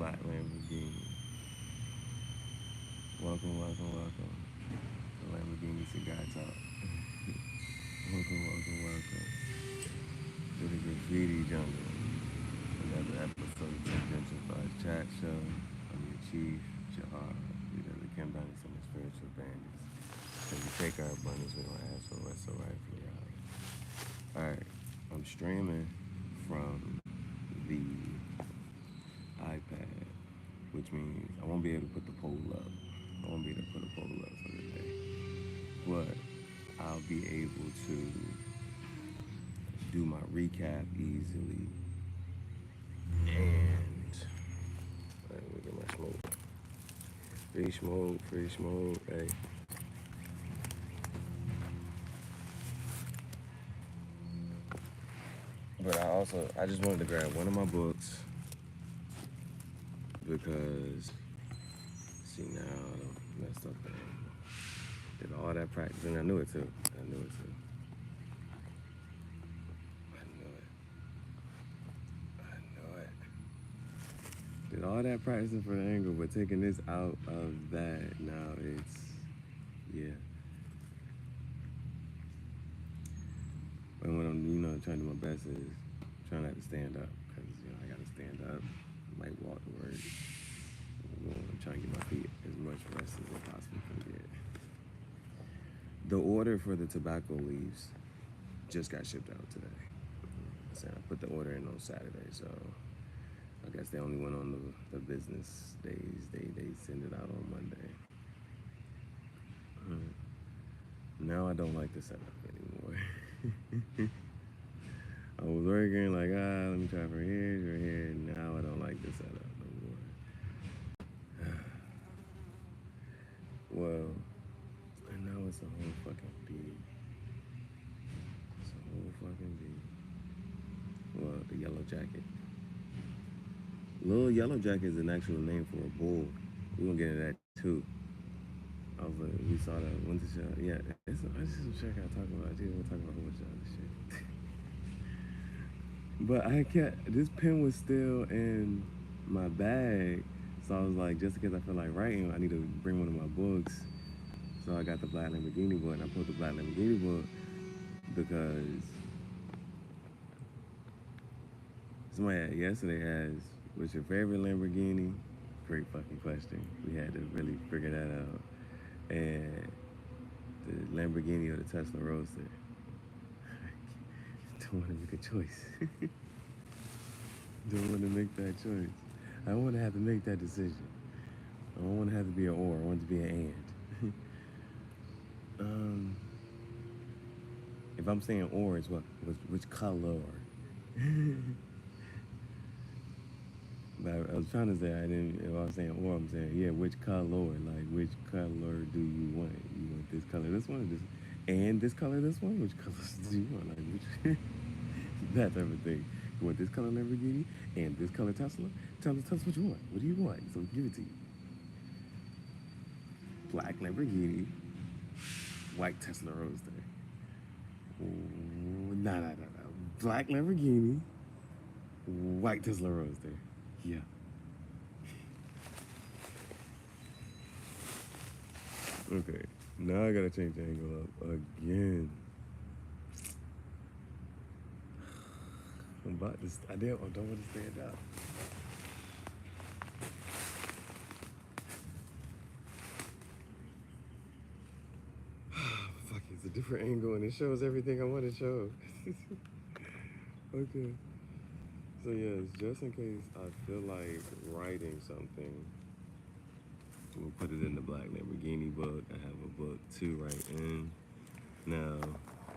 black Lamborghini. Welcome, welcome, welcome to Lamborghini Cigar Talk. Welcome to the Graffiti Jungle. Another episode of Tangential Chat Show. I'm your chief, Gihareh. We are the Kim Bandits and the Spiritual Bandits. So we take our abundance, we don't ask for what's so rightfully ours. Alright, I'm streaming from the iPad, which means I won't be able to put the poll up. I won't be able to put a poll up for the day. But I'll be able to do my recap easily. And let me get my smoke. Free smoke, hey. But I just wanted to grab one of my books because, see, now I done messed up there. Did all that practice, and I knew it too. I knew it. Did all that practicing for the angle, but taking this out of that, now it's, yeah. And what I'm, trying to do my best is trying not to stand up, because, I gotta stand up, might walk to work. I'm trying to get my feet as much rest as I possibly can get. The order for the tobacco leaves just got shipped out today. I put the order in on Saturday, so I guess they only went on the business days. They send it out on Monday. Now I don't like the setup anymore. I was working like, let me try for here. Now I don't like the setup no more. Well, and now it's a whole fucking beat. It's a whole fucking beat. Well, the yellow jacket. Little Yellow Jacket is an actual name for a bull. We're gonna get into that too. We saw the winter show. Yeah, I just check out talking about it. We'll talk about a whole bunch of other shit. But this pen was still in my bag. So I was like, just in case I feel like writing, I need to bring one of my books. So I got the Black Lamborghini book, and I pulled the Black Lamborghini book because somebody yesterday asked, what's your favorite Lamborghini? Great fucking question. We had to really figure that out. And the Lamborghini or the Tesla Roadster. Don't want to make a choice. Don't want to make that choice. I don't want to have to make that decision. I don't want to have to be an or. I want it to be an and. If I'm saying or, it's which color? But I was trying to say if I was saying or, I'm saying, yeah, which color? Like, which color do you want? You want this color, this one, and this color, this one? Which colors do you want? Like, which, that type of thing. You want this color Lamborghini and this color Tesla? Tell us what you want. What do you want? So we can give it to you. Black Lamborghini, white Tesla Roadster. No. Black Lamborghini, white Tesla Roadster. Yeah. Okay, now I gotta change the angle up again. I'm about to, I don't want to stand up. Fuck, it's a different angle and it shows everything I want to show. Okay. So yes, just in case I feel like writing something, we'll put it in the Black Lamborghini book. I have a book to write in. Now,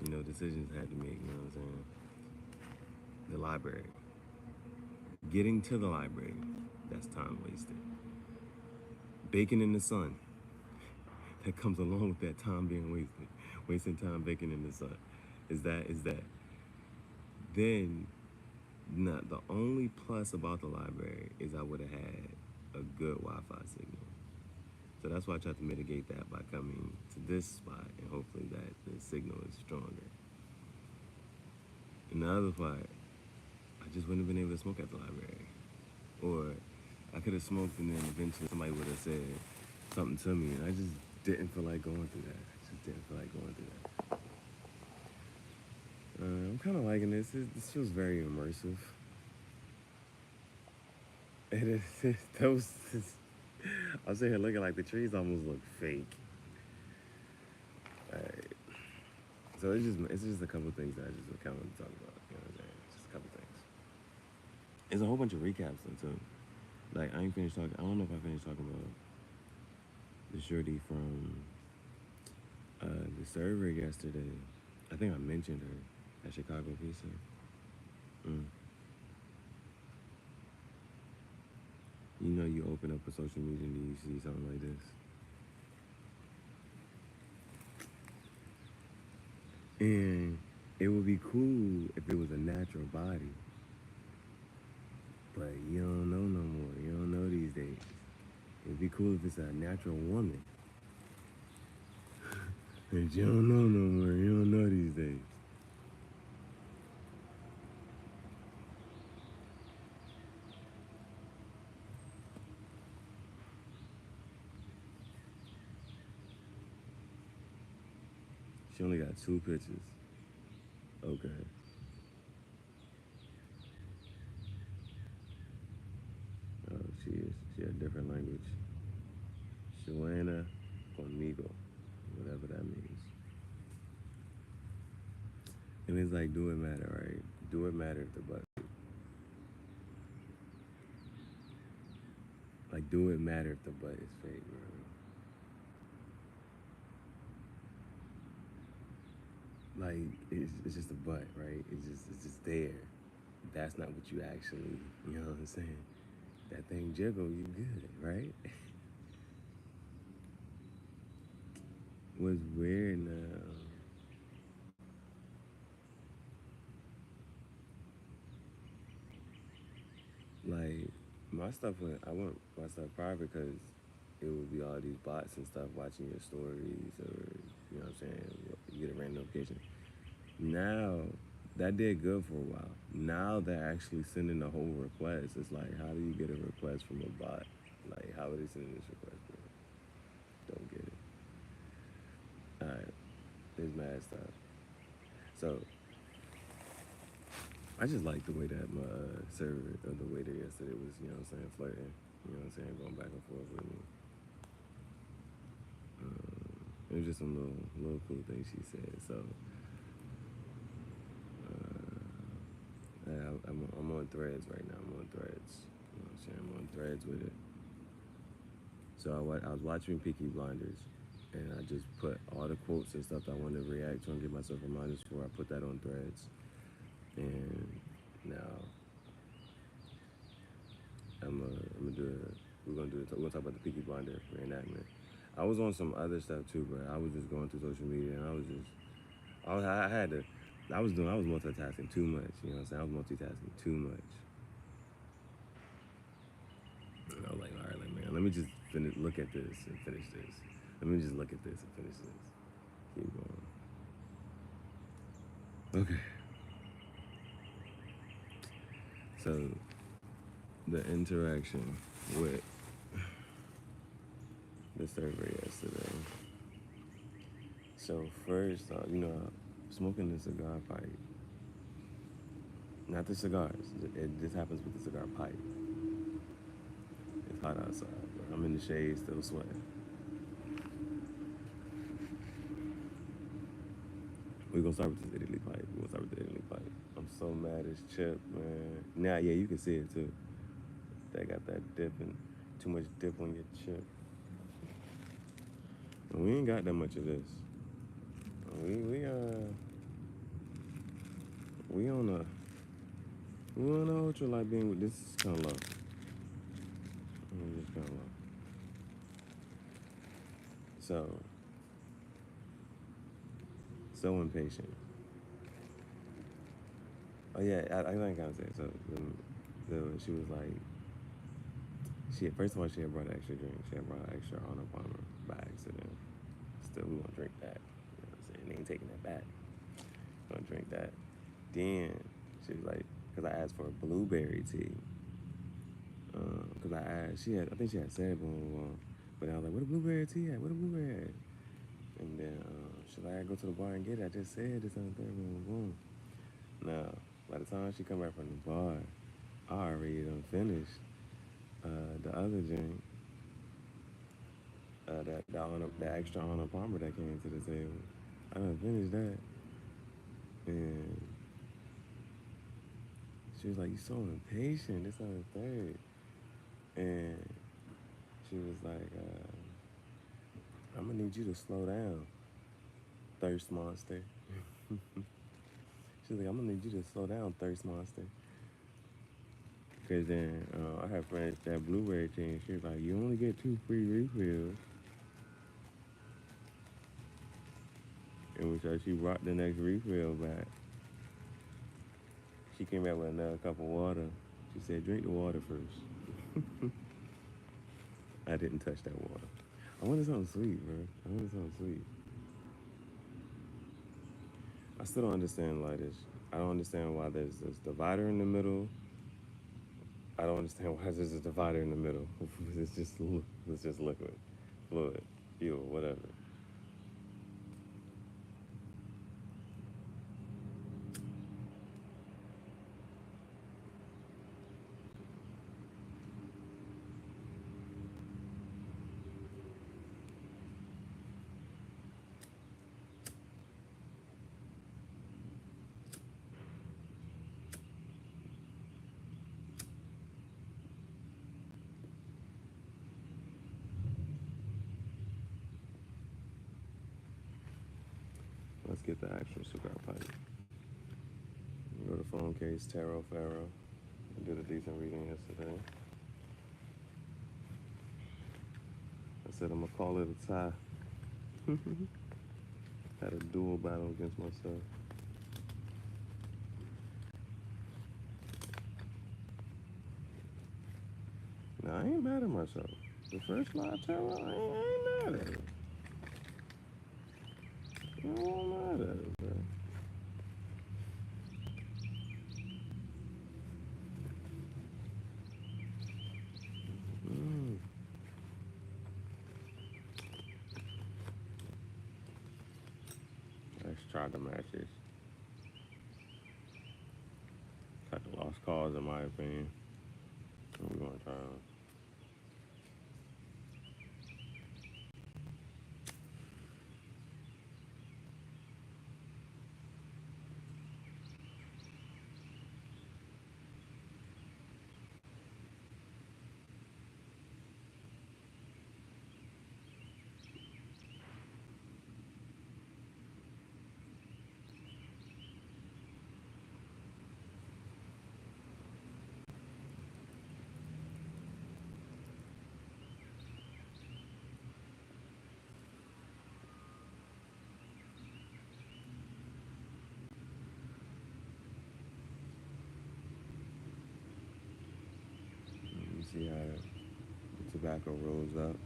decisions I had to make, you know what I'm saying? The library. Getting to the library, that's time wasted. Baking in the sun, that comes along with that time being wasted. Wasting time baking in the sun. Is that. Then, the only plus about the library is I would have had a good Wi-Fi signal. So that's why I tried to mitigate that by coming to this spot, and hopefully that the signal is stronger. And the other part, I just wouldn't have been able to smoke at the library. Or I could have smoked, and then eventually somebody would have said something to me, and I just didn't feel like going through that. I just didn't feel like going through that. I'm kind of liking this. This feels very immersive. It is. Those. I was sitting here looking like the trees almost look fake. Alright. So it's just a couple things that I just kind of want to talk about. You know what I'm saying? Just a couple things. There's a whole bunch of recaps though too. Like I ain't finished talking. I don't know if I finished talking about the shorty from the server yesterday. I think I mentioned her at Chicago Pizza. You know, you open up a social media and you see something like this. And it would be cool if it was a natural body. But you don't know no more. You don't know these days. It'd be cool if it's a natural woman. But you don't know no more. You don't know these days. She only got 2 pictures. Okay. Oh, she is. She a different language. Joanna conmigo. Whatever that means. And it's like, do it matter, right? Do it matter if the butt. Like, do it matter if the butt is fake, bro? Like, it's just a butt, right? It's just there. That's not what you actually, you know what I'm saying? That thing jiggle, you good, right? What's weird now? Like, my stuff I want my stuff private because it would be all these bots and stuff watching your stories, or you know what I'm saying? You get a random notification. Now, that did good for a while. Now they're actually sending the whole request. It's like, how do you get a request from a bot? Like, how are they sending this request, bro? Don't get it. Alright, there's mad stuff. So, I just like the way that my server, or the waiter yesterday was, you know what I'm saying, flirting. You know what I'm saying, going back and forth with me. It was just some little cool things she said. So, I'm on threads right now. I'm on threads. You know what I'm saying? I'm on threads with it. So I was watching Peaky Blinders, and I just put all the quotes and stuff that I wanted to react to and give myself reminders for. I put that on threads, and now I'm gonna do it. We're gonna talk about the Peaky Blinder reenactment. I was on some other stuff too, but I was just going through social media, and I had to. I was multitasking too much. You know what I'm saying? I was multitasking too much. And I was like, all right, like, man, let me just look at this and finish this. Let me just look at this and finish this. Keep going. Okay. So, the interaction with the server yesterday. So first, you know, smoking the cigar pipe. Not the cigars. This happens with the cigar pipe. It's hot outside, but I'm in the shade, still sweating. We're gonna start with this Italy pipe. I'm so mad as Chip, man. Now, yeah, you can see it too. They got that dipping, too much dip on your chip. And we ain't got that much of this. We on a ultra light being with this is kind of low. This kind of low. So impatient. Oh yeah, I think I was there. So she was like, first of all she had brought extra drink. She had brought extra on her Palmer by accident. Still, we gonna drink that. You know what I'm saying? They ain't taking that back. Gonna drink that. Then she was like, because I asked for a blueberry tea. Cause I asked, I think she had said boom, boom, but I was like, where the blueberry tea at? Where the blueberry at? And then she's like, I go to the bar and get it. I just said this on third, boom, boom. Now, by the time she come back from the bar, I already done finished the other drink, the extra Honor Palmer that came to the table. I done finished that, and she was like, "You so impatient. This on the third." And she was like, "I'm gonna need you to slow down, thirst monster." She's like, "I'm gonna need you to slow down, thirst monster." Cause then I had finished that blueberry thing. She was like, "You only get 2 free refills." And which she brought the next refill back. She came back with another cup of water. She said, "Drink the water first." I didn't touch that water. I wanted something sweet, bro. I wanted something sweet. I still don't understand lighters. I don't understand why there's this divider in the middle. I don't understand why there's a divider in the middle. It's just liquid, fluid, fuel, whatever. Let's get the actual cigar pipe. Go to phone case, Pharaoh. I did a decent reading yesterday. I said I'm gonna call it a tie. Had a dual battle against myself. Now I ain't mad at myself. The first live tarot, I ain't mad at it. I ain't mad at it, bro. Mm. Let's try the matches. Got the lost cause in my opinion. We're gonna try them. You see how the tobacco rolls up.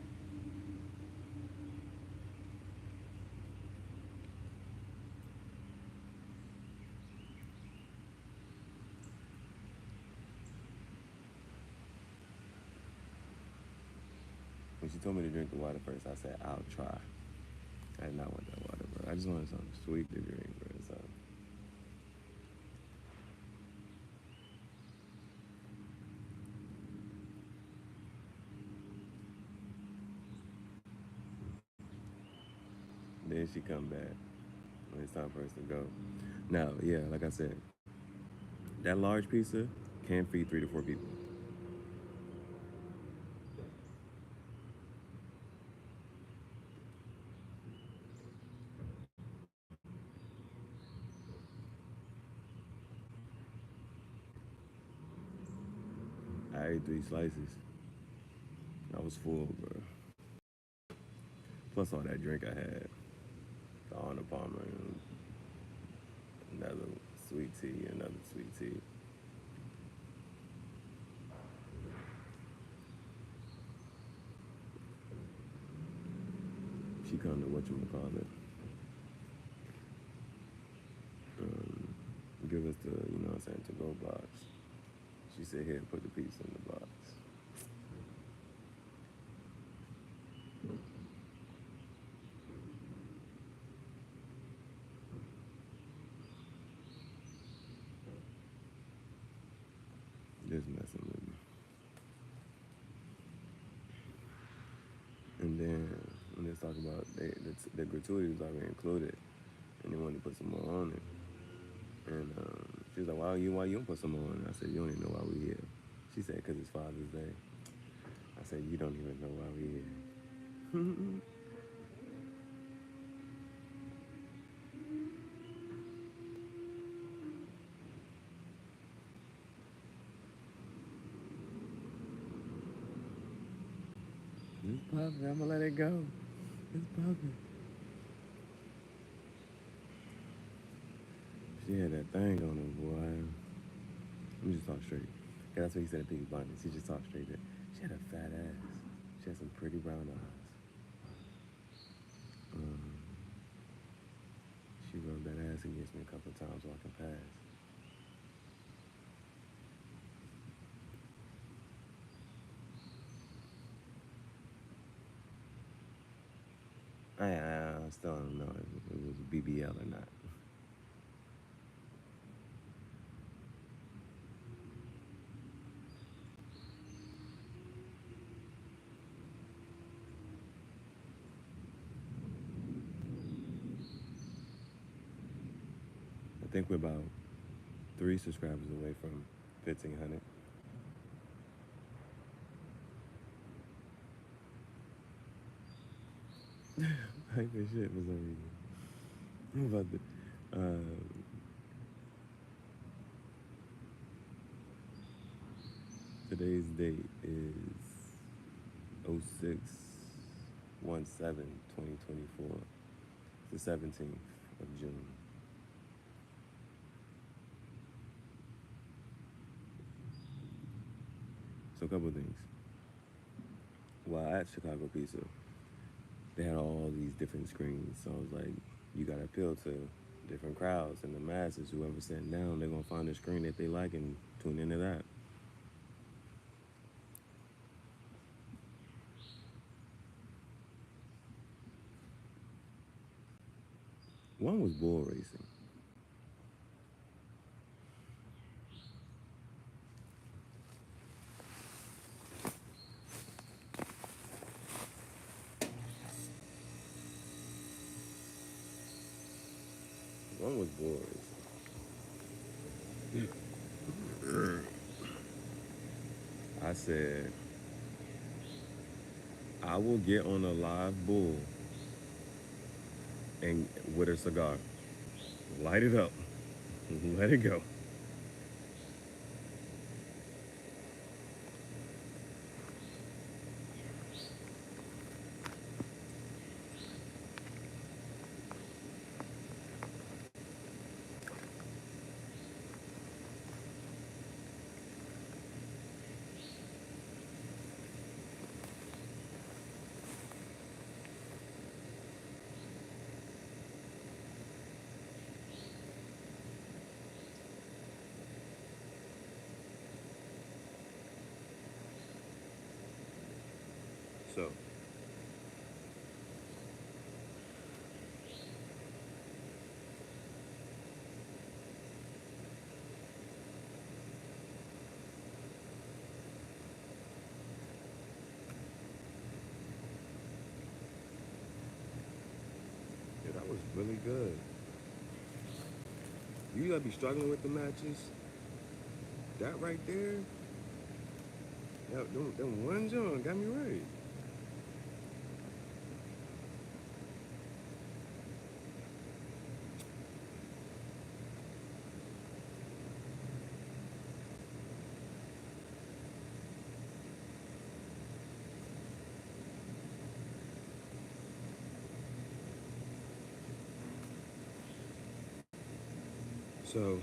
When she told me to drink the water first, I said, I'll try. I did not want that water, bro. I just wanted something sweet to drink, bro. So. Then she come back when it's time for us to go. Now, yeah, like I said, that large pizza can feed 3 to 4 people. I ate 3 slices. I was full, bro. Plus all that drink I had. The Arnold Palmer, and another sweet tea, another sweet tea. She come to whatchamacallit. Give us the, to go box. She said, here, put the piece in the box. just messing with me. And then when they talk about the gratuity was already included, and they wanted to put some more on it. And she was like, why you don't put some more on it? I said, you don't even know why we here. She said, because it's Father's Day. I said, you don't even know why we here. It's Puffin. I'm gonna let it go. It's Puffin. She had that thing on her, boy. Let me just talk straight. Cause that's what he said at Peaky. She just talked straight there. She had a fat ass. She had some pretty brown eyes. She rubbed that ass against me a couple of times walking past. I still don't know if it was a BBL or not. I think we're about 3 subscribers away from 1,500. Hype as shit for some reason. I'm about to, today's date is 06/17/2024. It's the 17th of June. So a couple of things. While at Chicago Pizza, they had all these different screens. So I was like, you gotta appeal to different crowds and the masses. Whoever's sitting down, they're gonna find a screen that they like and tune into that. One was bull racing. One was bull racing. I said, I will get on a live bull and with a cigar, light it up, let it go. So, yeah, that was really good. You gotta be struggling with the matches. That right there, them one John got me right. So,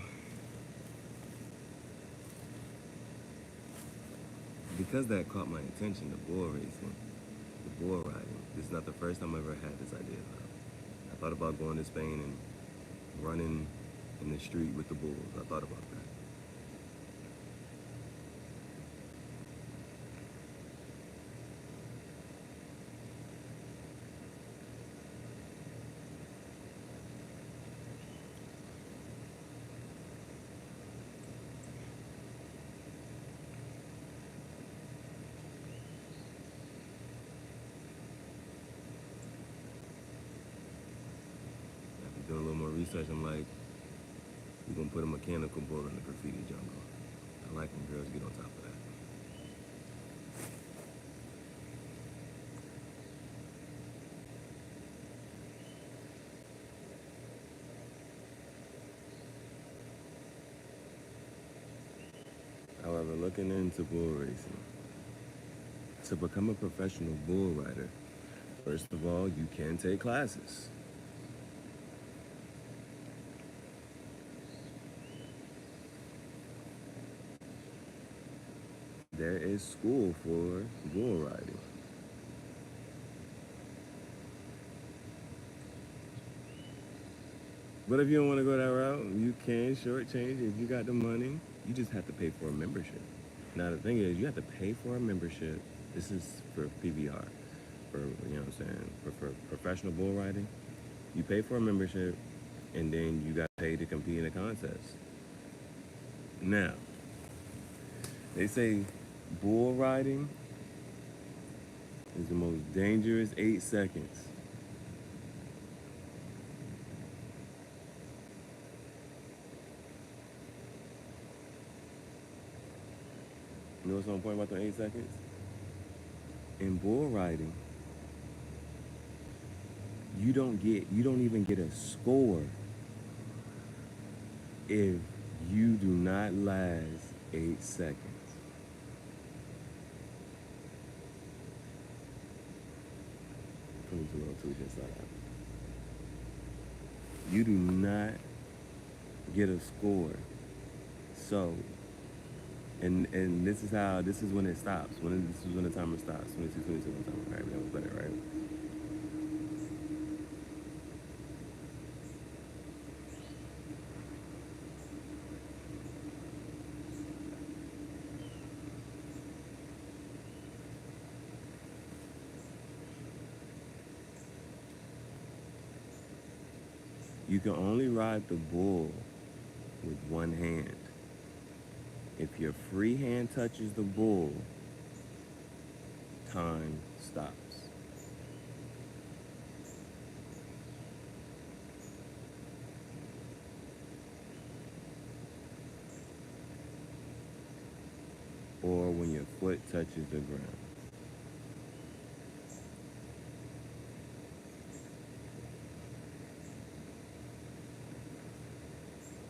because that caught my attention, the bull racing, the bull riding, this is not the first time I ever had this idea. I thought about going to Spain and running in the street with the bulls. I thought about that. research, I'm like, we're gonna put a mechanical bull in the graffiti jungle. I like when girls get on top of that. However, looking into bull racing, to become a professional bull rider, first of all, you can take classes. There is school for bull riding. But if you don't want to go that route, you can shortchange if you got the money. You just have to pay for a membership. Now the thing is, you have to pay for a membership. This is for PBR, for what I'm saying, for professional bull riding. You pay for a membership, and then you got paid to compete in a contest. Now, they say bull riding is the most dangerous 8 seconds. You know what's on point about the 8 seconds? In bull riding, you don't even get a score if you do not last 8 seconds. You do not get a score. So, and this is when it stops. This is when the timer stops. 22, 22 on timer. Right, that was better, right? You can only ride the bull with one hand. If your free hand touches the bull, time stops. Or when your foot touches the ground.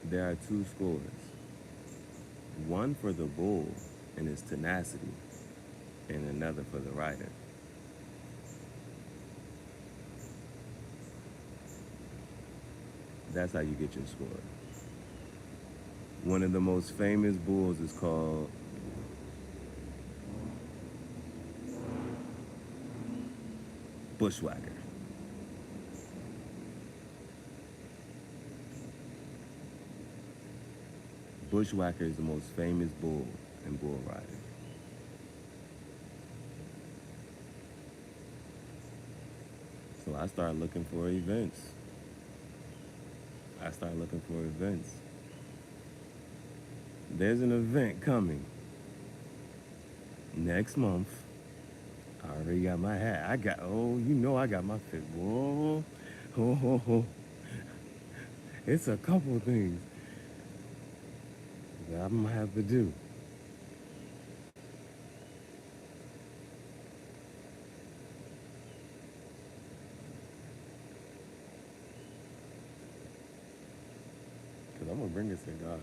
There are 2 scores. One for the bull and its tenacity, and another for the rider. That's how you get your score. One of the most famous bulls is called Bushwhacker. Bushwhacker is the most famous bull in bull riding. So I started looking for events. There's an event coming next month. I already got my hat. I got my fit. Whoa. It's a couple things that I'm gonna have to do. Cause I'm gonna bring a cigar.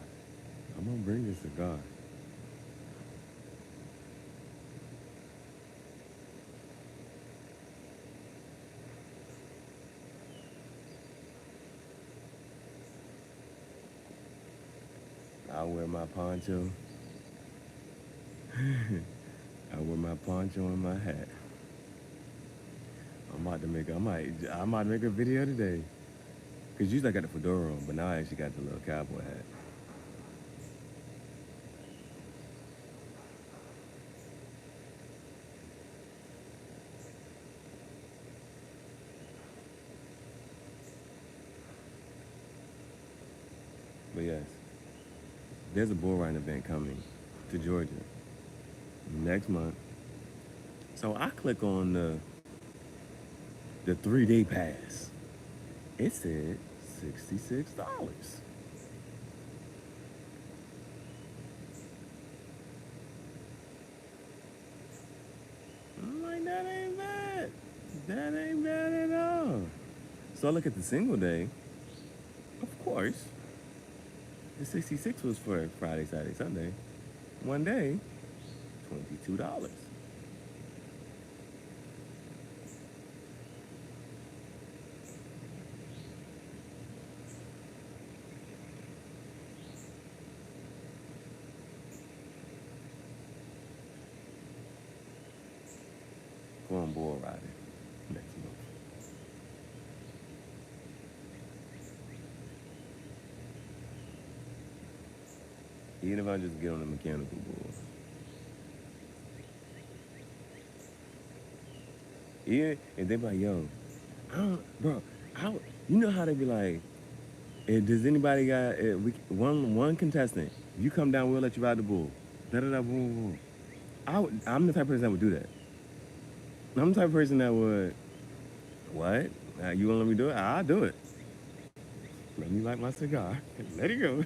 I'll wear my poncho. I wear my poncho and my hat. I might make a video today. Cause usually I got the fedora on, but now I actually got the little cowboy hat. But yes, there's a bull riding event coming to Georgia next month. So I click on the 3-day pass. It said $66. I'm like, that ain't bad. That ain't bad at all. So I look at the single day. Of course, the 66 was for Friday, Saturday, Sunday. One day, $22. Going bull riding next month. Even if I just get on the mechanical bull. Yeah, and they be like, yo, you know how they be like, does anybody got one contestant? You come down, we'll let you ride the bull. Da da da boom boom. I'm the type of person that would do that. I'm the type of person that would, what? You gonna let me do it? I'll do it. Let me light my cigar. Let it go.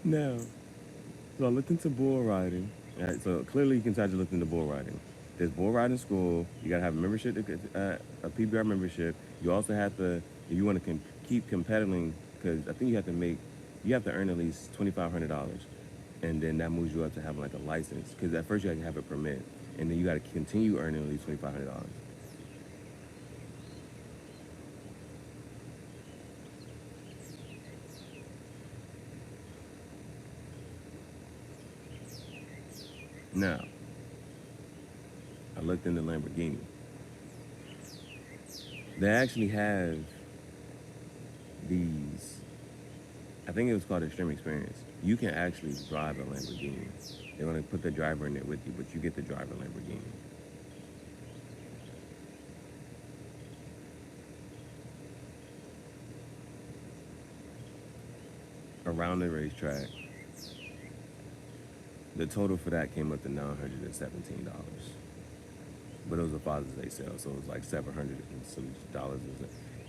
Now, so I looked into bull riding. All right, so clearly you can tell you looked into bull riding. There's bull riding school. You gotta have a membership, a PBR membership. You also have to, if you want to keep competing, because I think you have to earn at least $2,500, and then that moves you up to having like a license. Because at first you have to have a permit, and then you got to continue earning at least $2,500. Now, I looked into Lamborghini. They actually have these, I think it was called Extreme Experience. You can actually drive a Lamborghini. They're gonna put the driver in there with you, but you get to drive a Lamborghini. Around the racetrack, the total for that came up to $917. But it was a Father's Day sale, so it was like $700 and some dollars.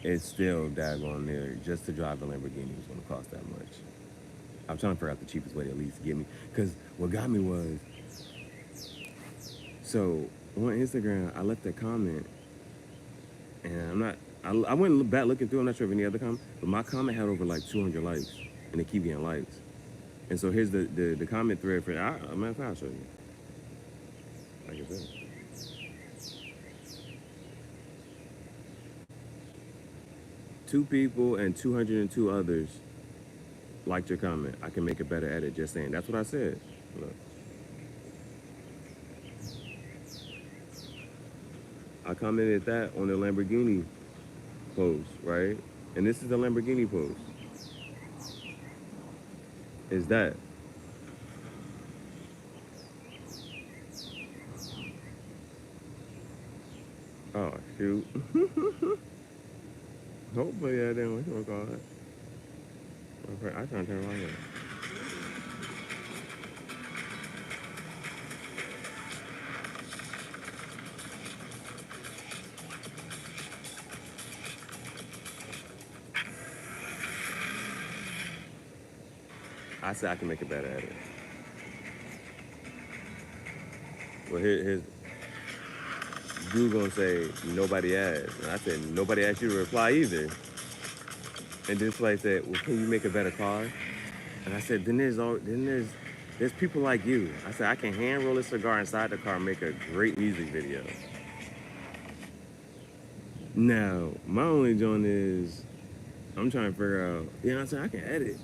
It's still daggone there. Just to drive a Lamborghini was gonna cost that much. I'm trying to figure out the cheapest way to at least get me. Because what got me was, so on Instagram, I left a comment, and I went back looking through, I'm not sure if any other comment, but my comment had over like 200 likes, and they keep getting likes. And so here's the comment thread for, matter of fact, I'll show you. Like I said. 2 people and 202 others liked your comment. I can make a better edit, just saying. That's what I said. Look. I commented that on the Lamborghini post, right? And this is the Lamborghini post. Is that. Oh, shoot. Hopefully I didn't, what you call it? I trying to turn around here. I said I can make it better at it. Well, here's dude gonna say nobody asked, and I said nobody asked you to reply either. And this like said, well, can you make a better car? And I said, there's people like you. I said I can hand roll a cigar inside the car and make a great music video. Now my only joint is I'm trying to figure out. You know what I'm saying? I can edit.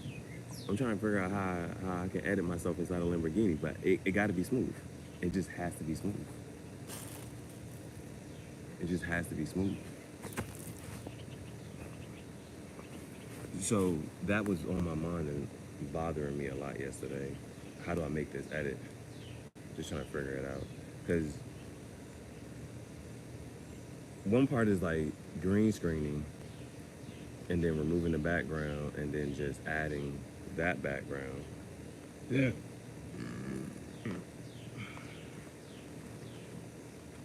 I'm trying to figure out how I can edit myself inside a Lamborghini, but it got to be smooth. It just has to be smooth. It just has to be smooth. So that was on my mind and bothering me a lot yesterday. How do I make this edit? Just trying to figure it out. Because one part is like green screening and then removing the background and then just adding that background. Yeah.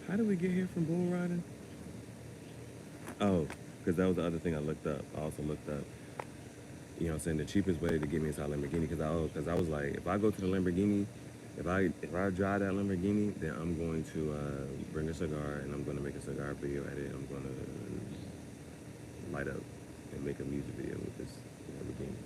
How did we get here from bull riding? Oh, Because that was the other thing I looked up. I also looked up, you know what I'm saying, the cheapest way to get me inside Lamborghini. Because I was like, if I go to the Lamborghini, if I drive that Lamborghini, then I'm going to bring a cigar and I'm going to make a cigar video at it. I'm going to light up and make a music video with this Lamborghini.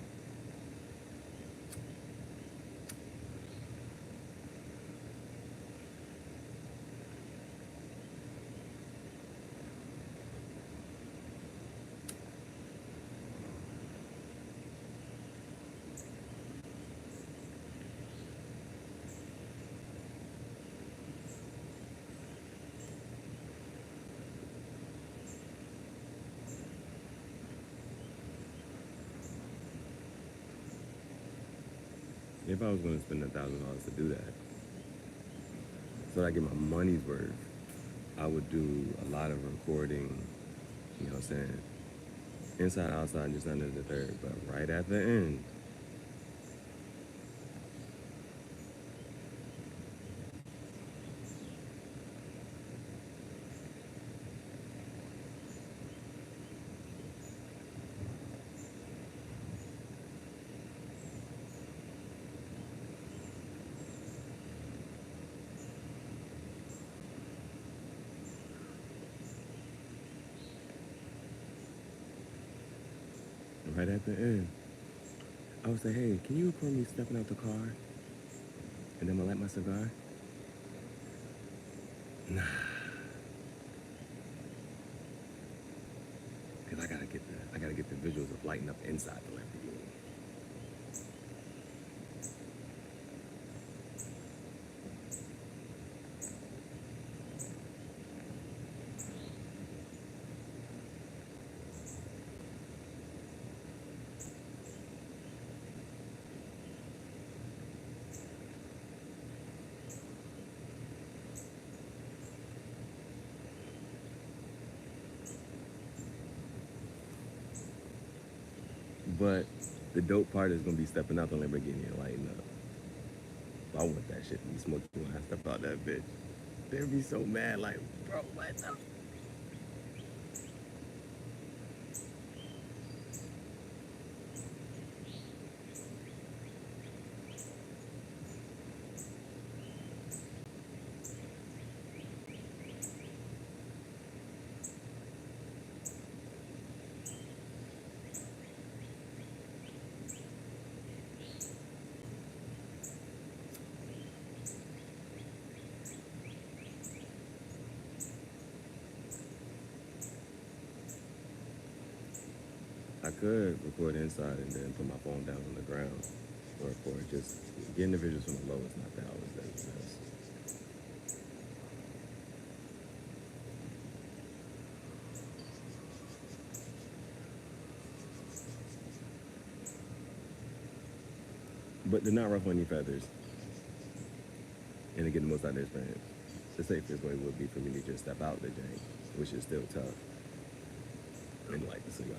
If I was going to spend $1,000 to do that, so that I get my money's worth, I would do a lot of recording, you know what I'm saying, inside, outside, just under the third, but right at the end, right at the end, I would say, hey, can you record me stepping out the car? And then I'm gonna light my cigar? Nah. Cause I gotta get the visuals of lighting up inside the Lamborghini. But the dope part is gonna be stepping out the Lamborghini and lighting up. I want that shit to be smoking when I step out that bitch. They'd be so mad, like, bro, what the? I could record inside and then put my phone down on the ground or record. Just getting the visuals from the low is not that always that best. But to not ruffle any feathers and to get the most out of the experience, the safest way would be for me to just step out the jank, which is still tough, and light the cigar.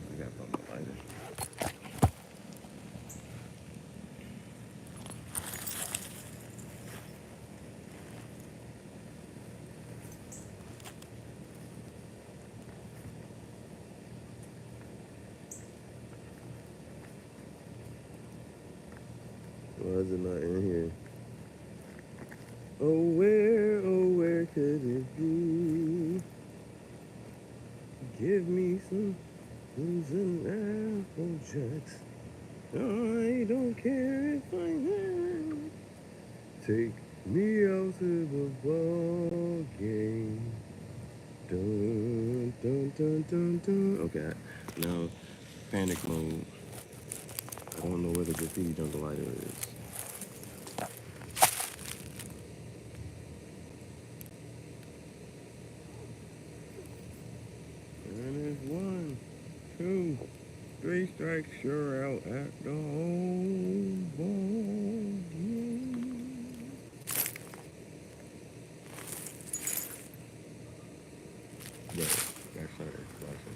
I gotta put my lighter. Why is it not in here? Oh, where could it be? Give me some apple jacks. I don't care if I have. Take me out to the ball game. Dun, dun, dun, dun, dun. Okay, now panic mode. I don't know where the graffiti jungle lighter is. And it's 1, 2, 3. lecture out at the old ball. But that's not expression.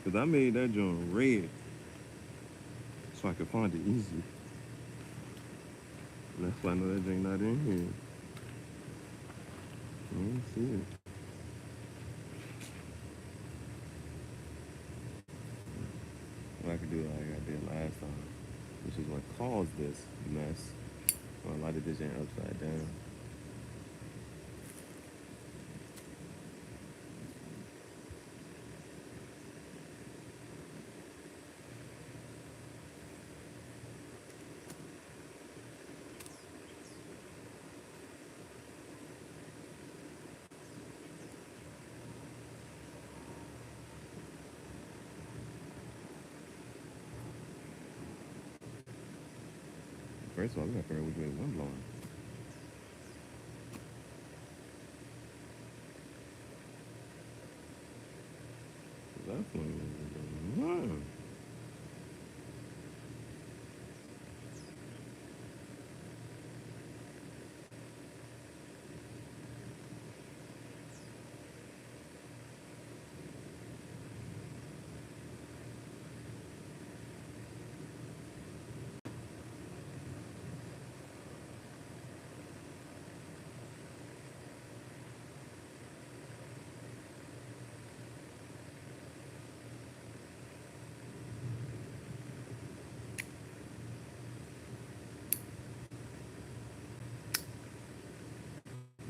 Cause I made that joint red so I could find it easy. And that's why I know that joint not in here. I don't see it. What I could do like I did last time, which is what caused this mess. Well, a lot of this ain't upside down. First of all, we gotta figure out which way one blowing. That one is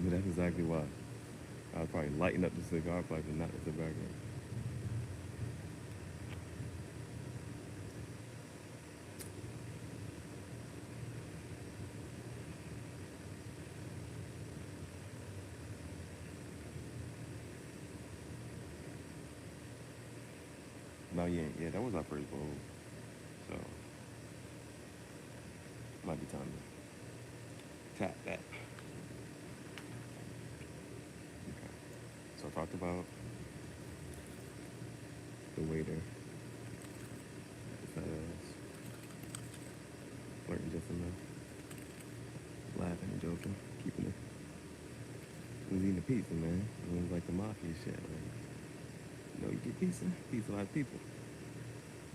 But that's exactly why. I was probably lighting up the cigar pipe and not the tobacco. No, yeah, that was our first bowl. So, might be time to tap that. Okay. So I talked about the waiter. Flirting just enough. Laughing and joking. Keeping it. He was eating the pizza, man. It was like the mafia shit. Like, you know, you get pizza. Pizza a lot of people.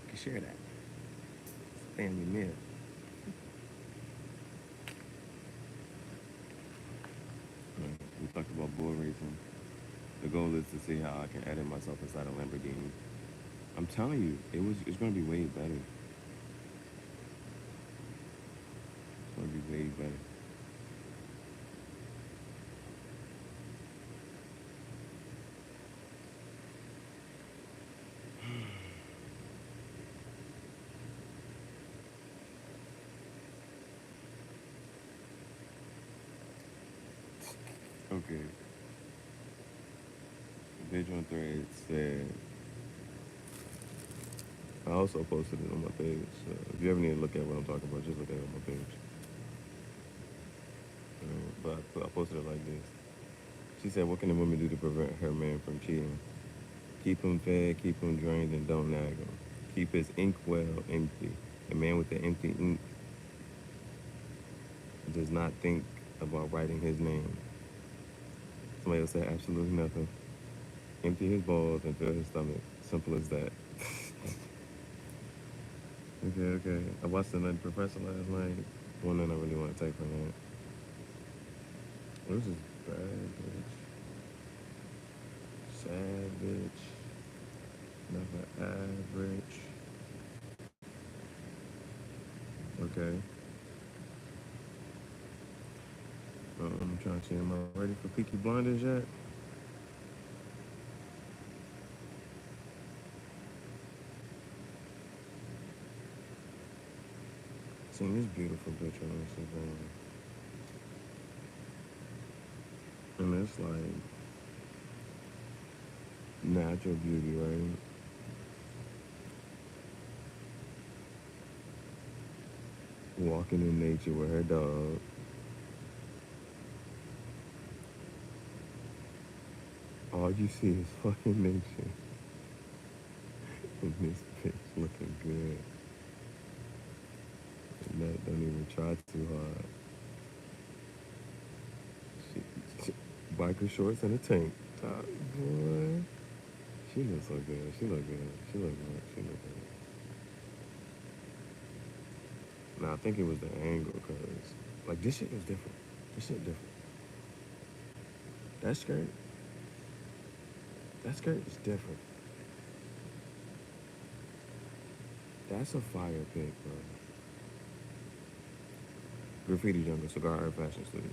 You can share that. It's a family meal. We talked about bull racing. The goal is to see how I can edit myself inside a Lamborghini. I'm telling you, it's gonna be way better. It's gonna be way better. Okay. Visual thread said, I also posted it on my page. So if you ever need to look at what I'm talking about, just look at it on my page. But I posted it like this. She said, what can a woman do to prevent her man from cheating? Keep him fed, keep him drained, and don't nag him. Keep his ink well empty. A man with an empty ink does not think about writing his name. Somebody else said absolutely nothing. Empty his balls and fill his stomach. Simple as that. Okay. I watched The Nutty Professor last night. One that I really want to take from that. This is bad, bitch. Sad bitch. Never average. Okay. I'm trying to see, am I ready for Peaky Blinders yet? Seen this beautiful picture on Instagram, and it's like natural beauty, right? Walking in nature with her dog. All you see is fucking nature. And this bitch looking good. And that don't even try too hard. She, biker shorts and a tank top, boy. She looks so good. She look good. She look good. She look good. Now I think it was the angle, cause like this shit was different. This shit different. That skirt, that skirt is different. That's a fire pick, bro. Graffiti Jungle, Cigar Fashion Studio.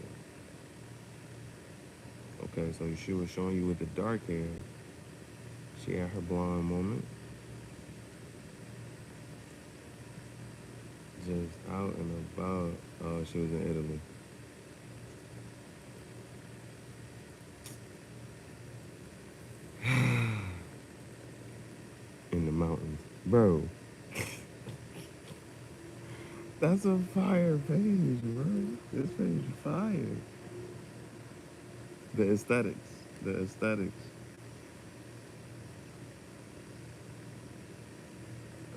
Okay, so she was showing you with the dark hair. She had her blonde moment. Just out and about. Oh, she was in Italy. In the mountains. Bro, that's a fire page, bro. This page is fire. The aesthetics. The aesthetics.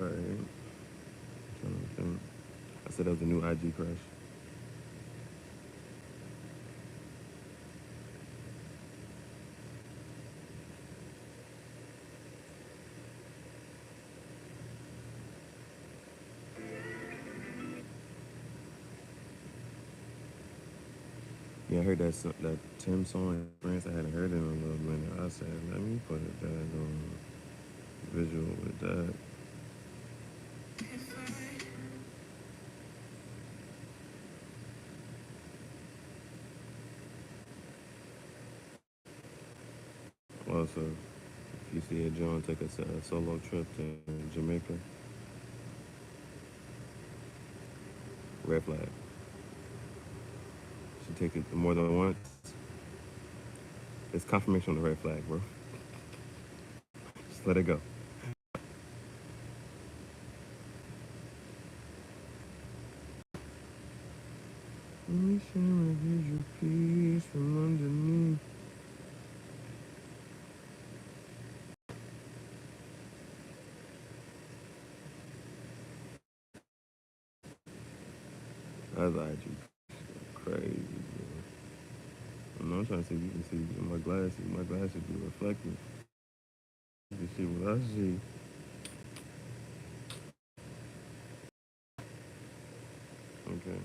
Alright. Trying to think. I said that was a new IG crush. Yeah, I heard that Tim song in France. I hadn't heard it in a little minute. I said, let me put a daggone visual with that. Also, if you see a John take a solo trip to Jamaica, red flag. She take it more than once. It's confirmation on the red flag, bro. Just let it go. Let me share and give you peace from underneath. That's IG crazy, bro. I'm trying to see if you can see in my glasses. My glasses be reflective. You see what I see. Okay.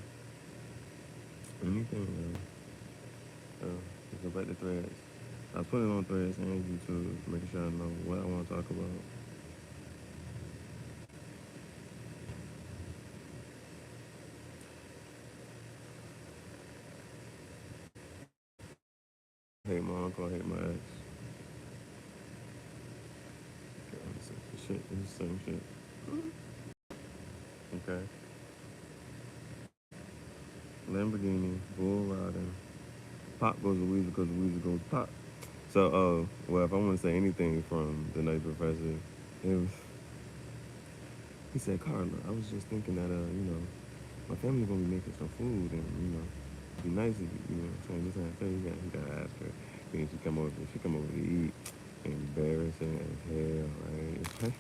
Anything, let's go back to threads. I was putting on threads and YouTube, making sure I know what I want to talk about. Hate my uncle, hate my ex. Okay, shit, it's the same shit. Okay. Lamborghini, bull riding. Pop goes to Weezer because Weezer goes pop. So, well, if I want to say anything from the night professor, it was, he said, Carla, I was just thinking that, my family gonna be making some food and, it'd be nice if this and that. You gotta ask her. Then she come over to eat. Embarrassing as hell, right?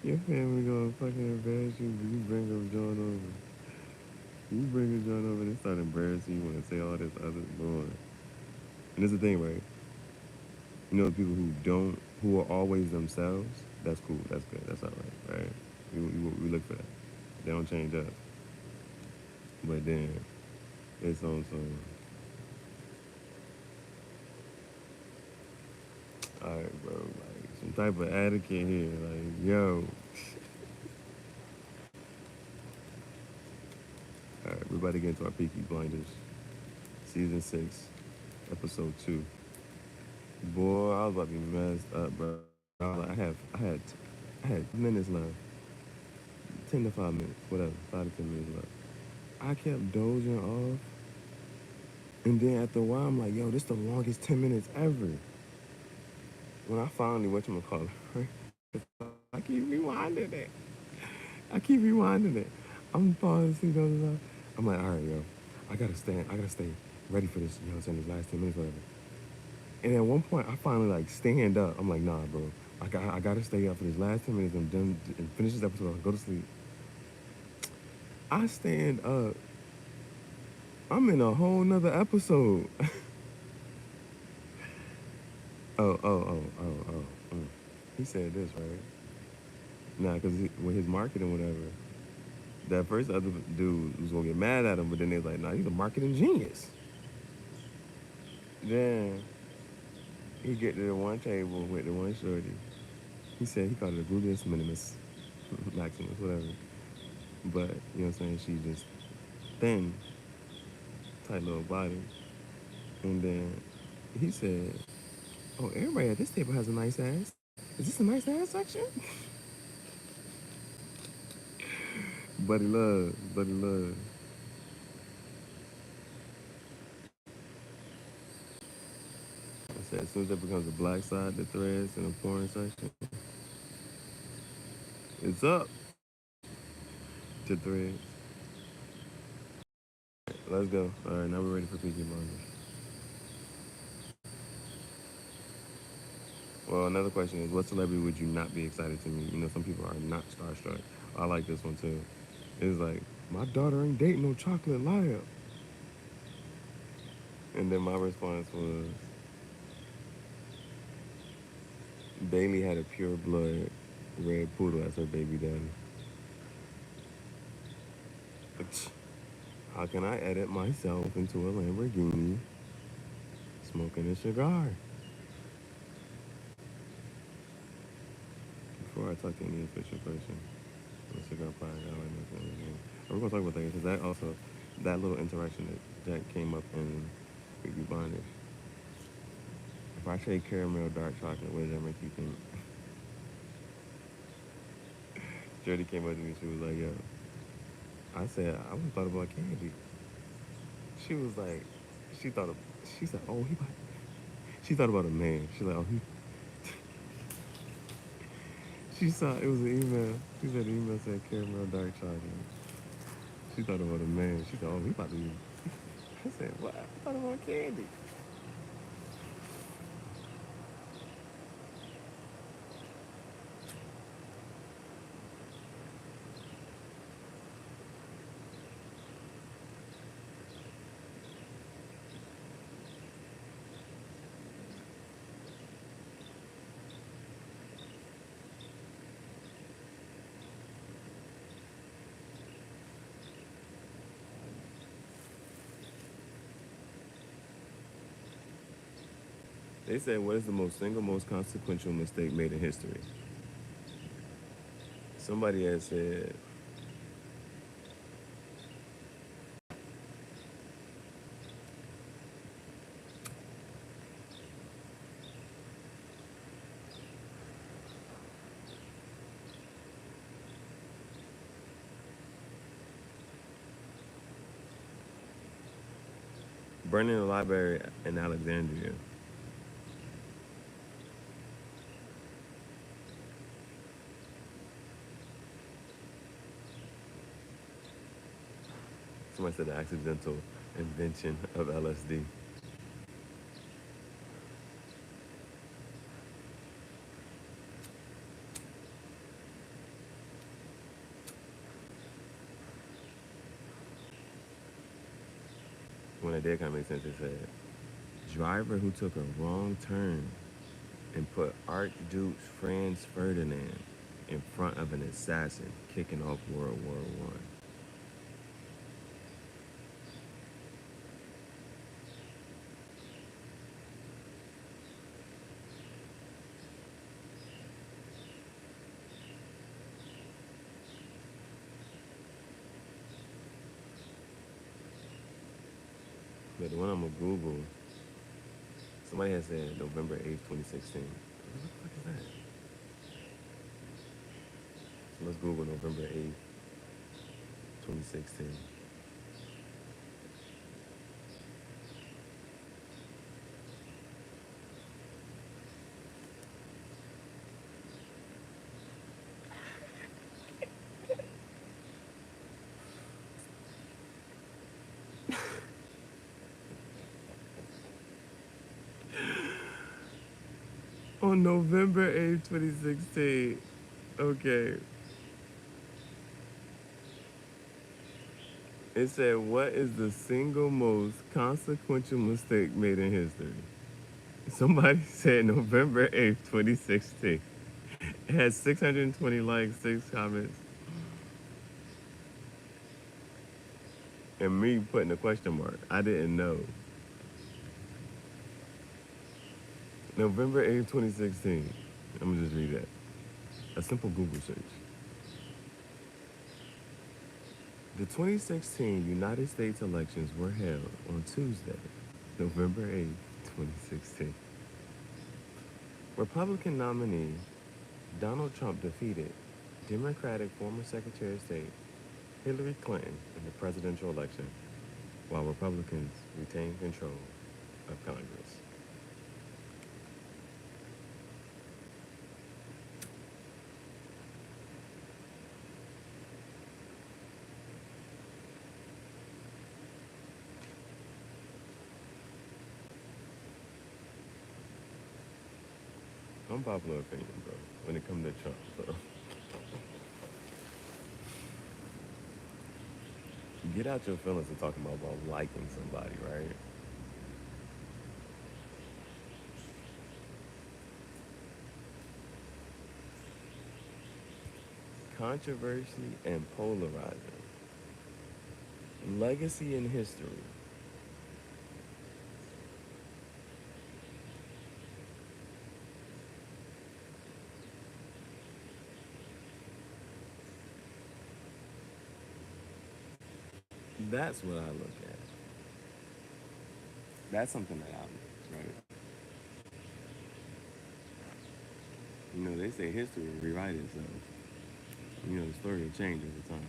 Your family gonna fucking embarrass you, but you bring her joint over. You bring a joint over and start embarrassing you and say all this other boy. And this is the thing, right? People who are always themselves, that's cool, that's good, that's all right, right? We look for that. They don't change up. But then, it's on some, alright, bro, like, some type of etiquette here, like, yo. Alright, we're about to get into our Peaky Blinders. Season 6, episode 2. Boy, I was about to be messed up, bro. I had 2 minutes left. 10 to 5 minutes, whatever, 5 to 10 minutes left. I kept dozing off, and then after a while, I'm like, yo, this the longest 10 minutes ever. When I finally whatchamacallit, I keep rewinding it. I keep rewinding it. I'm falling asleep, dozing off. I'm like, all right, yo, I gotta stay ready for this, you know what I'm saying, these last 10 minutes, whatever. And at one point, I finally like stand up. I'm like, nah, bro, I gotta stay up for these last 10 minutes. I'm done and finish this episode. I'll go to sleep. I stand up. I'm in a whole nother episode. Oh. He said this, right? Nah, because with his marketing, whatever, that first other dude was gonna get mad at him, but then they was like, nah, he's a marketing genius. Then he get to the one table with the one shorty. He said he called it a gluteus minimus, maximus, whatever. But, you know what I'm saying, she just thin, tight little body. And then he said, oh, everybody at this table has a nice ass. Is this a nice ass section? Buddy love. I said, as soon as it becomes a black side, the threads in the porn section, it's up to threads. Let's go. All right, now we're ready for Peaky Blinders. Well, another question is, what celebrity would you not be excited to meet? You know, some people are not starstruck. I like this one too. It's like, my daughter ain't dating no chocolate liar. And then my response was, Bailey had a pure blood red poodle as her baby daddy. How can I edit myself into a Lamborghini smoking a cigar? Before I talk to any official person, the cigar probably got like this. We're gonna talk about that because that also, that little interaction that came up in Peaky Blinders. If I say caramel dark chocolate, what does that make you think? Jody came up to me, she was like, yo. I said, I wouldn't thought about candy. She was like, she thought of, she said, oh, she thought about a man. She like, oh, she saw, it was an email. She said the email said caramel dark chocolate. She thought about a man. She said, oh, he about to be. I said, what? I thought about candy. They said, what is the most consequential mistake made in history? Somebody had said, burning the library in Alexandria. Somebody said the accidental invention of LSD. When it did kind of make sense, they said, driver who took a wrong turn and put Archduke Franz Ferdinand in front of an assassin kicking off World War One. But the one I'm gonna Google, somebody had said November 8th, 2016. What the fuck is that? So let's Google November 8th. 2016. On November 8th, 2016. Okay. It said, what is the single most consequential mistake made in history? Somebody said November 8th, 2016. It has 620 likes, 6 comments, and me putting a question mark. I didn't know. November 8th, 2016. I'm gonna just read that. A simple Google search. The 2016 United States elections were held on Tuesday, November 8th, 2016. Republican nominee Donald Trump defeated Democratic former Secretary of State Hillary Clinton in the presidential election, while Republicans retained control of Congress. Unpopular opinion, bro, when it comes to Trump, bro. Get out your feelings and talking about liking somebody, right? Controversy and polarizing. Legacy and history. That's what I look at. That's something that I look, right? You know, they say history will rewrite itself. You know, the story will change over time.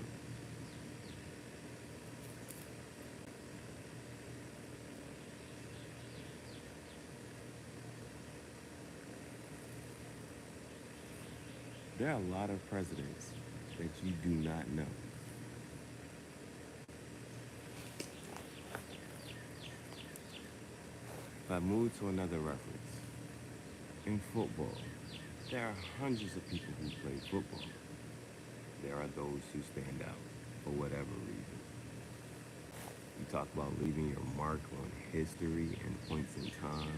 There are a lot of presidents that you do not know. If I move to another reference, in football, there are hundreds of people who play football. There are those who stand out for whatever reason. You talk about leaving your mark on history and points in time.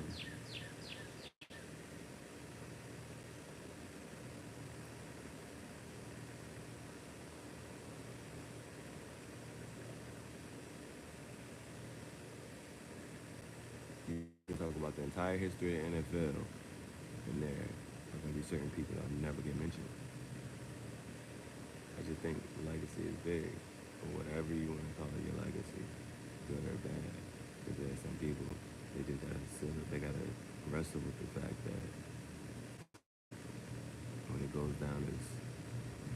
You can talk about the entire history of the NFL, and there are going to be certain people that will never get mentioned. I just think legacy is big, or whatever you want to call it, your legacy, good or bad. Because there are some people, they gotta wrestle with the fact that when it goes down as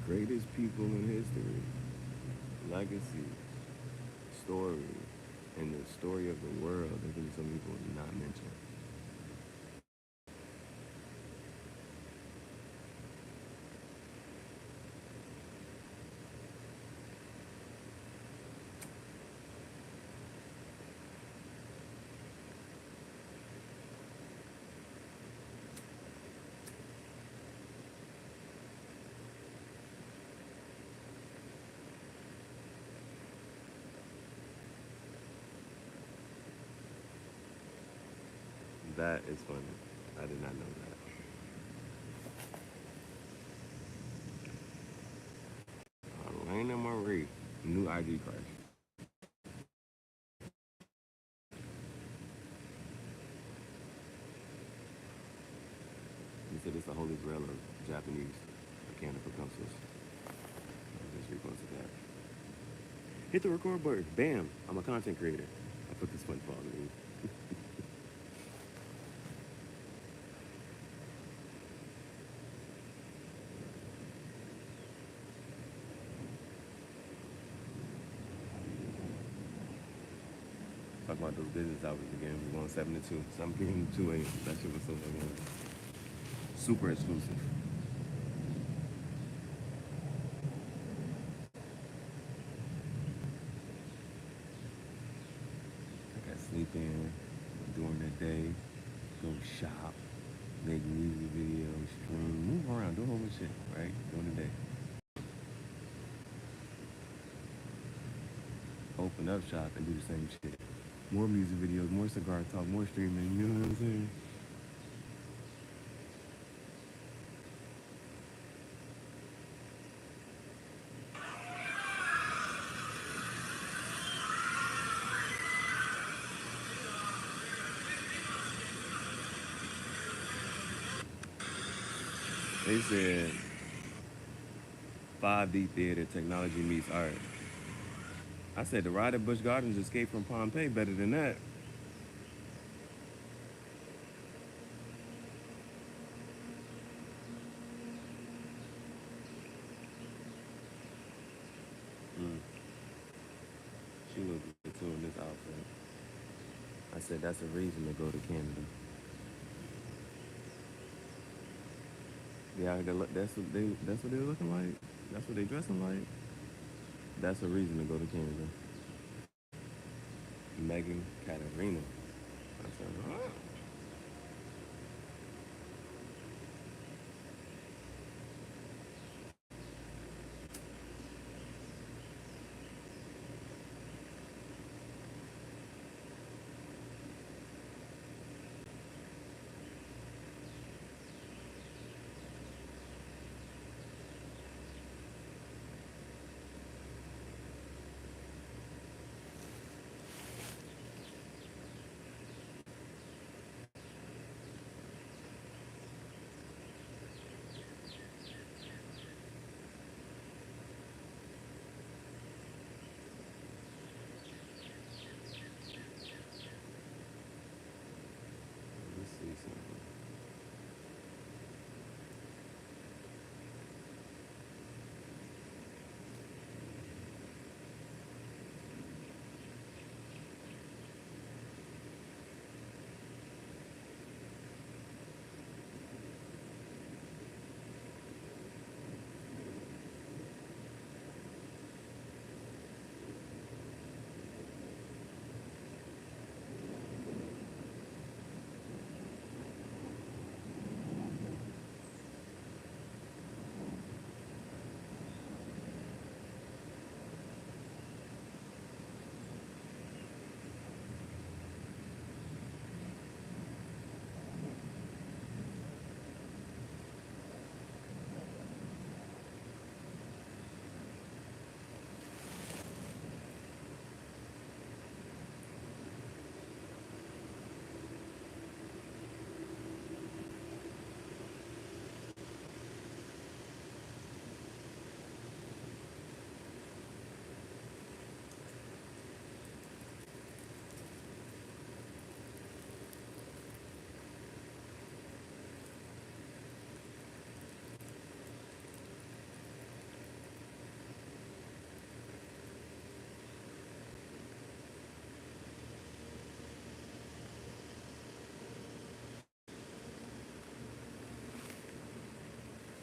greatest people in history, legacy, story, and the story of the world, there's gonna be some people not mentioned. That is funny. I did not know that. Elena Marie, new ID crush. He said it's the holy grail of Japanese mechanical pencils. I just reposted that. Hit the record button. Bam! I'm a content creator. I put this SpongeBob in. about those business hours again. We're going 7 to 2. So I'm giving 2 a.m. That shit was so fucking super exclusive. I got sleep in during the day, go shop, make music videos, stream, move around, do a whole bunch of shit, right? During the day. Open up shop and do the same shit. More music videos, more cigar talk, more streaming, you know what I'm saying? They said 5D theater technology meets art. I said the ride at Busch Gardens Escape from Pompeii better than that. She looked good too in this outfit. I said that's a reason to go to Canada. Yeah, that's what they're looking like. That's what they dressing like. That's a reason to go to Canada. Megan Katerina. I said, oh. Let's see something.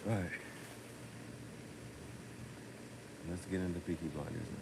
All right. Let's get into Peaky Blinders now.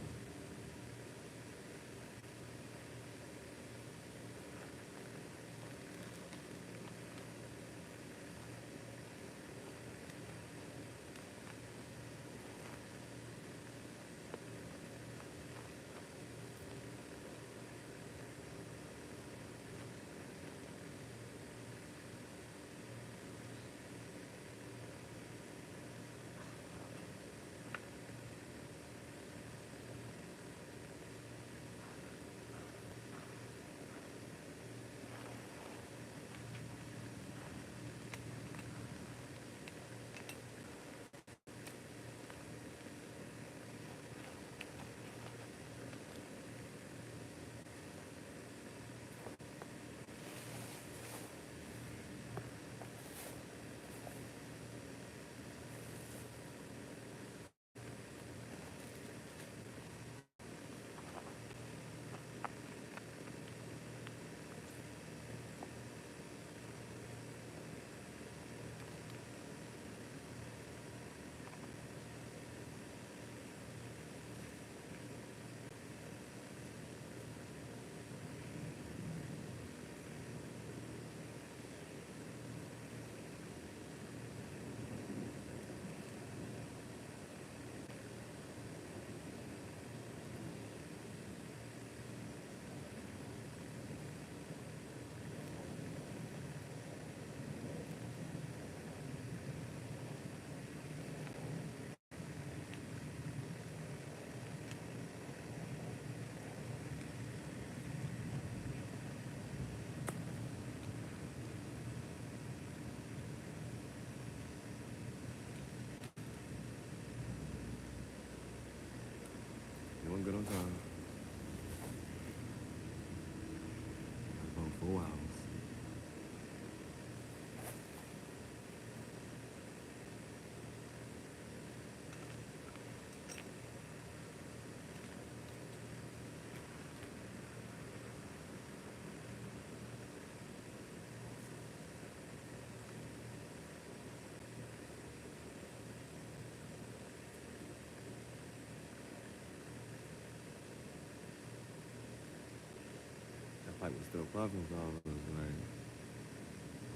type of stuff Puffin follows. Like,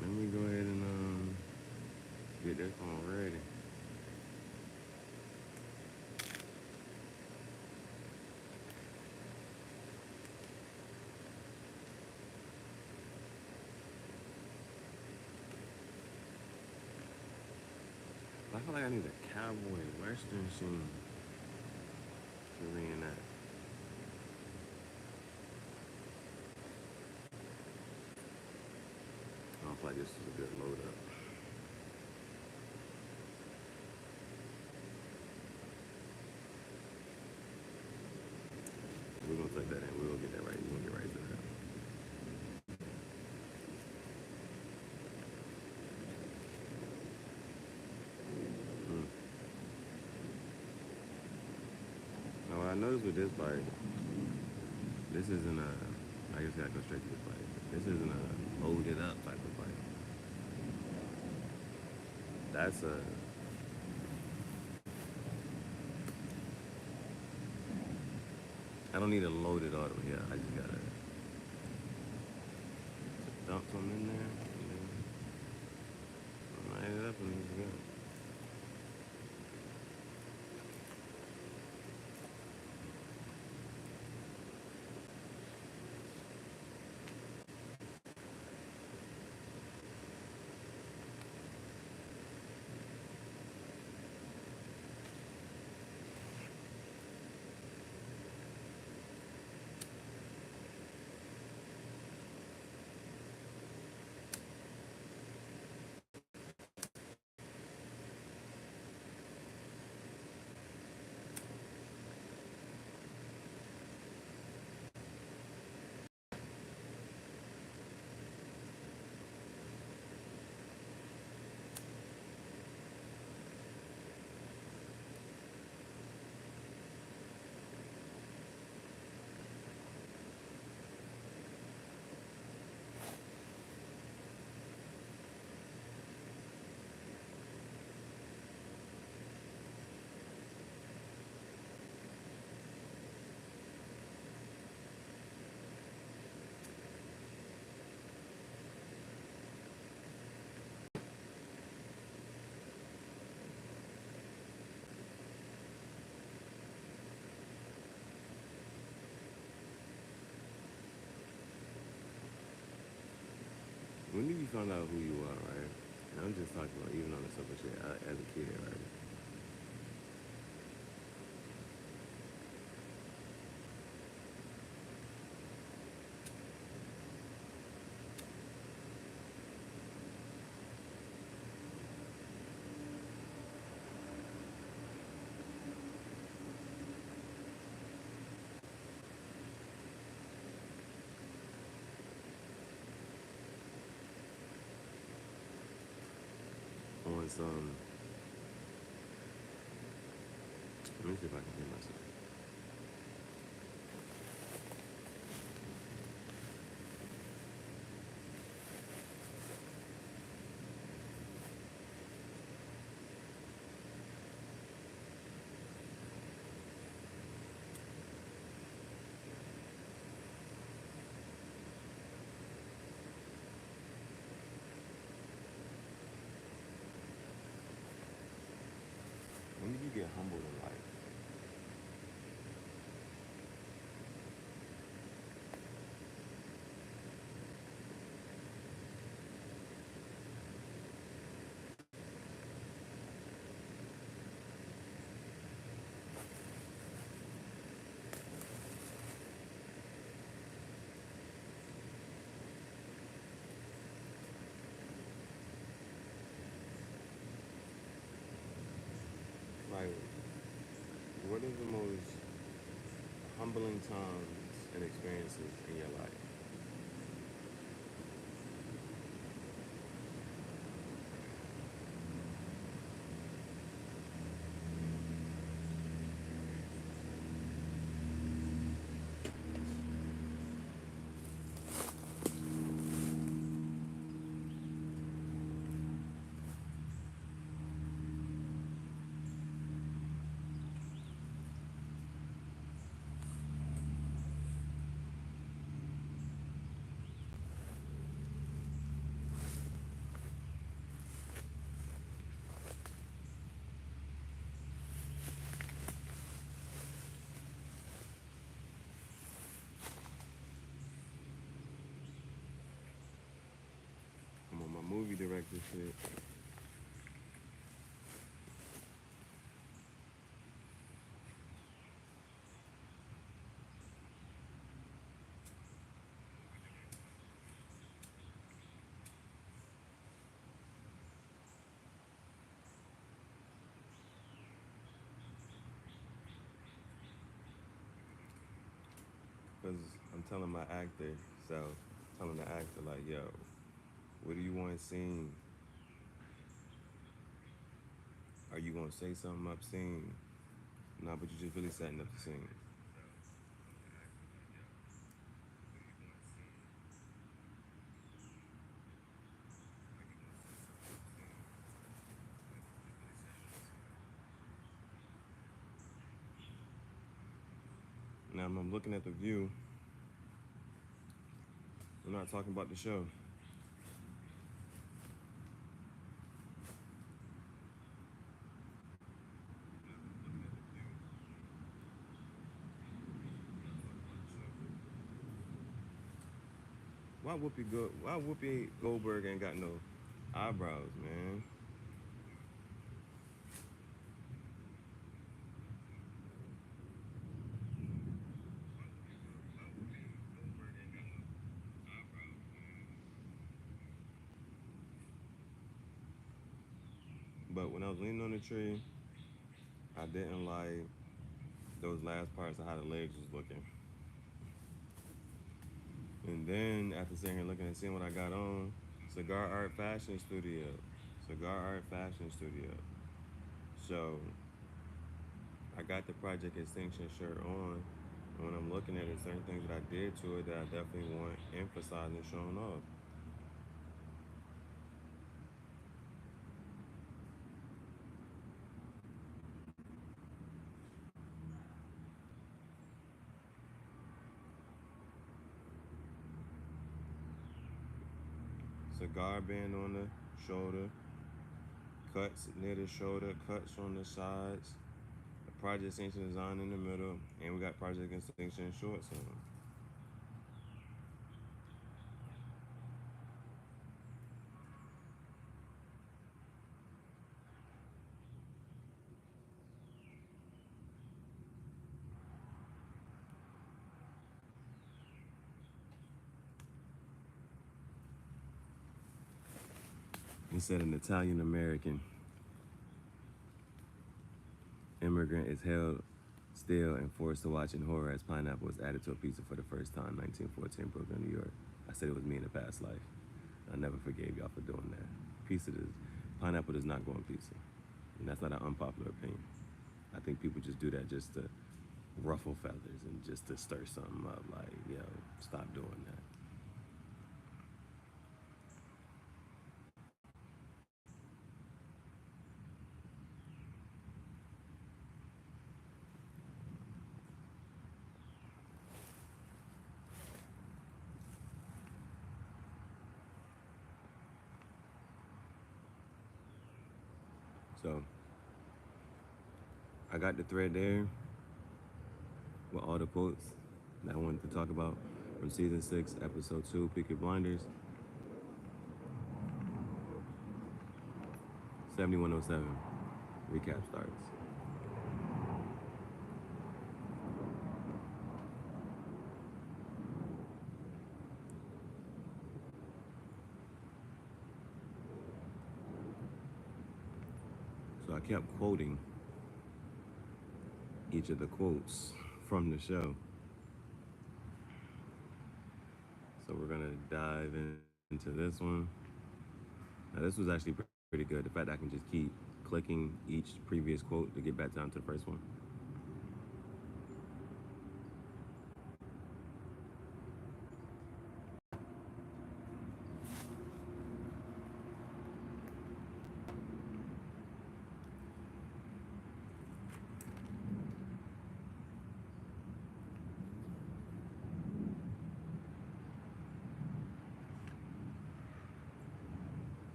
let me go ahead and get that phone ready. I feel like I need a cowboy western scene to reenact. I don't feel like this is a good load up. We're gonna take that in. We're gonna get that right. We're gonna get right to that. Now, what I noticed with this bike, this isn't a, I just gotta go straight to this bike. This isn't a loaded up type of bike. That's a, I don't need a loaded auto here. I just gotta dump some in there and then line it up and let's go. When did you find out who you are, right? And I'm just talking about even on the simple shit as a kid, right? On some, let me see if I can hear myself. When did you get humbled in life? Like, what are the most humbling times and experiences in your life? movie director shit. Because I'm telling my actor, so telling the actor, like, yo, what do you want seen? Are you going to say something obscene? No, but you just really setting up the scene. Now I'm looking at the view. I'm not talking about the show. Why Whoopi Goldberg ain't got no eyebrows, man? But when I was leaning on the tree, I didn't like those last parts of how the legs was looking. And then after sitting here looking and seeing what I got on, Cigar Art Fashion Studio. Cigar Art Fashion Studio. So I got the Project Extinction shirt on. And when I'm looking at it, certain things that I did to it that I definitely want emphasized and shown off. Cigar band on the shoulder, cuts near the shoulder, cuts on the sides, the Project Extinction design in the middle, and we got Project Extinction shorts on. He said an Italian American immigrant is held still and forced to watch in horror as pineapple was added to a pizza for the first time, 1914, Brooklyn, New York. I said it was me in a past life. I never forgave y'all for doing that. Pineapple does not go on pizza. And that's not an unpopular opinion. I think people just do that just to ruffle feathers and just to stir something up. Like, yo, stop doing that. So I got the thread there with all the quotes that I wanted to talk about from season 6, episode 2, Peaky Blinders. 7107 recap starts. So I kept quoting each of the quotes from the show. So we're gonna dive into this one. Now this was actually pretty good. The fact that I can just keep clicking each previous quote to get back down to the first one.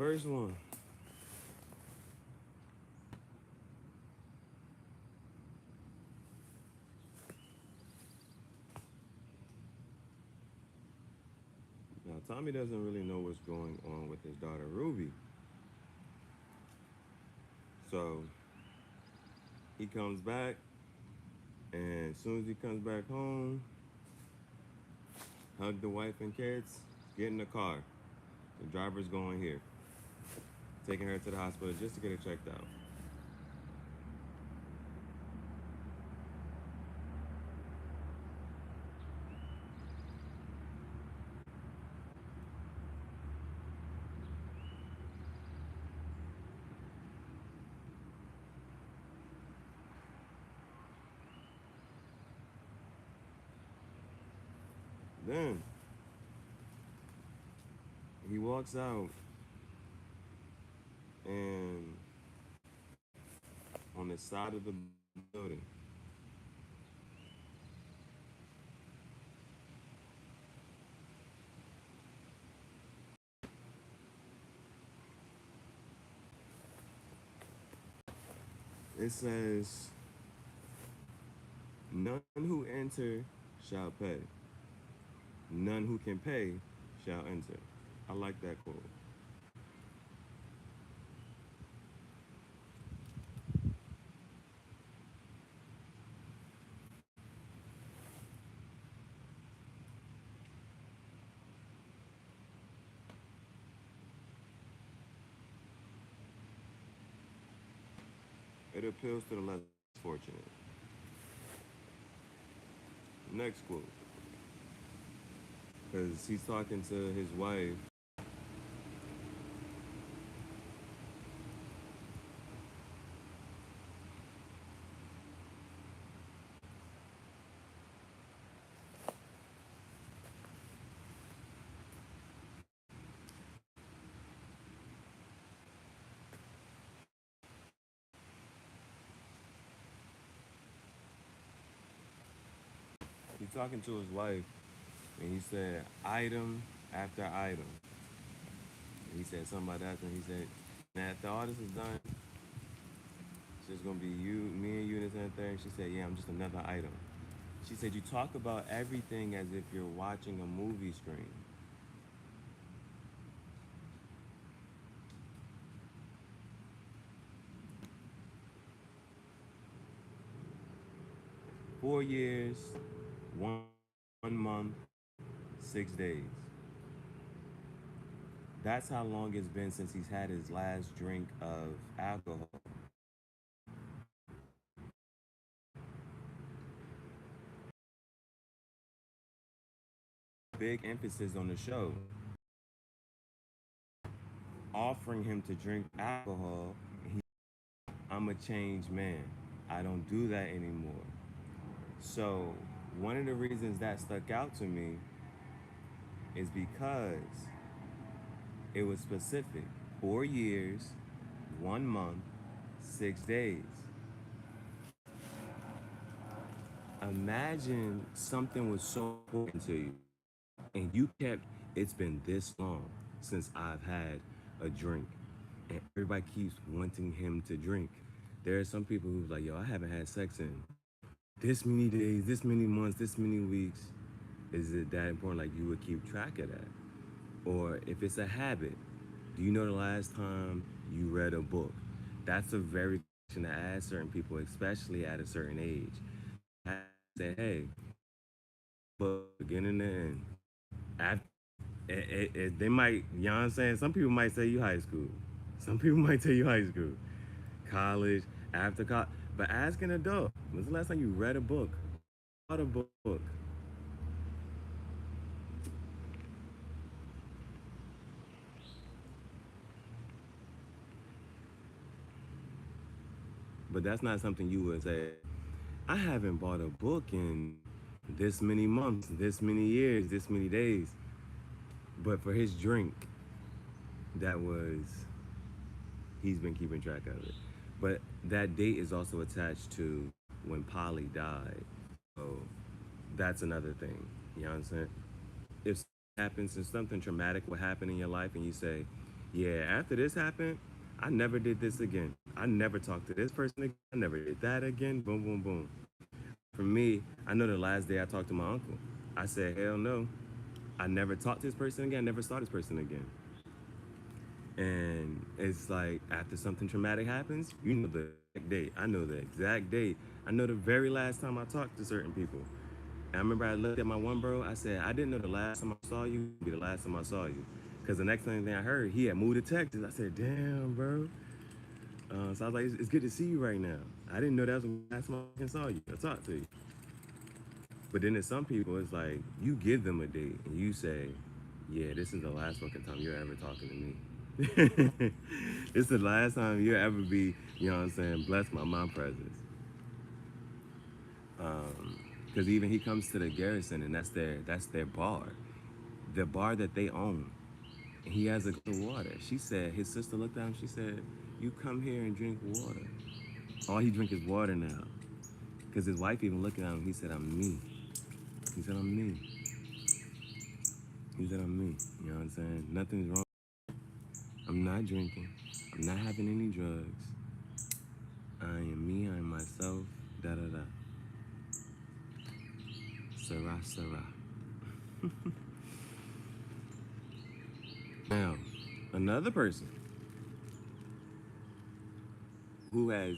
First one. Now, Tommy doesn't really know what's going on with his daughter Ruby. So he comes back, and as soon as he comes back home, hug the wife and kids, get in the car. The driver's going here, taking her to the hospital just to get her checked out. Then he walks out, and on the side of the building, it says, "None who enter shall pay. None who can pay shall enter." I like that quote. It appeals to the less fortunate. Next quote. Because he's talking to his wife. He's talking to his wife, and he said, item after item. And he said something about that, and he said, "Now, after all this is done, it's just gonna be you, me and you and this and thing." She said, "Yeah, I'm just another item." She said, "You talk about everything as if you're watching a movie screen." 4 years, 1 month, 6 days. That's how long it's been since he's had his last drink of alcohol. Big emphasis on the show, offering him to drink alcohol. I'm a changed man. I don't do that anymore. So, one of the reasons that stuck out to me is because it was specific. 4 years, 1 month, 6 days. Imagine something was so important to you and you kept, it's been this long since I've had a drink. And everybody keeps wanting him to drink. There are some people who's like, yo, I haven't had sex in this many days, this many months, this many weeks. Is it that important? Like you would keep track of that? Or if it's a habit, do you know the last time you read a book? That's a very question to ask certain people, especially at a certain age. I say, hey, but beginning to end. After, they might, you know what I'm saying? Some people might say you high school. Some people might tell you high school, college, after college. But ask an adult, when's the last time you read a book? Bought a book. But that's not something you would say. I haven't bought a book in this many months, this many years, this many days. But for his drink, that was, he's been keeping track of it. But that date is also attached to when Polly died. So that's another thing. You know what I'm saying? If happens, if something traumatic will happen in your life and you say, Yeah, after this happened, I never did this again. I never talked to this person again. I never did that again. Boom, boom, boom. For me, I know the last day I talked to my uncle, I said, hell no. I never talked to this person again. I never saw this person again. And it's like after something traumatic happens, you know the exact date. I know the exact date. I know the very last time I talked to certain people. And I remember I looked at my one bro. I said, I didn't know the last time I saw you would be the last time I saw you. Because the next thing I heard, he had moved to Texas. I said, damn, bro. So I was like, it's good to see you right now. I didn't know that was the last time I saw you. I talked to you. But then there's some people, it's like, you give them a date and you say, yeah, this is the last fucking time you're ever talking to me. It's the last time you'll ever be, you know what I'm saying, blessed by my presence. Because even he comes to the garrison and that's their bar. The bar that they own. And he has a glass of water. She said, his sister looked at him, she said, you come here and drink water. All he drink is water now. Because his wife even looked at him, he said, I'm me. He said, I'm me. He said, I'm me. You know what I'm saying? Nothing's wrong. I'm not drinking. I'm not having any drugs. I am me, I am myself, da da da. Sarah, Sarah. Now, another person who has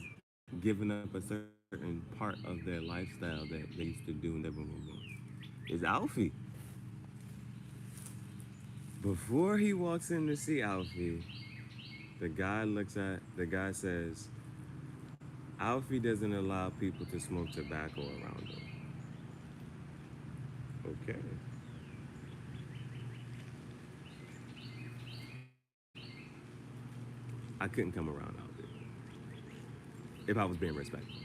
given up a certain part of their lifestyle that they used to do and never move on is Alfie. Before he walks in to see Alfie, the guy says, Alfie doesn't allow people to smoke tobacco around him. Okay. I couldn't come around Alfie if I was being respectful.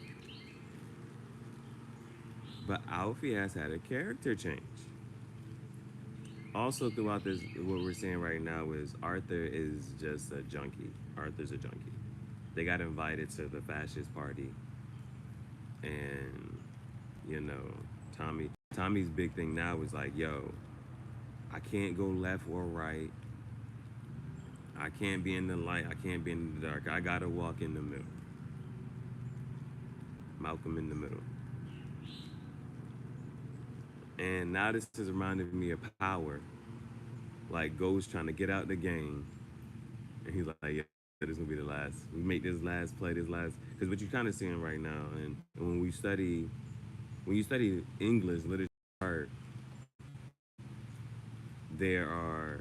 But Alfie has had a character change. Also, throughout this, what we're seeing right now is Arthur is just a junkie. Arthur's a junkie. They got invited to the fascist party, and you know, Tommy's big thing now is like, yo, I can't go left or right. I can't be in the light. I can't be in the dark. I gotta walk in the middle. Malcolm in the middle. And now this is reminding me of Power, like Ghost trying to get out the game, and he's like, yeah, this is gonna be the last. We make this last play, this last, because what you're kind of seeing right now, and when you study English literature, art, there are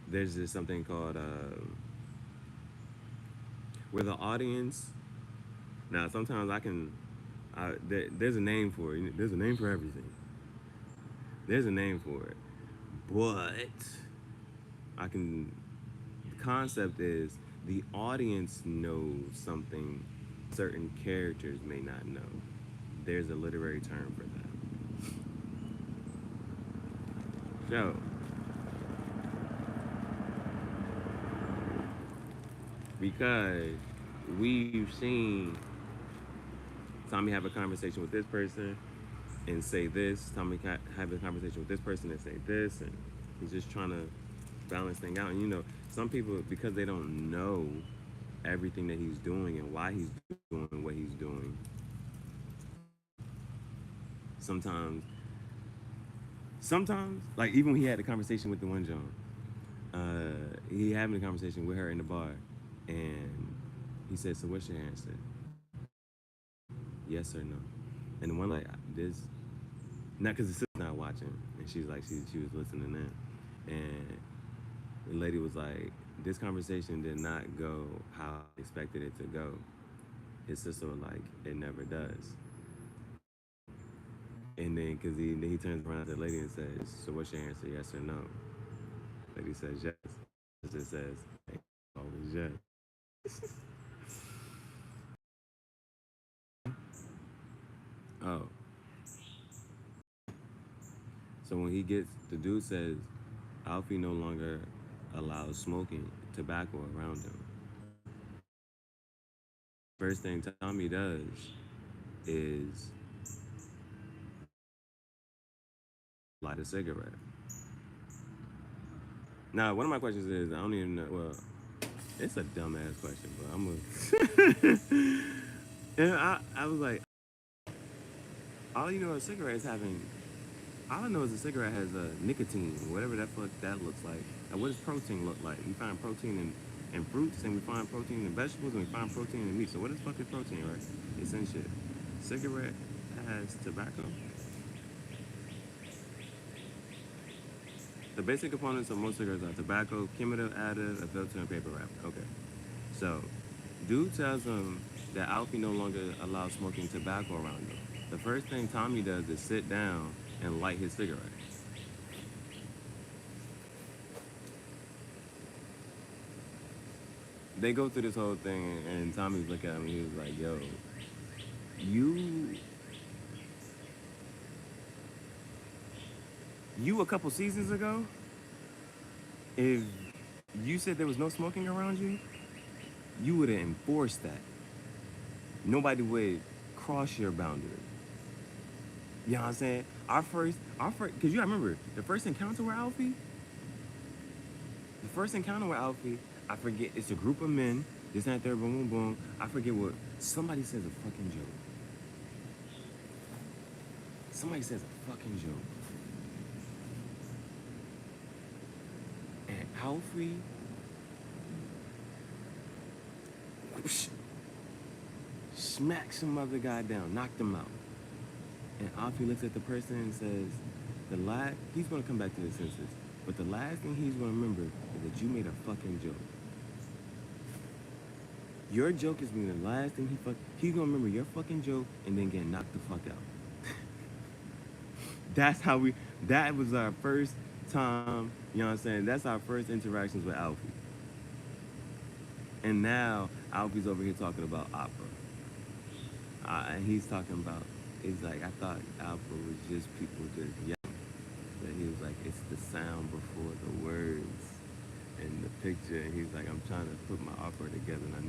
there's just something called where the audience. Now sometimes there's a name for it. There's a name for everything. There's a name for it, but I can. The concept is the audience knows something certain characters may not know. There's a literary term for that. So, because we've seen Tommy have a conversation with this person and say this, Tommy have a conversation with this person and say this, and he's just trying to balance things out. And you know, some people, because they don't know everything that he's doing and why he's doing what he's doing, sometimes, like even when he had a conversation with the one John, he having a conversation with her in the bar, and he said, "So what's your answer? Yes or no?" And the one like this, not because the sister's not watching, and she's like she was listening in, and the lady was like, "This conversation did not go how I expected it to go." His sister was like, "It never does." And then, then he turns around to the lady and says, "So what's your answer? Yes or no?" Lady says yes. Sister says, "Hey, always yes." Oh, so when he gets, the dude says, Alfie no longer allows smoking tobacco around him. First thing Tommy does is light a cigarette. Now, one of my questions is, I don't even know, well, It's a dumbass question, but I'm a. And I was like, all you know is cigarettes having. All I know is a cigarette has nicotine, whatever that fuck that looks like. And what does protein look like? We find protein in fruits, and we find protein in vegetables, and we find protein in meat. So what is fucking protein, right? It's in shit. Cigarette has tobacco. The basic components of most cigarettes are tobacco, chemical additive, a filter, and paper wrap. Okay. So, dude tells him that Alfie no longer allows smoking tobacco around him. The first thing Tommy does is sit down and light his cigarette. They go through this whole thing, and Tommy's looking at him, and he was like, "Yo, you, you a couple seasons ago, if you said there was no smoking around you, you would have enforced that. Nobody would cross your boundary. You know what I'm saying? Because you gotta remember, the first encounter with Alfie, I forget, it's a group of men, this and that, there, boom, boom, boom. I forget what, somebody says a fucking joke. Somebody says a fucking joke. And Alfie, smacks some other guy down, knocked him out. And Alfie looks at the person and says, he's gonna come back to his senses, but the last thing he's gonna remember is that you made a fucking joke. Your joke is being the last thing he's gonna remember your fucking joke and then get knocked the fuck out. That was our first time, you know what I'm saying? That's our first interactions with Alfie. And now Alfie's over here talking about opera. And he's talking about, it's like, I thought opera was just people just yelling. But he was like, it's the sound before the words and the picture. And he's like, I'm trying to put my opera together and I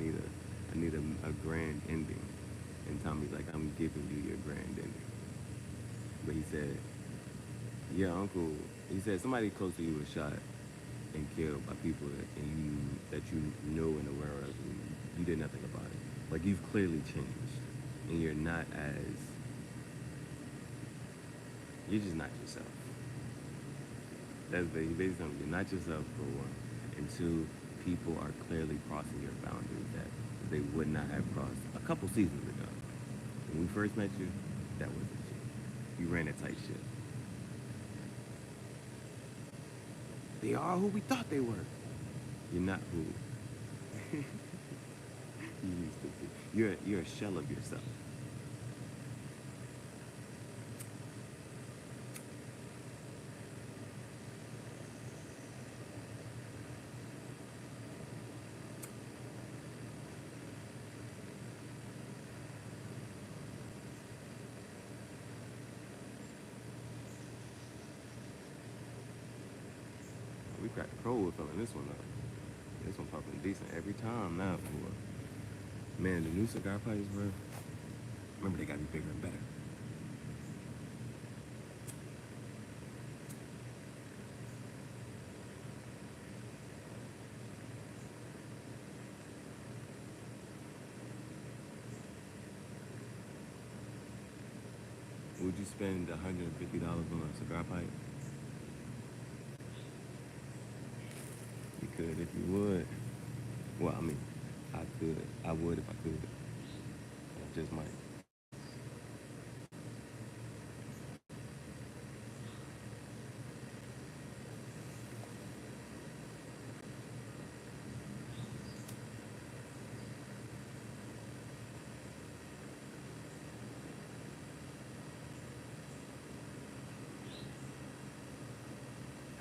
need a grand ending. And Tommy's like, I'm giving you your grand ending. But he said, yeah, uncle, he said somebody close to you was shot and killed by people that you know and aware of, and you did nothing about it. Like, you've clearly changed, and you're just not yourself. That's basically something. You're not yourself, for one, and two, people are clearly crossing your boundaries that they would not have crossed a couple seasons ago. When we first met you, that wasn't shit. You ran a tight ship. They are who we thought they were. You're not who you used to be. You're a shell of yourself. We cracked the pro with filling this one up. This one popping decent every time now. Man, the new cigar pipes, bro. Remember, they gotta be bigger and better. Would you spend $150 on a cigar pipe? You could if you would. Well, I mean, I would if I could. I just might.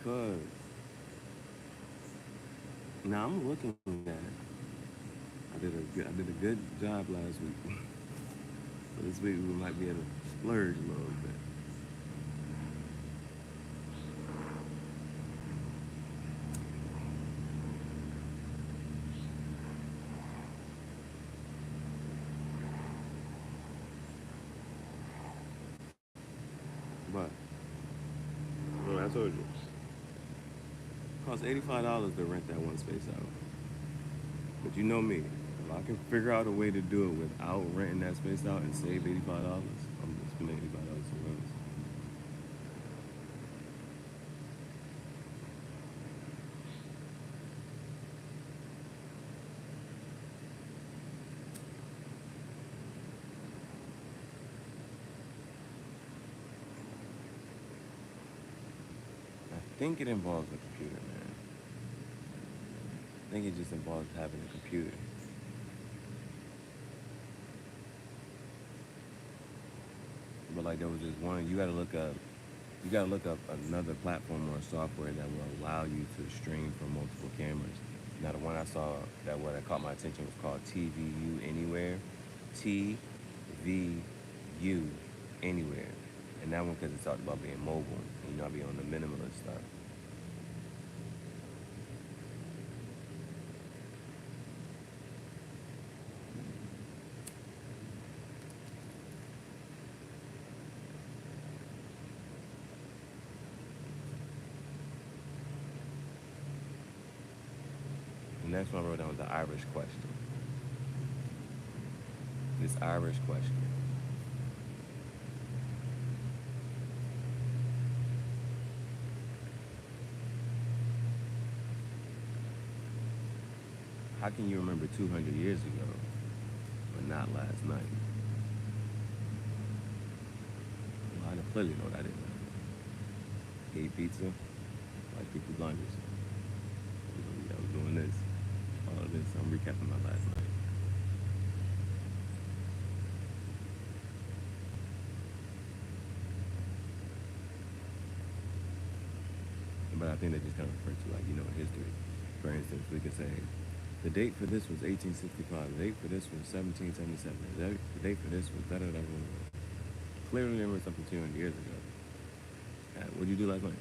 Cause now I'm looking at it. I did a good job last week. So this week we might be able to splurge a little bit. But, well, I told you. It costs $85 to rent that one space out. But you know me, if I can figure out a way to do it without renting that space out and save $85, I'm just spending $85 somewhere else. I think it involves a computer, man. I think it just involves having a computer. But like there was this one, you gotta look up another platform or software that will allow you to stream from multiple cameras. Now the one I saw that caught my attention was called TVU Anywhere, TVU Anywhere, and that one because it talked about being mobile. You know, I be on the minimalist stuff. The next one I wrote down was the Irish question. This Irish question. How can you remember 200 years ago, but not last night? Well, I clearly know what I didn't know. Ate pizza, like Peaky Blinders. I was doing this, all of this. I'm recapping my last night. But I think they just kind of refer to, like, you know, history. For instance, we could say, the date for this was 1865. The date for this was 1777. The date for this was da-da-da. Clearly there was something 200 years ago. What did you do last night?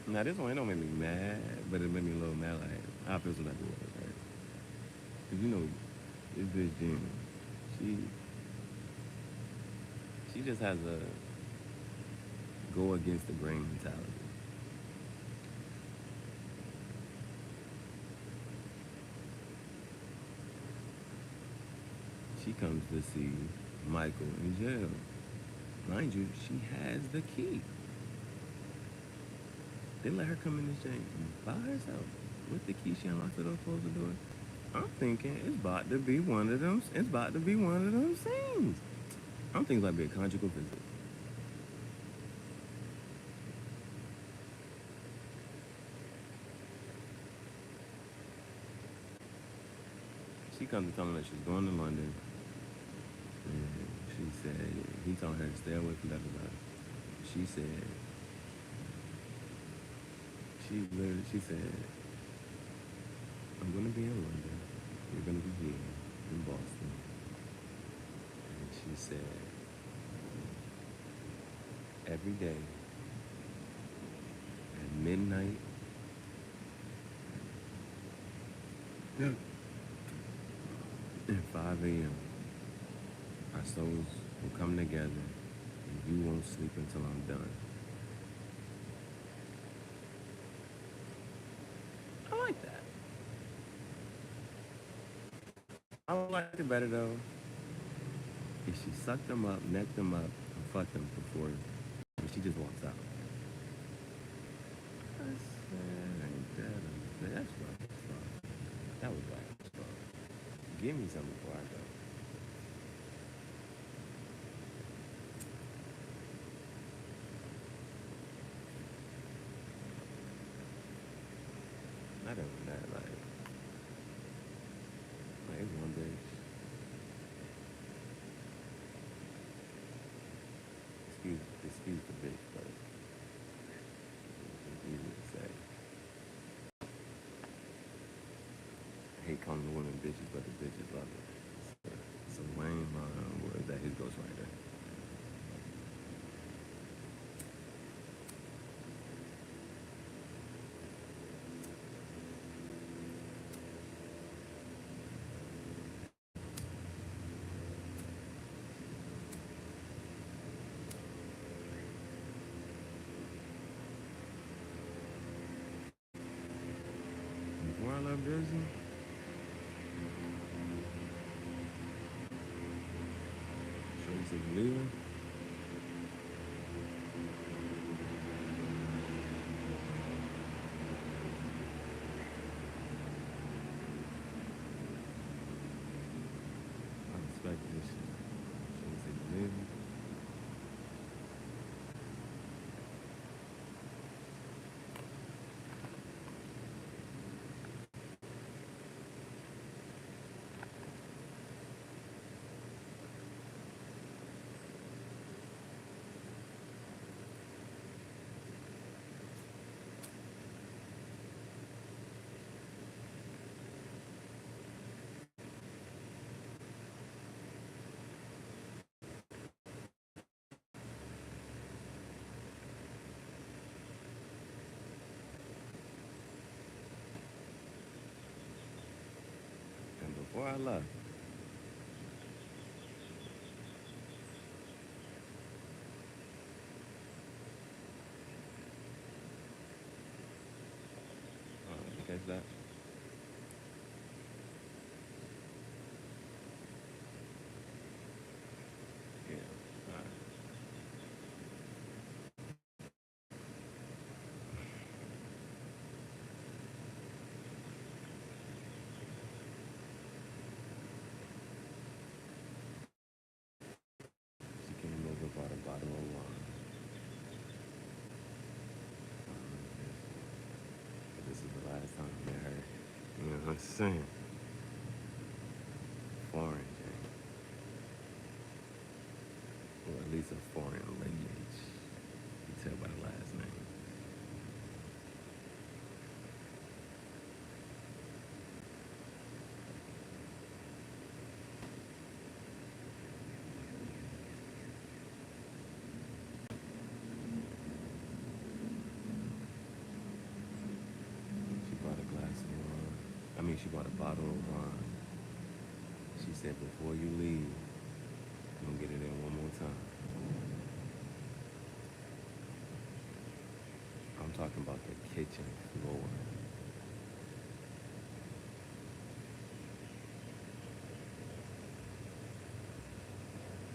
Now this one, it don't make me mad, but it made me a little mad. Like, I feel some type of way, right? Cause you know, this bitch June, she just has a go against the grain mentality. She comes to see Michael in jail. Mind you, she has the key. They let her come in this jank by herself. With the key, she unlocks the door, closes the door. I'm thinking it's about to be one of them. It's about to be one of them scenes. I'm thinking it's about to be a conjugal visit. She comes to tell me that she's going to London. And she said, he told her to stay away from that. She said, she said, I'm going to be in London. You're going to be here in Boston. And she said, every day at midnight, at 5 a.m., our souls will come together and you won't sleep until I'm done. I like that. I would like it better though if she sucked them up, necked them up, and fucked them before she just walks out. I said, that's rough as fuck. That was rough as fuck. Give me something before I go. Not even that, like it's one bitch. Excuse the bitch, but it's easy to say. I hate calling the women bitches, but the bitches love it. It's a Wayne line, or is that his ghostwriter? busy. So you said you leaving? I respect this shit. So you said you leaving? And before I left, you catch that? Yeah. Alright. She came over, bought a bottle of wine. This is the last time I met her. You know what I'm saying? Foreign, Jane. Or at least a foreign lineage. You can tell by the last name. She bought a glass of wine. She bought a bottle of wine. She said, before you leave, I'm gonna get it in one more time. I'm talking about the kitchen floor.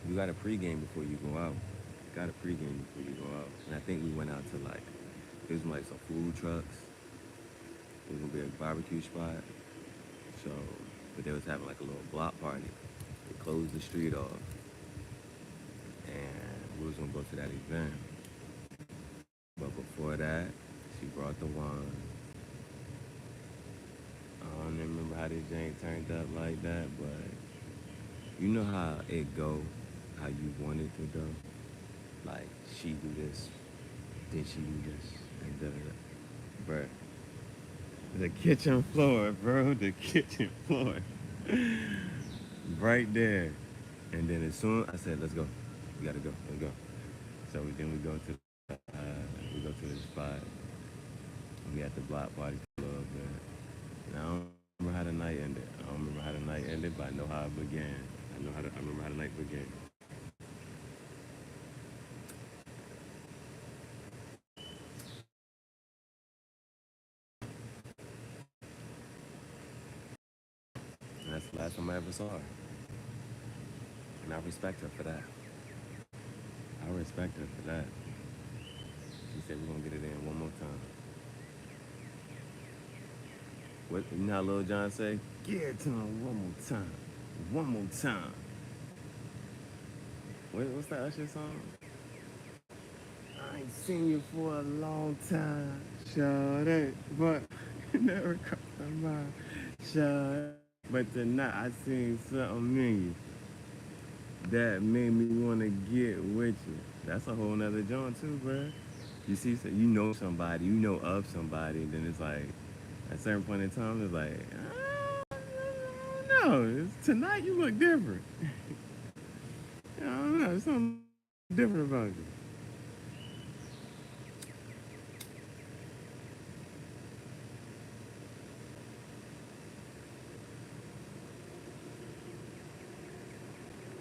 You got a pregame before you go out. Got a pregame before you go out. And I think we went out to it was like some food trucks. It was gonna be a barbecue spot. So, but they was having like a little block party. They closed the street off. And we was gonna go to that event. But before that, she brought the wine. I don't remember how this jank turned up like that, but you know how it go, how you want it to go. Like she do this, then she do this, and da da da. Bruh. The kitchen floor, bro. The kitchen floor. Right there. And then as soon I said, let's go. We gotta go. Let's go. So then we go to the spot. We at the block party for a little bit. And I don't remember how the night ended. But I know how it began. I remember how the night began. And that's the last time I ever saw her. And I respect her for that. I respect her for that. She said we're gonna get it in one more time. What, you know how Lil Jon say? Get it to him one more time. One more time. What's that Usher song? I ain't seen you for a long time. Shawty, but it never crossed my mind. Shawty. But tonight I seen something in you that made me wanna get with you. That's a whole nother John too, bruh. You see, so you know somebody, you know of somebody, and then it's like, at a certain point in time, it's like, I don't know, tonight you look different. I don't know, there's something different about you.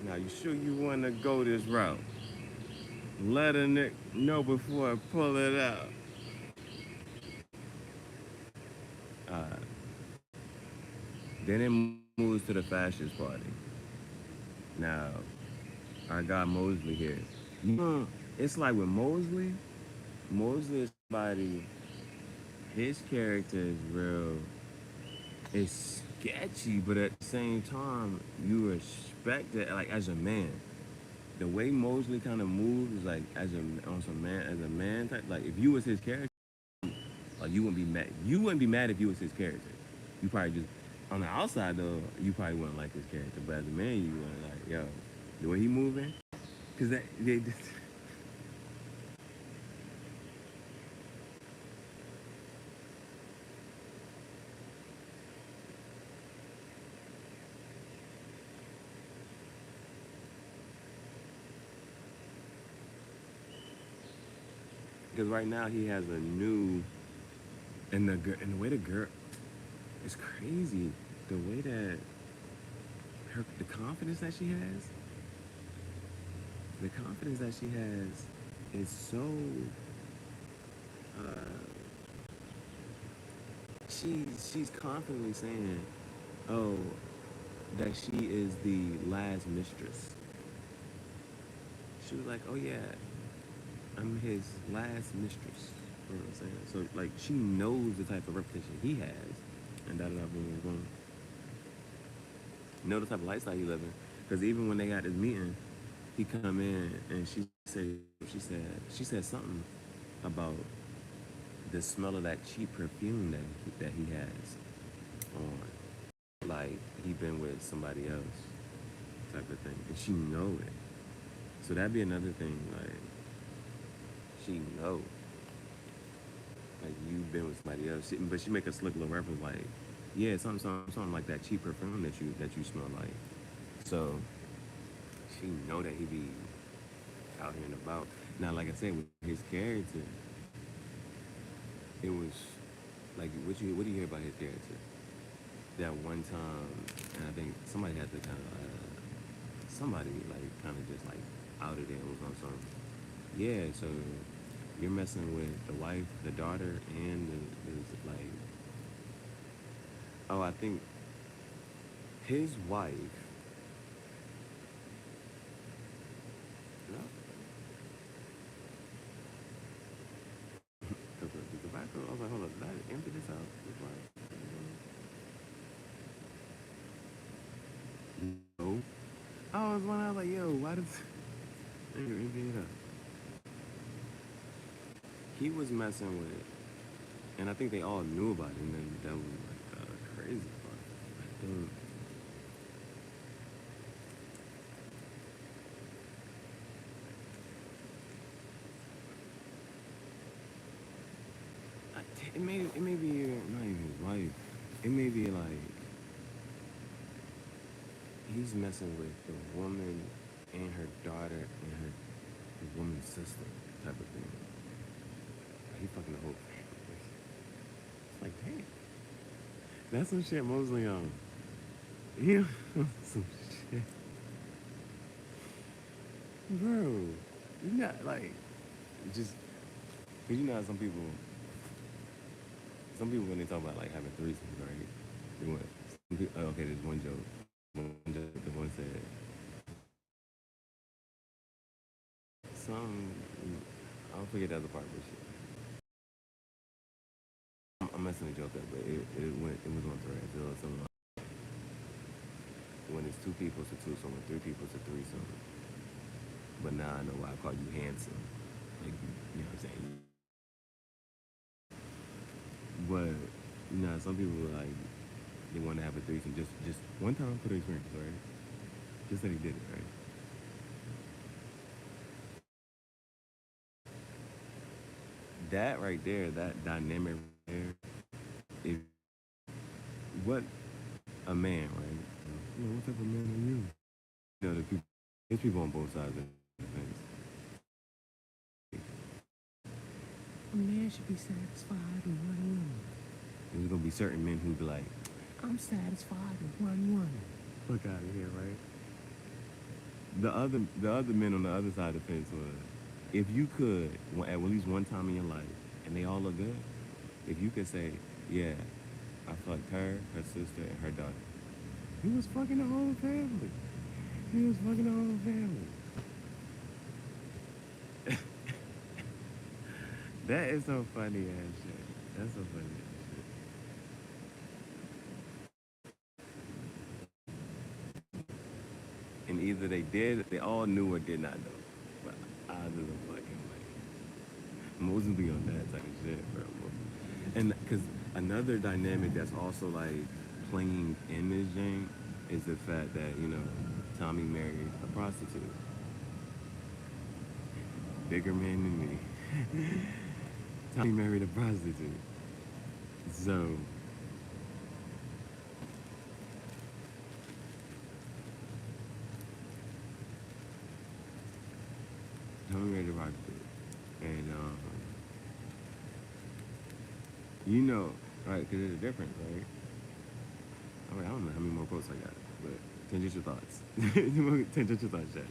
Now, you sure you want to go this route? Let a nigga know before I pull it out. Alright. Then it moves to the fascist party. Now, I got Mosley here. You know, it's like with Mosley, Mosley is somebody, his character is real, it's sketchy, but at the same time, you respect it, like, as a man. The way Mosley kind of moves is like, on some man, as a man type, like, if you was his character, like, you wouldn't be mad. You wouldn't be mad if you was his character. You probably just, on the outside, though, you probably wouldn't like his character, but as a man, you wouldn't like, yo, the way he moving, because right now he has a new, and the way the girl, it's crazy, the way that the confidence that she has, is so, uh, she's confidently saying, oh, that she is the last mistress. She was like, oh yeah, I'm his last mistress. You know what I'm saying? So like she knows the type of reputation he has, and da da da boom boom. Know the type of lifestyle he living. Because even when they got this meeting, he come in and she said something about the smell of that cheap perfume that he has on, like he been with somebody else, type of thing, and she know it. So that'd be another thing, like she know, like you've been with somebody else, but she make a slick little reference, like, yeah, something like that cheap perfume that you smell like. So she know that he be out here and about. Now, like I said, with his character, it was like what do you hear about his character? That one time, and I think somebody had to kind of somebody like kind of just like outed it and was on something. Yeah, so you're messing with the wife, the daughter, and the like. Oh, I think his wife. No, the tobacco. I was like, hold on, did I empty this out? No. I was one. I was like, yo, why does you empty it up? He was messing with it, and I think they all knew about it, and then that was like crazy part. I think it may be not even his wife. It may be like he's messing with the woman and her daughter and the woman's sister type of thing. He fucking the whole family. It's like, damn. That's some shit Mosley on. Yeah, some shit. Bro, you not like, just, cause you know how some people when they talk about like having threesomes, right? They want, okay, there's one joke. The one said, some, I'll forget the other part, but shit. I'm messing the joke up, but it was on thread. So something like, when it's two people, it's a twosome. When three people, it's a threesome. But now I know why I call you handsome. Like, you know what I'm saying? But, you know, some people like, they want to have a threesome just one time for the experience, right? Just that he did it, right? That right there, that dynamic right there, is what a man, right? You know, what type of man are you? You know, there's people on both sides of the fence. A man should be satisfied with one woman. There's gonna be certain men who be like, I'm satisfied with one woman. Fuck out of here, right? The other men on the other side of the fence was, if you could, at least one time in your life, and they all look good, if you could say, yeah, I fucked her, her sister, and her daughter, He was fucking the whole family. He was fucking the whole family. That is so funny ass shit. That's so funny ass shit. And either they did, they all knew or did not know. But either the fucking way. Moses be on that type of shit, bro. And because another dynamic that's also like playing in this game is the fact that, you know, Tommy married a prostitute. Bigger man than me. Tommy married a prostitute. So, Tommy married a prostitute. And, you know, right, because there's a difference, right? I mean, I don't know how many more quotes I got, but tangential thoughts. Tangential thoughts, chat.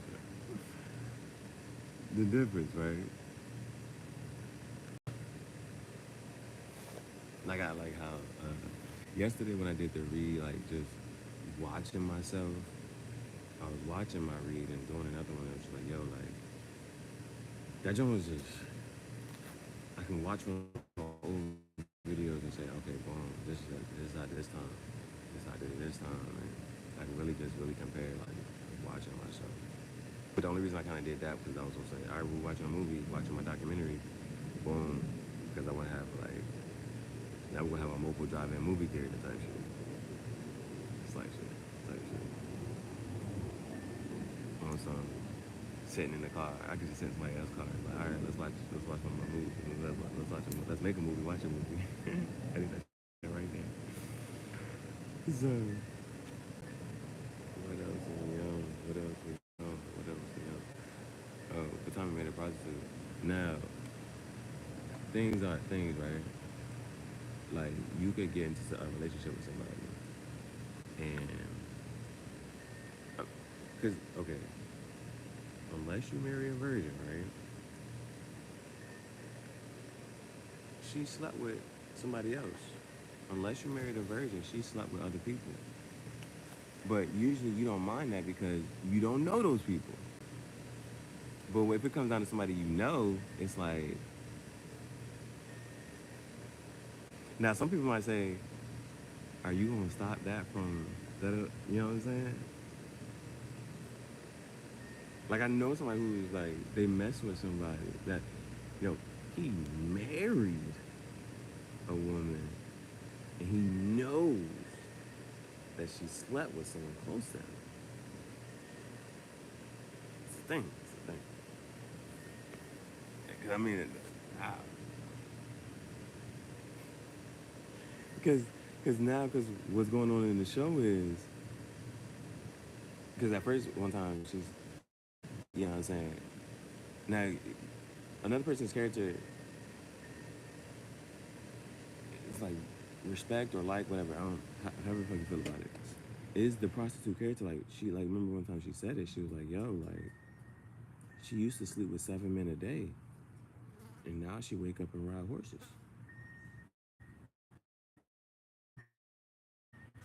The difference, right? Like I like how yesterday when I did the read, like just watching myself, I was watching my read and doing another one. And it was like, yo, like that joint was just. I can watch one of my old videos and say, okay, boom, this is how this time, this is how I did it this time, and I can really just really compare like watching myself. But the only reason I kind of did that was I was gonna say, all right, we're watching a movie, watching my documentary, boom, because I want to have like. Now we're gonna have a mobile drive-in movie theater type shit. It's like shit, type shit. On some sitting in the car, I could just sit in somebody else's car. Like, all right, let's watch one of my movies. Let's make a movie, watch a movie. I think that's right there. So, what else is young? What else is young? What else is young? Oh, but Tommy made a prostitute. Now, things are things, right? Like you could get into a relationship with somebody, and because okay, unless you marry a virgin, right? She slept with somebody else. Unless you married a virgin, she slept with other people. But usually you don't mind that because you don't know those people. But if it comes down to somebody you know, it's like now some people might say, "Are you gonna stop that from that?" You know what I'm saying? Like I know somebody who's like they mess with somebody that, you know, he married a woman and he knows that she slept with someone close to him. It's a thing. It's a thing. 'Cause I mean, how? Because now, because what's going on in the show is, because at first one time she's, you know what I'm saying. Now, another person's character, it's like respect or like whatever. I don't, however the fuck you feel about it. Is the prostitute character like she like? Remember one time she said it. She was like, "Yo, like, she used to sleep with 7 men a day, and now she wake up and ride horses,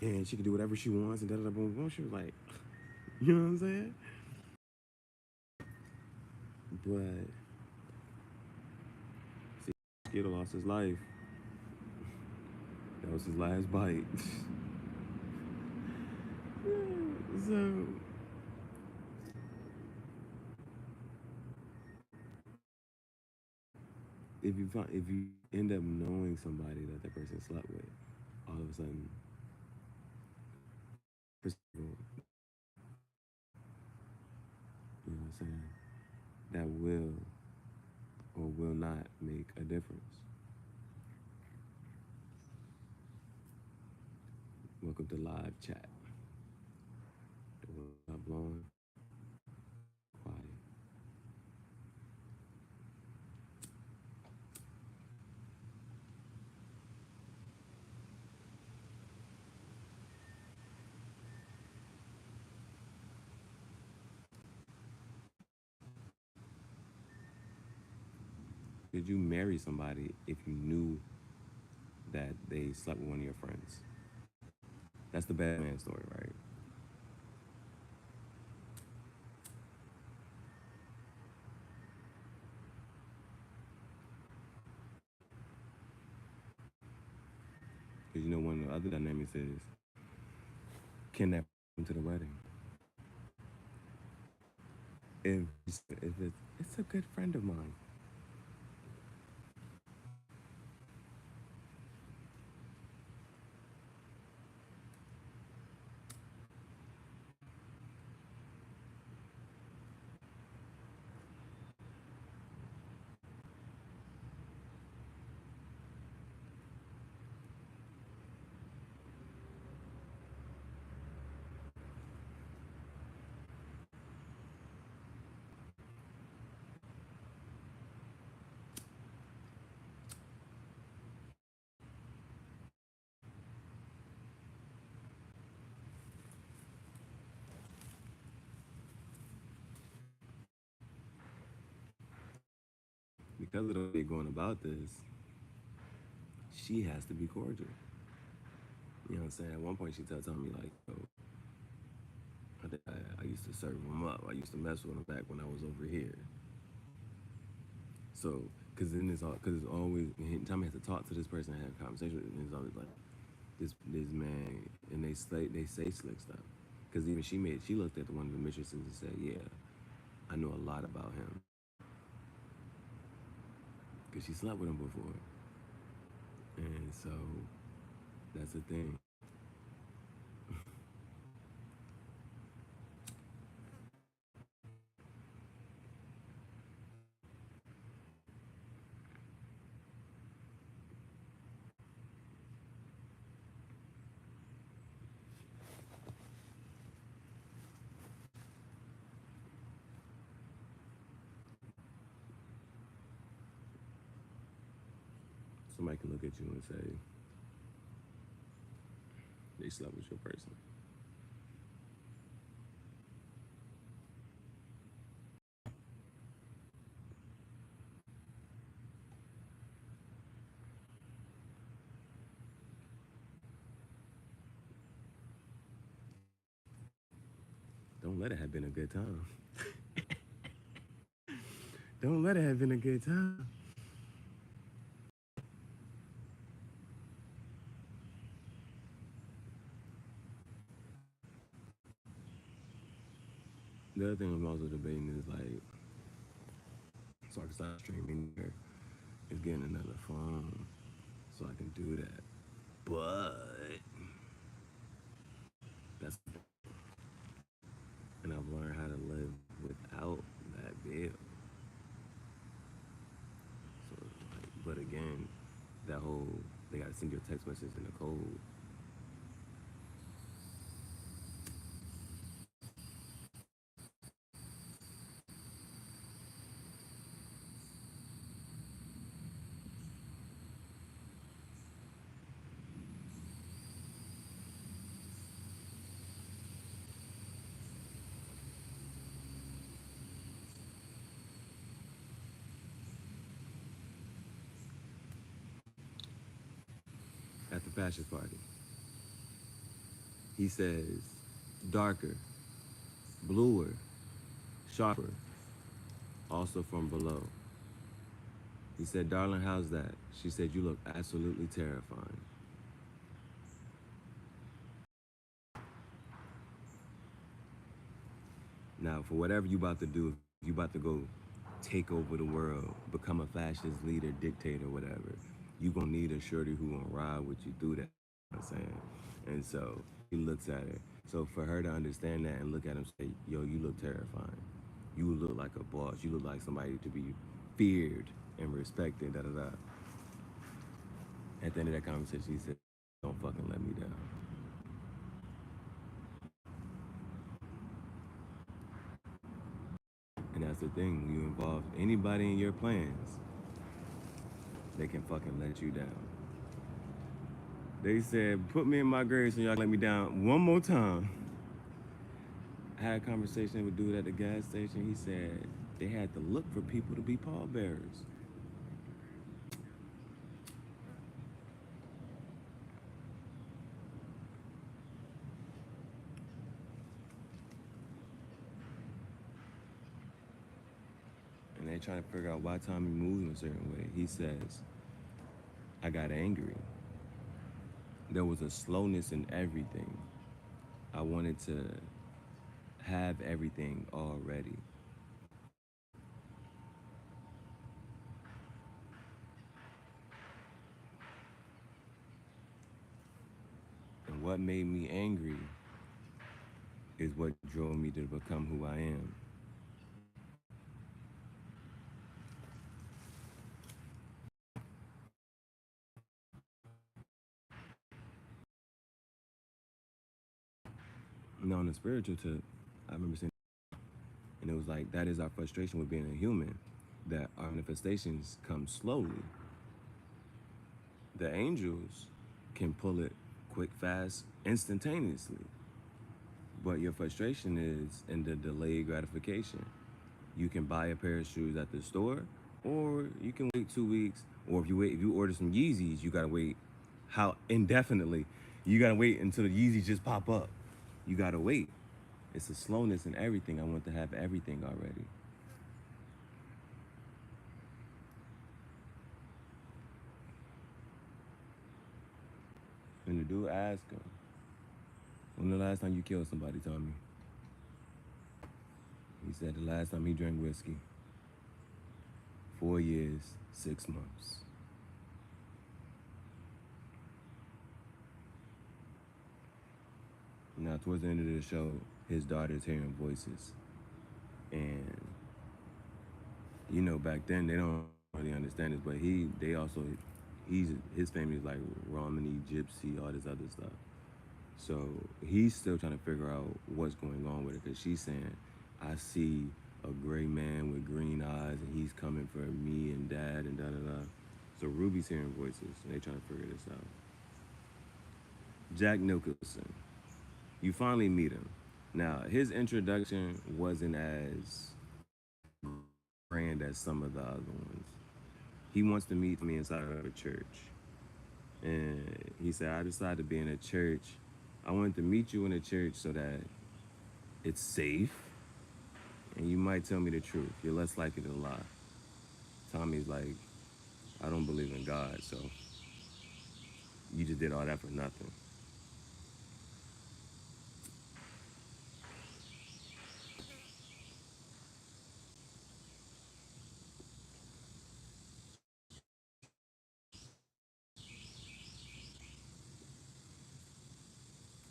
and she can do whatever she wants and da da da boom boom." She was like, you know what I'm saying? But see, Skittle lost his life. That was his last bite. So if you end up knowing somebody that that person slept with, all of a sudden, you know what I'm saying? That will or will not make a difference. Welcome to live chat. The world not blowing. Quiet. Did you marry somebody if you knew that they slept with one of your friends? That's the bad man story, right? you know one of the other dynamics is, can that come to the wedding? If it's a good friend of mine. Because of the way going about this, she has to be cordial. You know what I'm saying? At one point, she telling me like, "Yo, I used to serve them up. I used to mess with them back when I was over here." So, because it's always anytime I have to talk to this person, I have a conversation with them, it's always like this man, and they say slick stuff. Because even she looked at one of the mistresses and said, "Yeah, I know a lot about him." Because she slept with him before, and so that's the thing. Somebody can look at you and say they slept with your person. Don't let it have been a good time. Don't let it have been a good time. The other thing I'm also debating is like, so I can start streaming there, is getting another phone so I can do that. But that's, and I've learned how to live without that bill. So like, but again, that whole they gotta send your text message in the code. At the fashion party, he says darker, bluer, sharper, also from below. He said, "Darling, how's that?" She said, "You look absolutely terrifying." Now, for whatever you about to do, if you about to go take over the world, become a fascist leader, dictator, whatever, you gonna need a shorty who gonna ride with you through that. You know what I'm saying, and so he looks at her. So for her to understand that and look at him, say, "Yo, you look terrifying. You look like a boss. You look like somebody to be feared and respected." Da da da. At the end of that conversation, he said, "Don't fucking let me down." And that's the thing. When you involve anybody in your plans, they can fucking let you down. They said, "Put me in my grave so y'all let me down one more time." I had a conversation with a dude at the gas station. He said they had to look for people to be pallbearers. And they trying to figure out why Tommy moves in a certain way. He says, "I got angry. there was a slowness in everything. I wanted to have everything already. And what made me angry is what drove me to become who I am. Now, on the spiritual tip, I remember saying, and it was like, that is our frustration with being a human, that our manifestations come slowly. The angels can pull it quick, fast, instantaneously. But your frustration is in the delayed gratification. You can buy a pair of shoes at the store, or you can wait 2 weeks, or if you order some Yeezys, you gotta wait how indefinitely. You gotta wait until the Yeezys just pop up. You gotta wait. It's a slowness in everything. I want to have everything already. And the dude asked him, when the last time you killed somebody, Tommy? He said the last time he drank whiskey, 4 years, 6 months. Now, towards the end of the show, his daughter's hearing voices. And, back then they don't really understand this, but his family is like Romani, Gypsy, all this other stuff. So he's still trying to figure out what's going on with it, because she's saying, I see a gray man with green eyes and he's coming for me and dad and da-da-da. So Ruby's hearing voices and they trying to figure this out. Jack Nicholson. You finally meet him. Now, his introduction wasn't as grand as some of the other ones. He wants to meet me inside of a church. And he said, I decided to be in a church. I wanted to meet you in a church so that it's safe and you might tell me the truth. You're less likely to lie. Tommy's like, I don't believe in God, so you just did all that for nothing.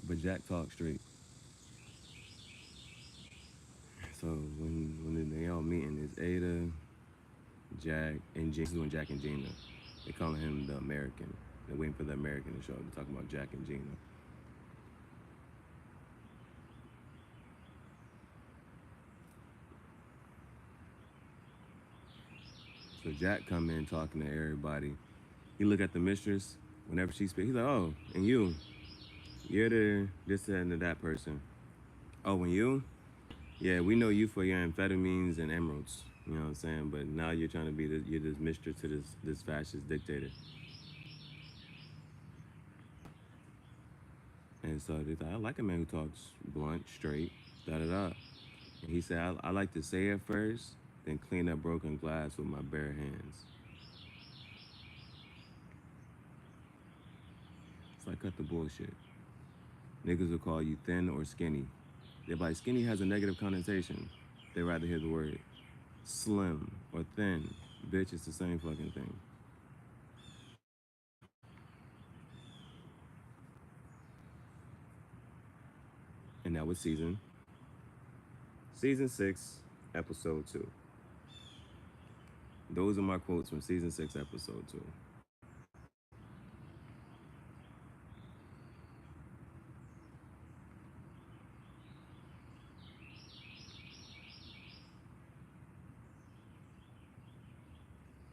But Jack talks straight. So when they all meeting, it's Ada, Jack, and Gina. This is when Jack and Gina. They calling him the American. They're waiting for the American to show up. They're talking about Jack and Gina. So Jack come in talking to everybody. He look at the mistress whenever she speaks. He's like, oh, and you're the this and that person. Oh, and you? Yeah, we know you for your amphetamines and emeralds. You know what I'm saying? But now you're trying to you're this mistress to this fascist dictator. And so they thought, I like a man who talks blunt, straight, da da da. And he said, I like to say it first, then clean up broken glass with my bare hands. It's like, cut the bullshit. Niggas will call you thin or skinny. They're like, skinny has a negative connotation. They rather hear the word slim or thin. Bitch, it's the same fucking thing. And that was season 6, episode 2. Those are my quotes from season 6, episode 2.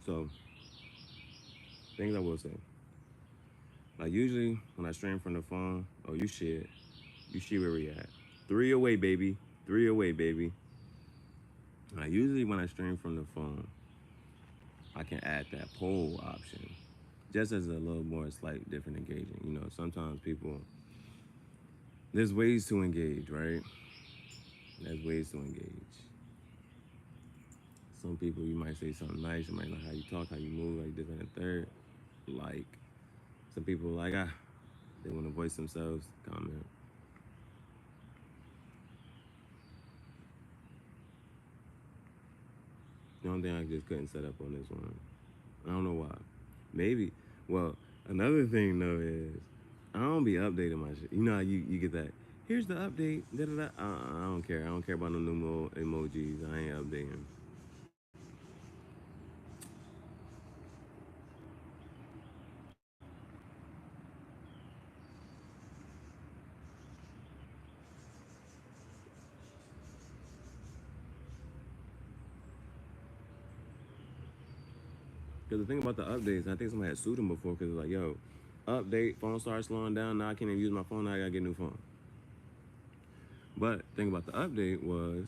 So, things I will say. Like usually when I stream from the phone, oh you shit where we at. 3 away, baby. 3 away, baby. Like usually when I stream from the phone, I can add that poll option. Just as a little more slight different engaging. Sometimes people there's ways to engage, right? There's ways to engage. Some people you might say something nice, you might like how you talk, how you move, like this and the third. Like some people like They want to voice themselves, comment. The only thing I just couldn't set up on this one. I don't know why. Maybe. Well, another thing though is I don't be updating my shit. You know how you get that. Here's the update. Da, da, da. I don't care. I don't care about no new emojis. I ain't updating. Because the thing about the updates, I think somebody had sued him before because it's like, yo, update, phone started slowing down. Now I can't even use my phone. Now I gotta get a new phone. But the thing about the update was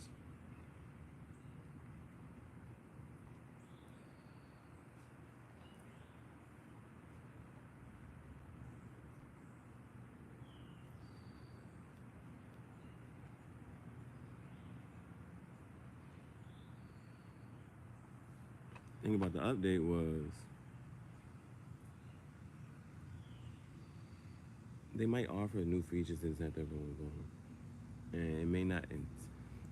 thing about the update was they might offer new features to set their phones on, and it may not.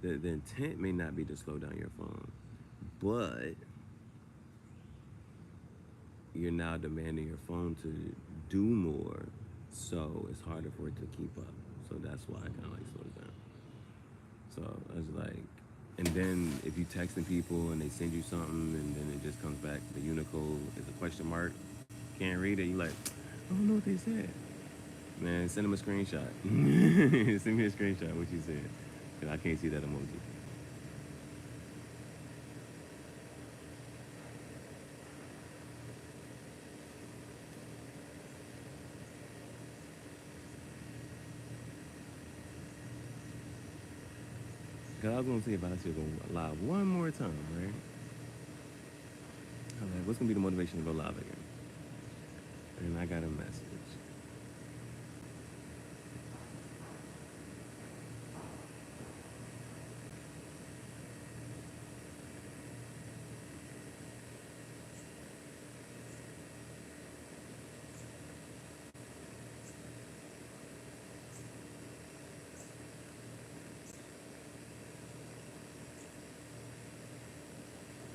The intent may not be to slow down your phone, but you're now demanding your phone to do more, so it's harder for it to keep up. So that's why it kind of like slows down. So I was like, and then if you texting people and they send you something and then it just comes back, the Unicode is a question mark, can't read it. You like, I don't know what they said. Man, send them a screenshot. Send me a screenshot what you said, cause I can't see that emoji. Cause I was gonna see if I should go live one more time, right? I'm like, what's gonna be the motivation to go live again? And I got a message.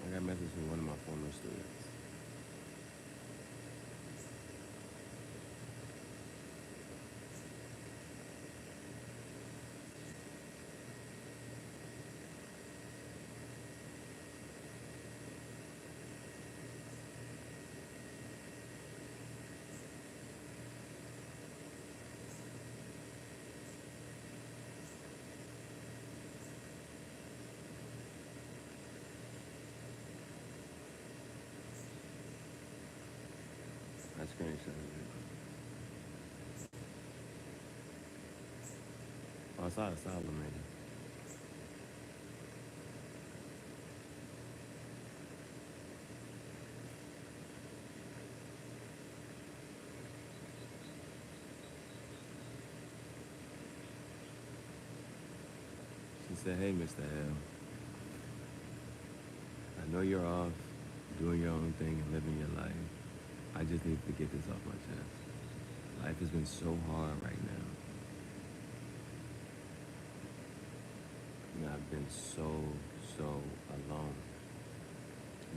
I got a message from one of my former students. I screenshot it. Oh, I saw the solid man. She said, hey, Mr. L, I know you're off doing your own thing and living your life. I just need to get this off my chest. Life has been so hard right now. And I've been so alone.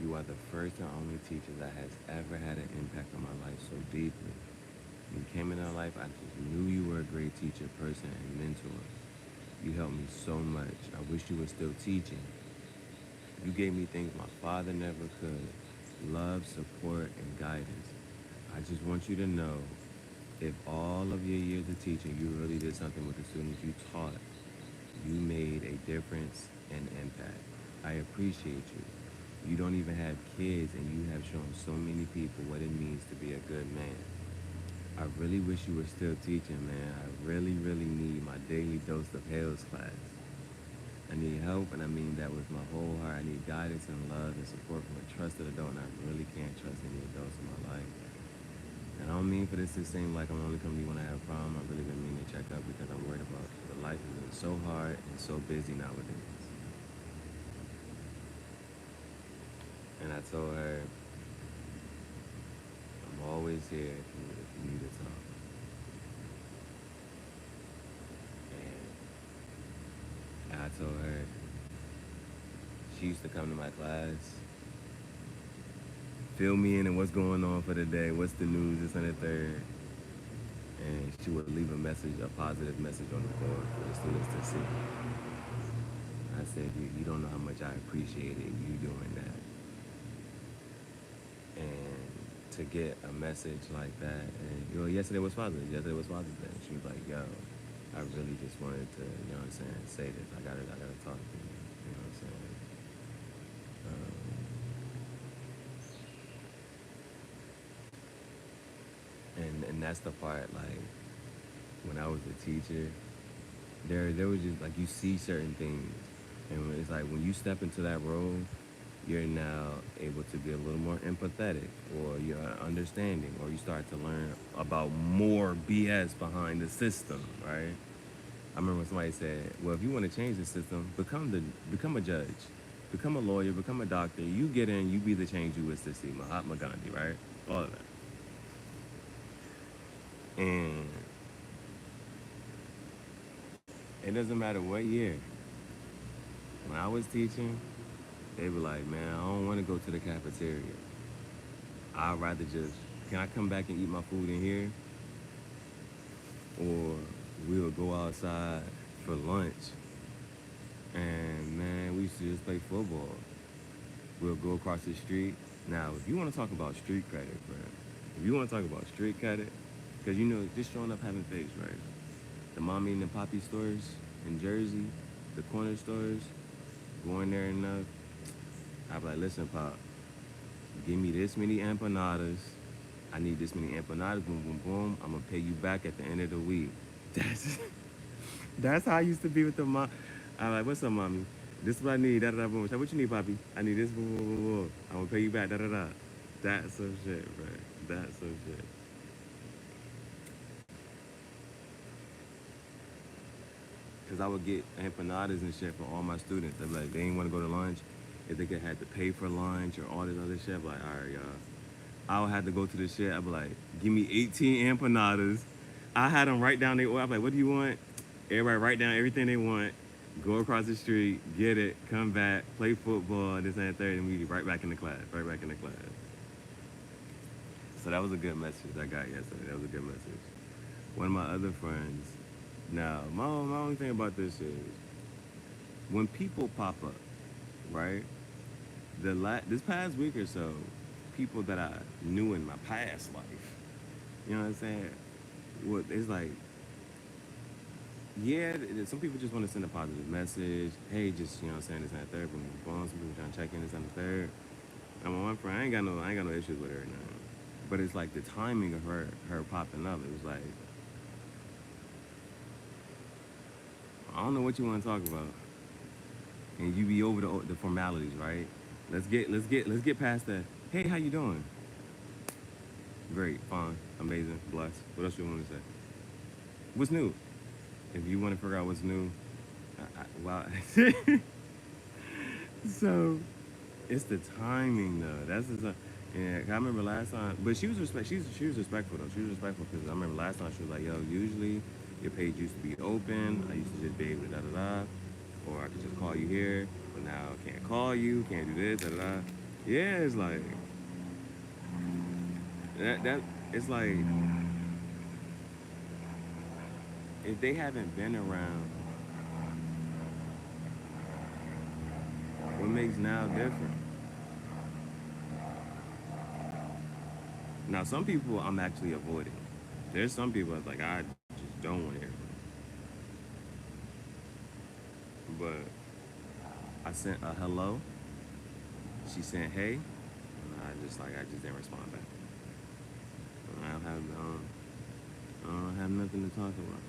You are the first and only teacher that has ever had an impact on my life so deeply. When you came in our life, I just knew you were a great teacher, person, and mentor. You helped me so much. I wish you were still teaching. You gave me things my father never could. Love, support, and guidance. I just want you to know, if all of your years of teaching, you really did something with the students you taught, you made a difference and impact. I appreciate you. You don't even have kids, and you have shown so many people what it means to be a good man. I really wish you were still teaching, man. I really need my daily dose of Hell's class. I need help, and I mean that with my whole heart. I need guidance and love and support from a trusted adult, and I really can't trust any adults in my life. And I don't mean for this to seem like I'm only coming to you when I have a problem. I really been meaning to check up because I'm worried about the life has been so hard and so busy nowadays. And I told her, I'm always here if you need to talk. told her she used to come to my class, fill me in on what's going on for the day, what's the news, this and the third. And she would leave a message, a positive message on the board for the students to see. I said, you don't know how much I appreciated you doing that. And to get a message like that, and yesterday was Father's Day. Yesterday was Father's Day. She was like, yo, I really just wanted to, you know what I'm saying, say this. I gotta talk to you. You know what I'm saying? And that's the part, like, when I was a teacher, there was just, like, you see certain things. And it's like, when you step into that role, you're now able to be a little more empathetic, or you're understanding, or you start to learn about more BS behind the system, right? I remember somebody said, well, if you want to change the system, become a judge, become a lawyer, become a doctor. You get in, you be the change you wish to see. Mahatma Gandhi, right? All of that. And it doesn't matter what year. When I was teaching, they were like, man, I don't want to go to the cafeteria. I'd rather just, can I come back and eat my food in here? Or we'll go outside for lunch. And man, we used to just play football. We'll go across the street. Now, if you want to talk about street credit, bro, if you want to talk about street credit, because just showing up having face, right? The mommy and the poppy stores in Jersey, the corner stores, going there enough. I'd be like, listen, Pop, give me this many empanadas. I need this many empanadas, boom, boom, boom. I'm going to pay you back at the end of the week. That's how I used to be with the mom. I'm like, what's up, mommy? This is what I need, da-da-da, boom. What you need, Poppy? I need this, boom, boom, boom, boom. I'm going to pay you back, da-da-da. That's some shit, bro. That's some shit. Because I would get empanadas and shit for all my students. They'd be like, they didn't want to go to lunch. If they could have to pay for lunch or all this other shit, I'd be like, all right, y'all. I would have to go to the shit. I'd be like, give me 18 empanadas. I had them write down their order. I'd be like, what do you want? Everybody write down everything they want. Go across the street, get it, come back, play football, this and that, third, and we right back in the class, right back in the class. So that was a good message I got yesterday. That was a good message. One of my other friends, now, my only thing about this is, when people pop up, right? This past week or so, people that I knew in my past life, you know what I'm saying? Well, it's like, yeah, some people just want to send a positive message. Hey, just, you know what I'm saying, this and that third, boom, boom, boom. Some people trying to check in, this and the third. And my one friend, I ain't got no issues with her now. But it's like the timing of her popping up. It was like, I don't know what you want to talk about, and you be over the formalities, right? Let's get past that. Hey, how you doing? Great, fine, amazing, blessed. What else you want to say? What's new? If you want to figure out what's new, wow. So it's the timing though. That's the. Yeah, I remember last time, but she was respectful though. She was respectful because I remember last time she was like, "Yo, usually your page used to be open. I used to just be able to da da da, or I could just call you here. But now I can't call you, can't do this, da da da." Yeah, it's like that. It's like if they haven't been around, what makes now different? Now, some people I'm actually avoiding. There's some people that's like, I just don't want to hear from. But I sent a hello. She sent hey. And I just didn't respond back. I don't have nothing to talk about.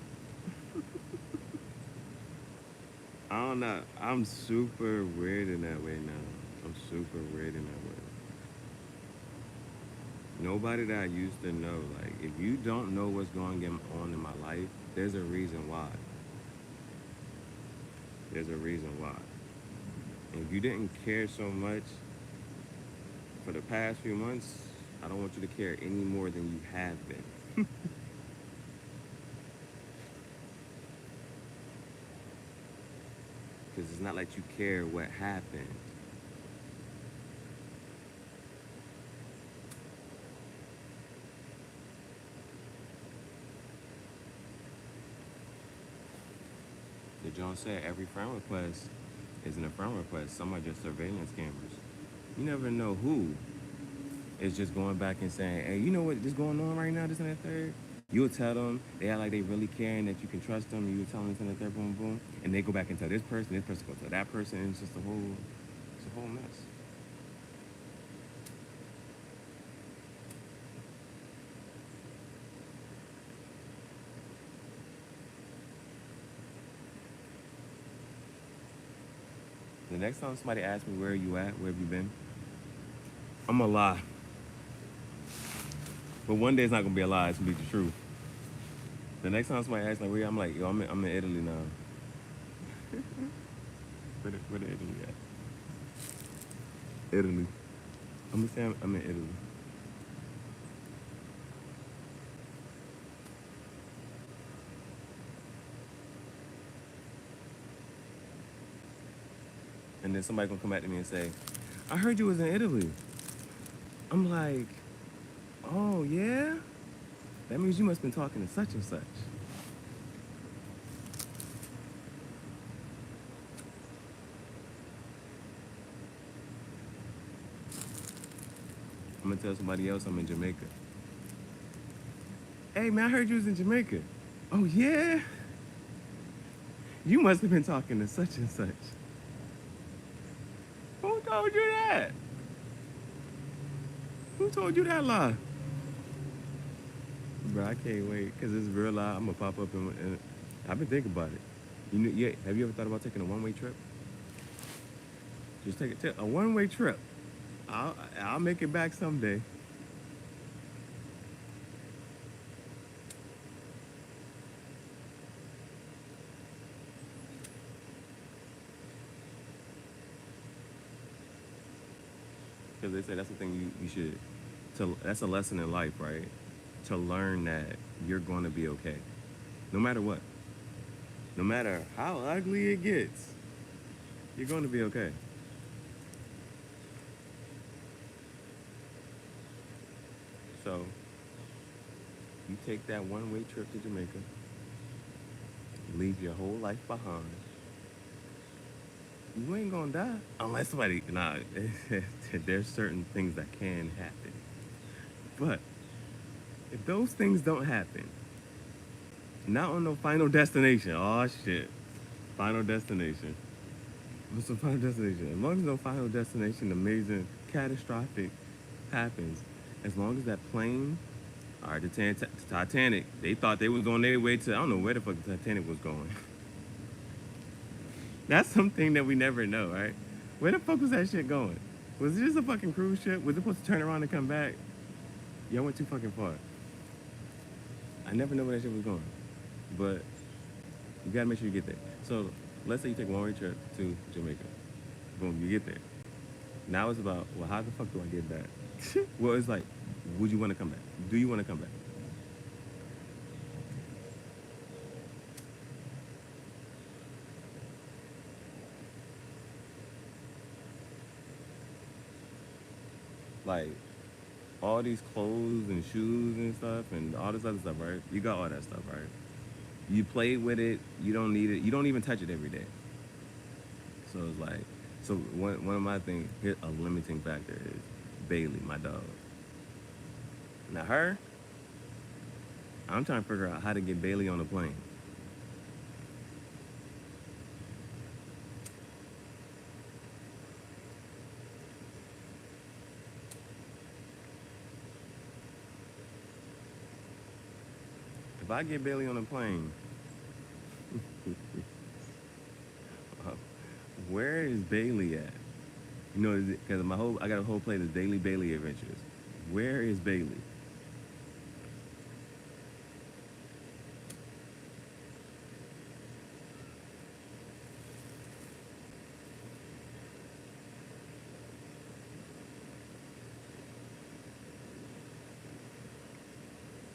I don't know. I'm super weird in that way now. I'm super weird in that way. Nobody that I used to know, like, if you don't know what's going on in my life, there's a reason why. There's a reason why. And if you didn't care so much for the past few months, I don't want you to care any more than you have been. Because it's not like you care what happened. The John said every friend request isn't a friend request. Some are just surveillance cameras. You never know who is just going back and saying, hey, you know what is going on right now, this and that third? You'll tell them, they act like they really care and that you can trust them, and you'll tell them this and that third, boom, boom. And they go back and tell this person go tell that person, and it's just it's a whole mess. The next time somebody asks me, where are you at? Where have you been? I'm gonna lie. But one day it's not gonna be a lie, it's gonna be the truth. The next time somebody asks me where I'm like, yo, I'm in Italy now. Where the Italy at? Italy. I'm gonna say I'm in Italy. And then somebody gonna come back to me and say, I heard you was in Italy. I'm like, oh yeah? That means you must have been talking to such and such. I'm gonna tell somebody else I'm in Jamaica. Hey man, I heard you was in Jamaica. Oh yeah? You must have been talking to such and such. Who told you that? Who told you that lie? Bro, I can't wait, cause it's real lie. I'm gonna pop up and I've been thinking about it. You know, yeah, have you ever thought about taking a one-way trip? Just take a one-way trip. I'll make it back someday. Because they say that's the thing you should, that's a lesson in life, right? To learn that you're going to be okay. No matter what. No matter how ugly it gets, you're going to be okay. So, you take that one-way trip to Jamaica, leave your whole life behind. You ain't gonna die. Unless somebody, nah, there's certain things that can happen. But if those things don't happen, not on no final destination. Oh shit. Final destination. What's the final destination? As long as no final destination, amazing, catastrophic happens, as long as that plane, all right, the Titanic, they thought they was on their way to, I don't know where the fuck the Titanic was going. That's something that we never know, right? Where the fuck was that shit going? Was it just a fucking cruise ship? Was it supposed to turn around and come back? Y'all went too fucking far. I never know where that shit was going. But you gotta make sure you get there. So let's say you take a one-way trip to Jamaica. Boom, you get there. Now it's about, well, how the fuck do I get back? Well, it's like, would you want to come back? Do you want to come back? Like, all these clothes and shoes and stuff and all this other stuff, right? You got all that stuff, right? You play with it, you don't need it, you don't even touch it every day. So it's like, so one of my things, here, a limiting factor is Bailey, my dog. Now her, I'm trying to figure out how to get Bailey on a plane. If I get Bailey on a plane, where is Bailey at? You know, because I got a whole plate of Daily Bailey Adventures. Where is Bailey?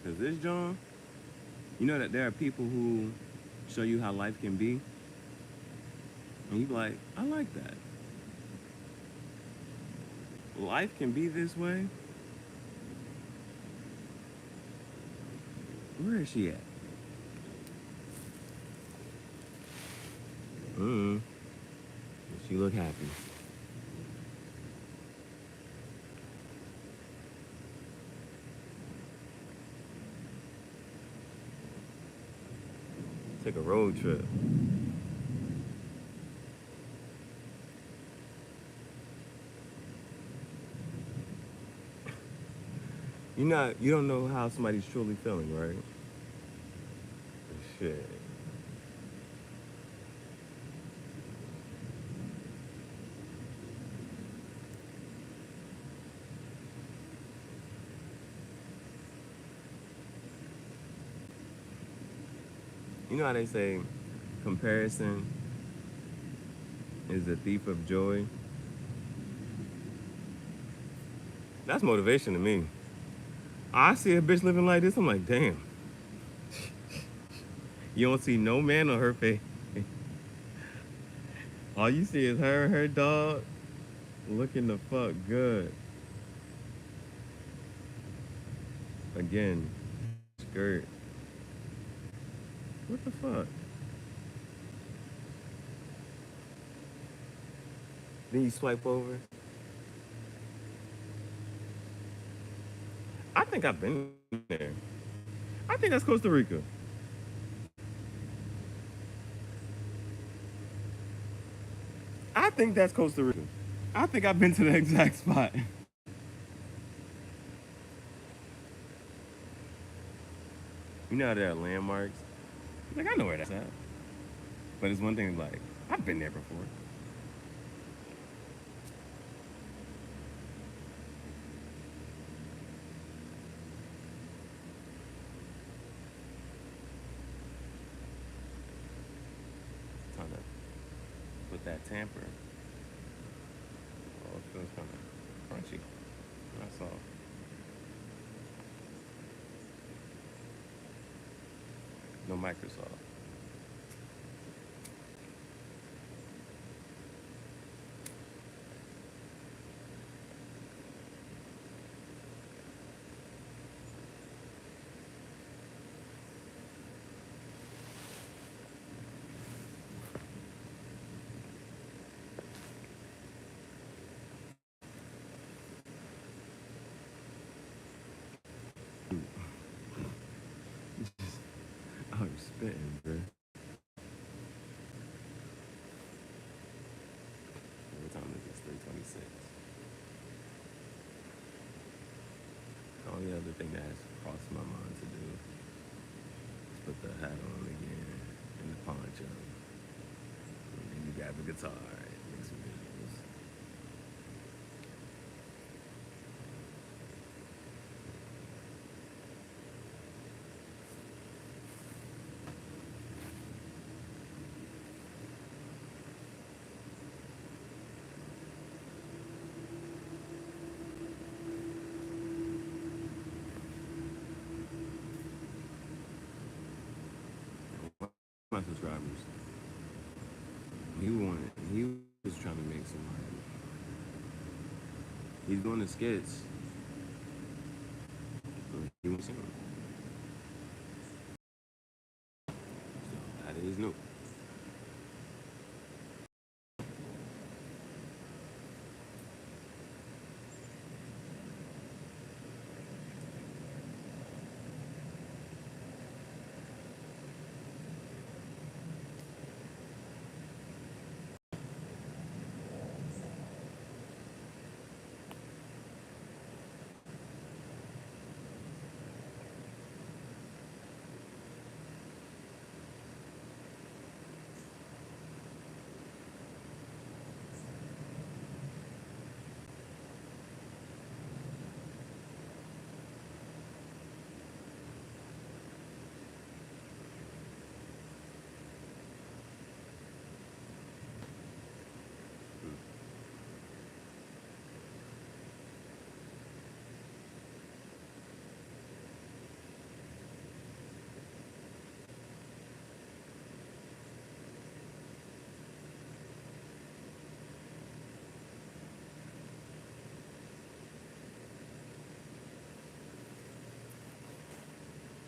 Because this John, you know that there are people who show you how life can be, And you be like, I like that. Life can be this way. Where is she at? Mm. She look happy. Take a road trip. You don't know how somebody's truly feeling, right? Shit. You know how they say comparison is the thief of joy? That's motivation to me. I see a bitch living like this, I'm like, damn. You don't see no man on her face. All you see is her and her dog looking the fuck good. Again, skirt. What the fuck? Then you swipe over. I think I've been there. I think that's Costa Rica. I think that's Costa Rica. I think I've been to the exact spot. You know how there are landmarks? Like, I know where that's at. But it's one thing, like, I've been there before. Time to put that tamper. Oh, it feels kind of crunchy. That's all. No Microsoft. I'm spitting, bro. What time is this? 3:26. The only other thing that has crossed my mind to do is put the hat on again and the poncho. And then you grab the guitar and make some videos. My subscribers. He was trying to make some money. He's doing the skits. He wants some. So that is new.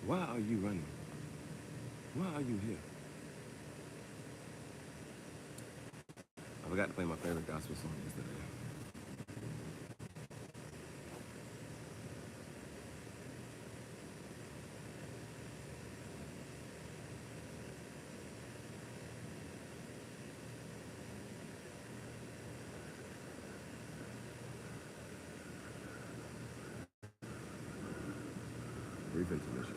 Why are you running? Why are you here? I forgot to play my favorite gospel song yesterday. Brief intermission.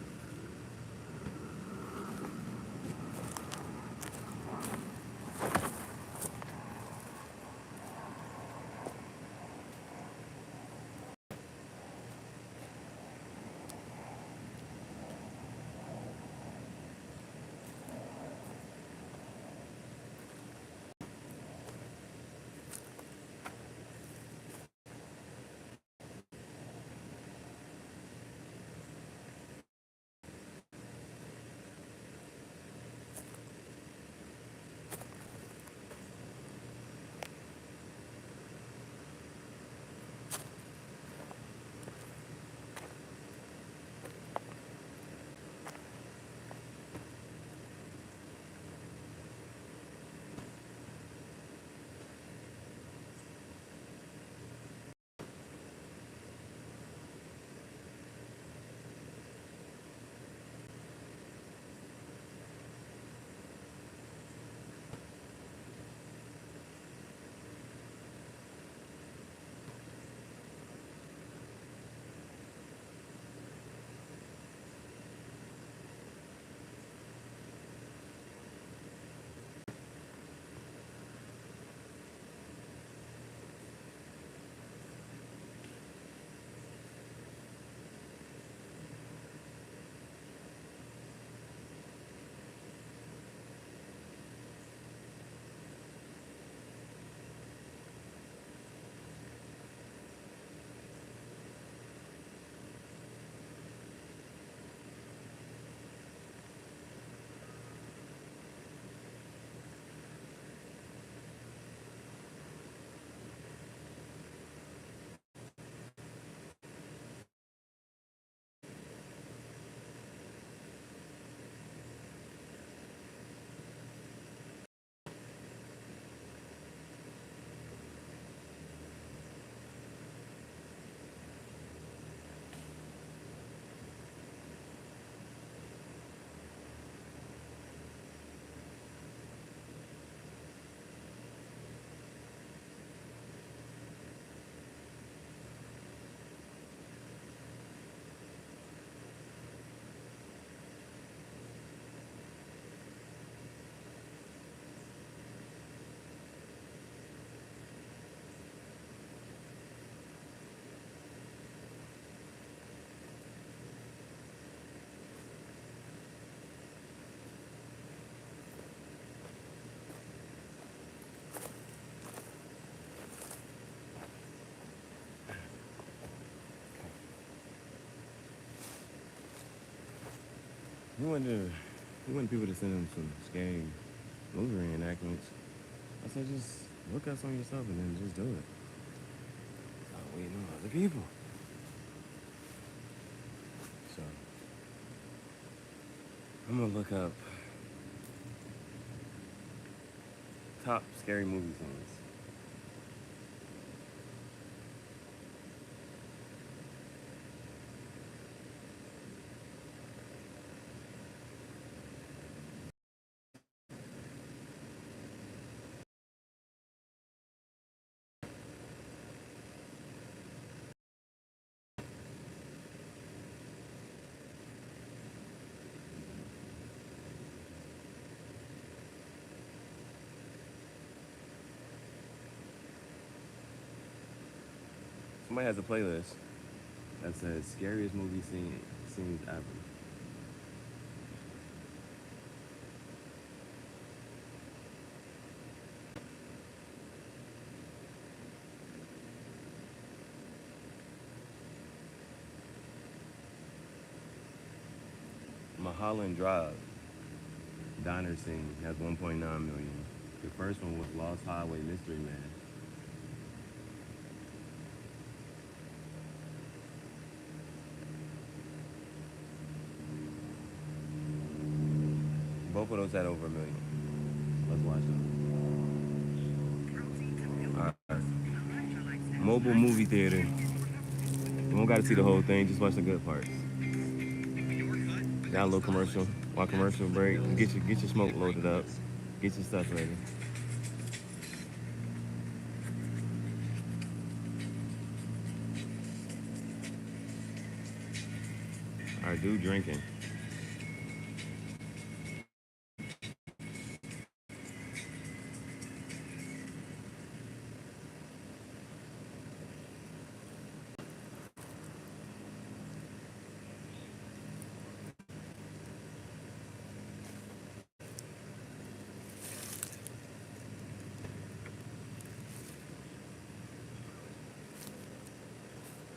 He wanted people to send him some scary movie reenactments. I said, just look up some yourself and then just do it. Stop waiting on other people. So, I'm gonna look up top scary movie scenes. Somebody has a playlist that says scariest movie scenes ever. Mulholland Drive diner scene has 1.9 million. The first one was Lost Highway Mystery Man. Both of those had over 1 million. Let's watch them. All right. Mobile movie theater. You don't gotta see the whole thing, just watch the good parts. Got a little commercial. While commercial break, get your smoke loaded up. Get your stuff ready. All right, dude drinking.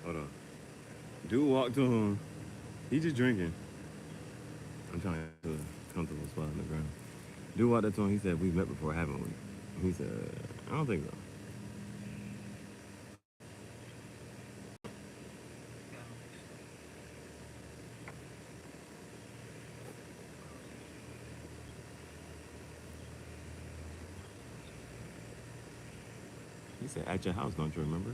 Hold on. Dude walked to him. He just drinking. I'm trying to get to a comfortable spot on the ground. Dude walked up to him. He said, "We've met before, haven't we?" He said, "I don't think so." He said, "At your house, don't you remember?"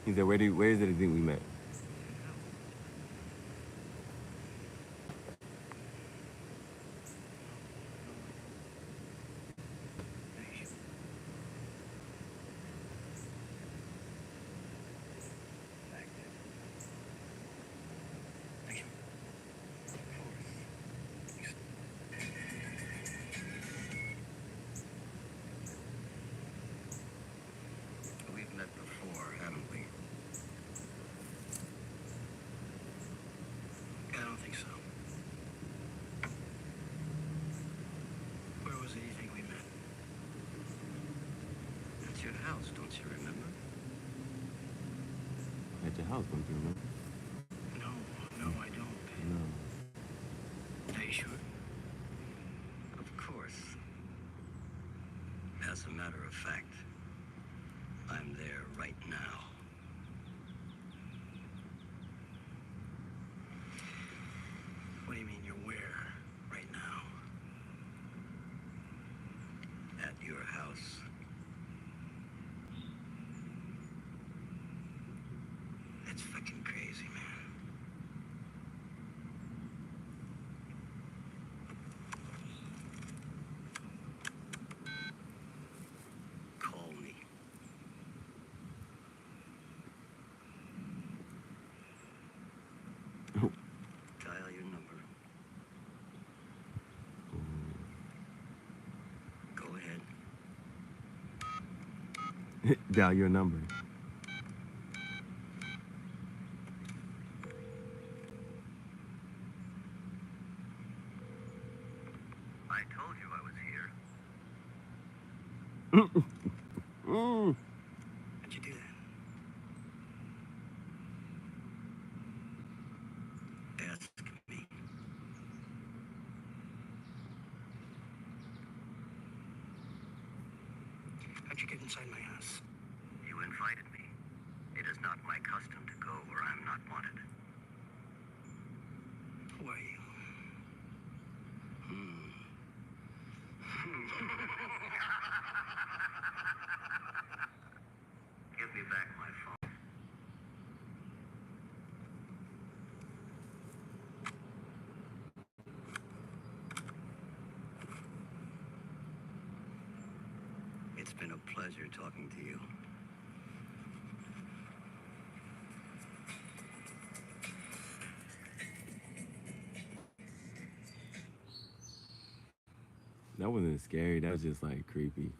He said, where is it you think we met?" We've met before, haven't we? I don't think so. Where was it you think we met? At your house, don't you remember? At your house, don't you remember? No, I don't. No. Are you sure? Of course. As a matter of fact, I'm there right now. What do you mean you're where right now? At your house. That's fucking crazy, man. Call me. Dial your number. Go ahead. Dial your number. I told you I was here. Mm. How'd you do that? Ask me. How'd you get inside my house? You invited me. It is not my custom to go where I'm not wanted. Who are you? Give me back my phone. It's been a pleasure talking to you. That wasn't scary. That was just like creepy.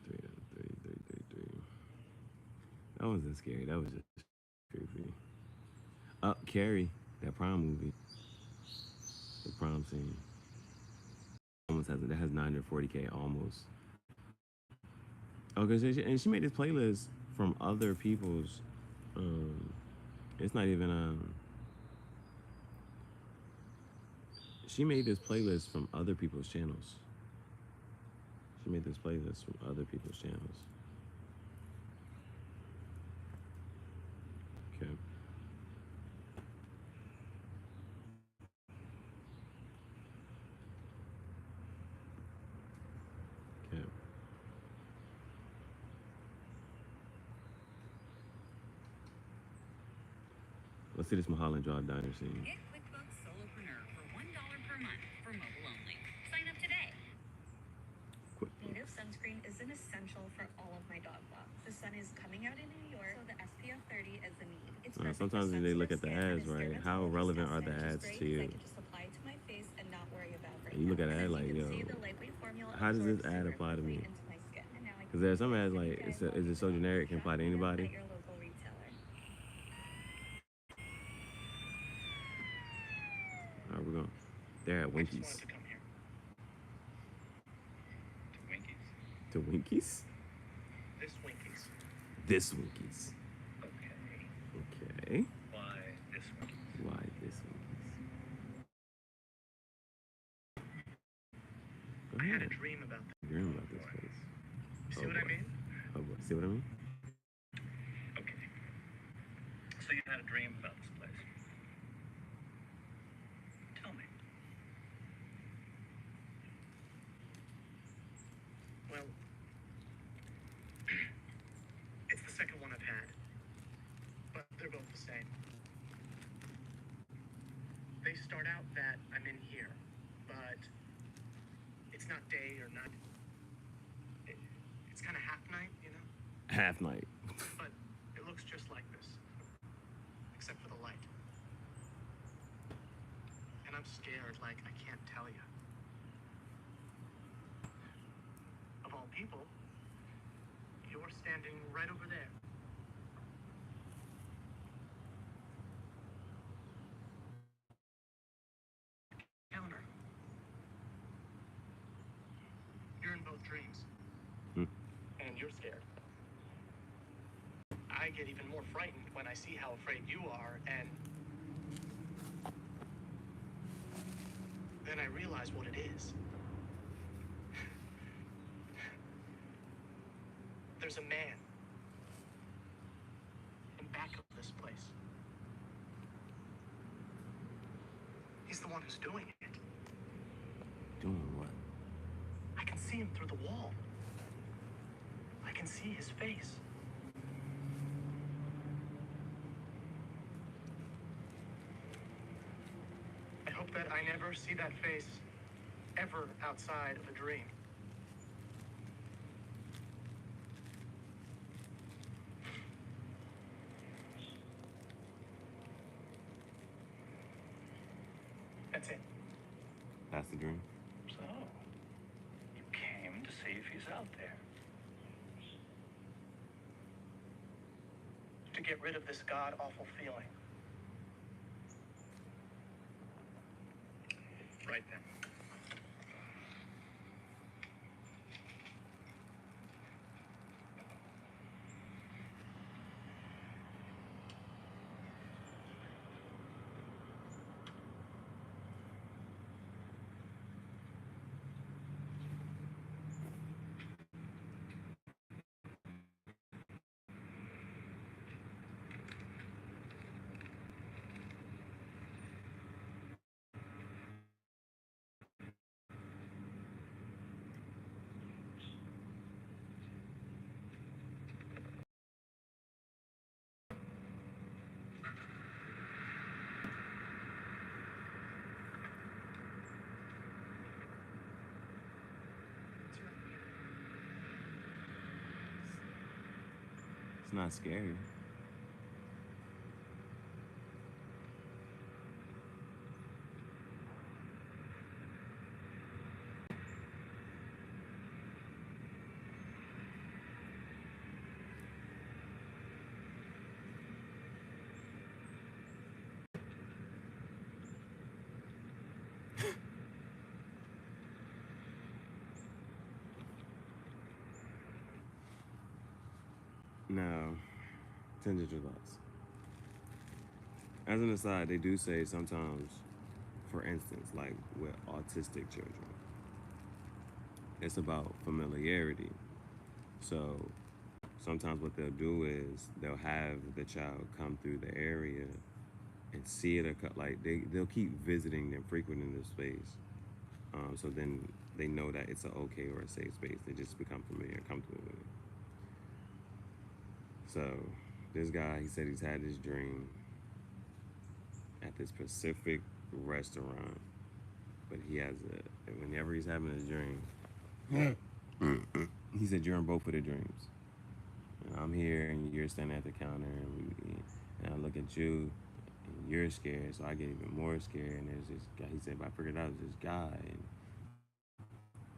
Three. That wasn't scary. That was just creepy. Carrie, that prom movie, the prom scene. Almost has it. That has 940K almost. Oh, and she made this playlist from other people's. Um, it's not even. She made this playlist from other people's channels. made this playlist from other people's channels. Okay. Okay. Let's see this Mulholland Drive diner scene. Get QuickBooks Solopreneur for $1 per month for mobile only. Sign up today. Native sunscreen is an essential for all of my dog walks. The sun is coming out in New York, so the SPF 30 is a need. It's sometimes when they look at the ads, right? How relevant are the ads to you? I can just apply it to my face and not worry about And you look at the ad like, yo, how does this ad apply to me? Because there's some ads like, is it so generic it can apply to anybody? All right, we're going. They're at Winkies. To Winkies? This Winkies. This Winkies. Okay. Okay. Why this Winkies? Why this Winkies? Go I had a ahead. dream about this. Dream about this place. See what I mean? Oh boy. See what I mean? Okay. So you had a dream about this place. Tell me. Well, it's the second one I've had, but they're both the same. They start out that I'm in here, but it's not day or night. It's kind of half night, you know? Half night. But it looks just like this, except for the light. And I'm scared, like I can't tell you. Of all people, you're standing right over there. Counter. You're in both dreams. And you're scared. I get even more frightened when I see how afraid you are, and then I realize what it is. There's a man in back of this place. He's the one who's doing it. Doing what? I can see him through the wall. I can see his face. I hope that I never see that face ever outside of a dream. That's it. That's the dream. So, you came to see if he's out there. To get rid of this god-awful feeling. Right then. It's not scary. Now, tangential thoughts. As an aside, they do say sometimes, for instance, like with autistic children, it's about familiarity. So sometimes what they'll do is they'll have the child come through the area and see it like they'll keep visiting and frequenting the space. So then they know that it's an okay or a safe space. They just become familiar and comfortable with it. So this guy, he said he's had this dream at this specific restaurant, but he has whenever he's having his dream, he said you're in both of the dreams. And I'm here and you're standing at the counter and I look at you and you're scared, so I get even more scared. And there's this guy. He said, but I figured out this guy and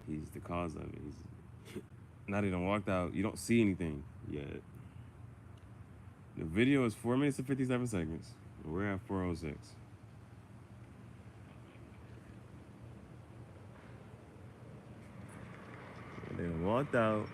he's the cause of it. He's not even walked out. You don't see anything yet. The video is 4 minutes and 57 seconds. We're at 4:06. They walked out.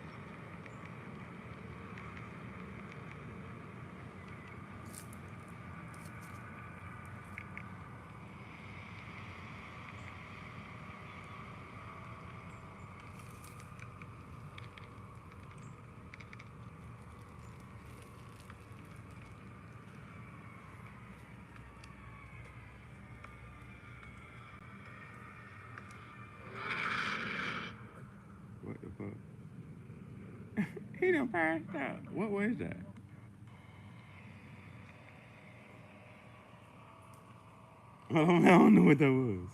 What the fuck? He done passed out. What was that? I don't know what that was.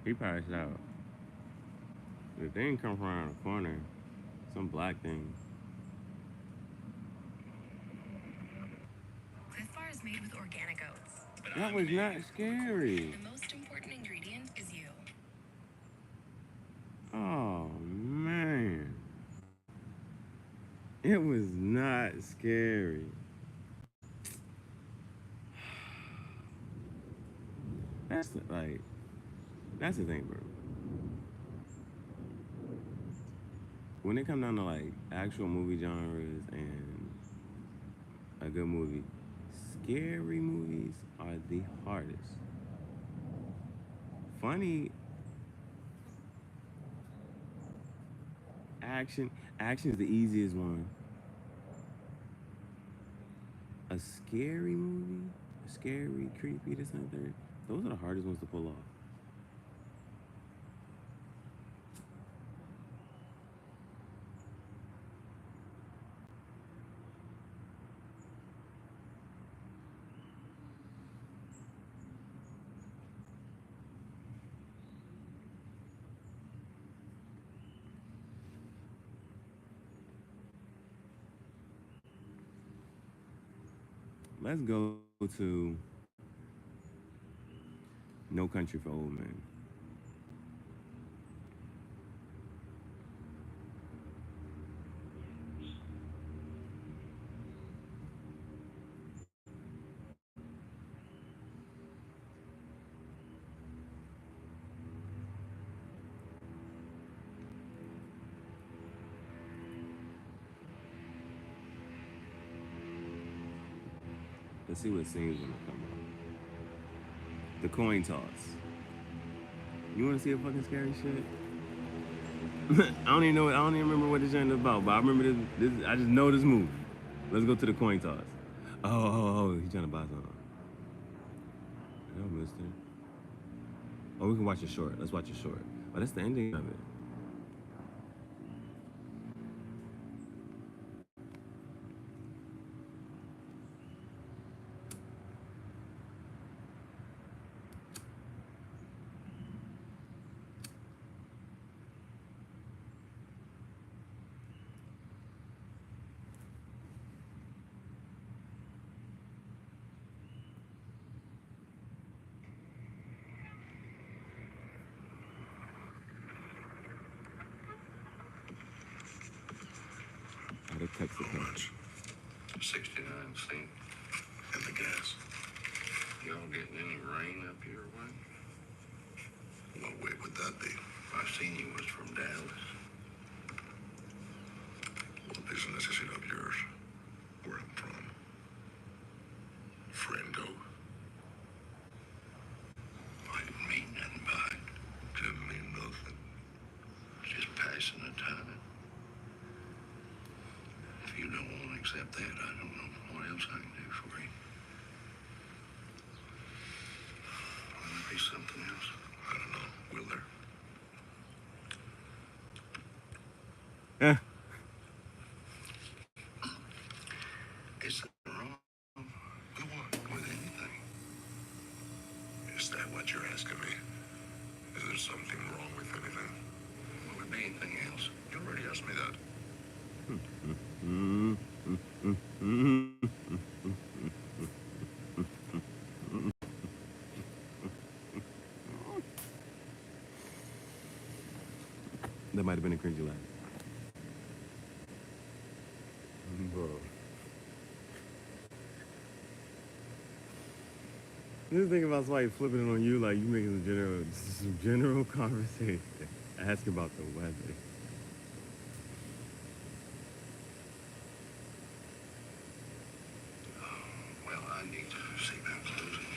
He passed out. The thing come from around the corner. Some black thing. Cliff Bar is made with organic oats. That was not scary. The most important ingredient is you. Oh man. It was not scary. That's the thing, bro. When it come down to like actual movie genres and a good movie, scary movies are the hardest. Funny action is the easiest one. A scary movie, a scary, creepy, this and that, those are the hardest ones to pull off. Let's go to No Country for Old Men. Let's see what scenes gonna come up. The coin toss. You wanna see a fucking scary shit? I don't even remember what this is about, but I remember this. I just know this move. Let's go to the coin toss. Oh, he's trying to buy something. Hello, mister. Oh, we can watch it short. Let's watch it short. Oh, that's the ending of it. Oh, they text the coach. 69 cents. And the gas. Y'all getting any rain up your way? What way would that be? I seen you was from Dallas. What business is it of yours? Where I'm from? Friendo? I didn't mean nothing by it. Didn't mean nothing. Just passing the time. If you don't want to accept that, I don't know what else I can do for you. Will there be something else? I don't know. Will there? Yeah. Is there wrong With what? with anything? Is that what you're asking me? Is there something wrong with anything? Will there be anything else? You already asked me that. That might have been a cringy laugh. Bro. Just think about somebody flipping it on you like you making some general conversation. Ask about the weather. Well, I need to see about closing.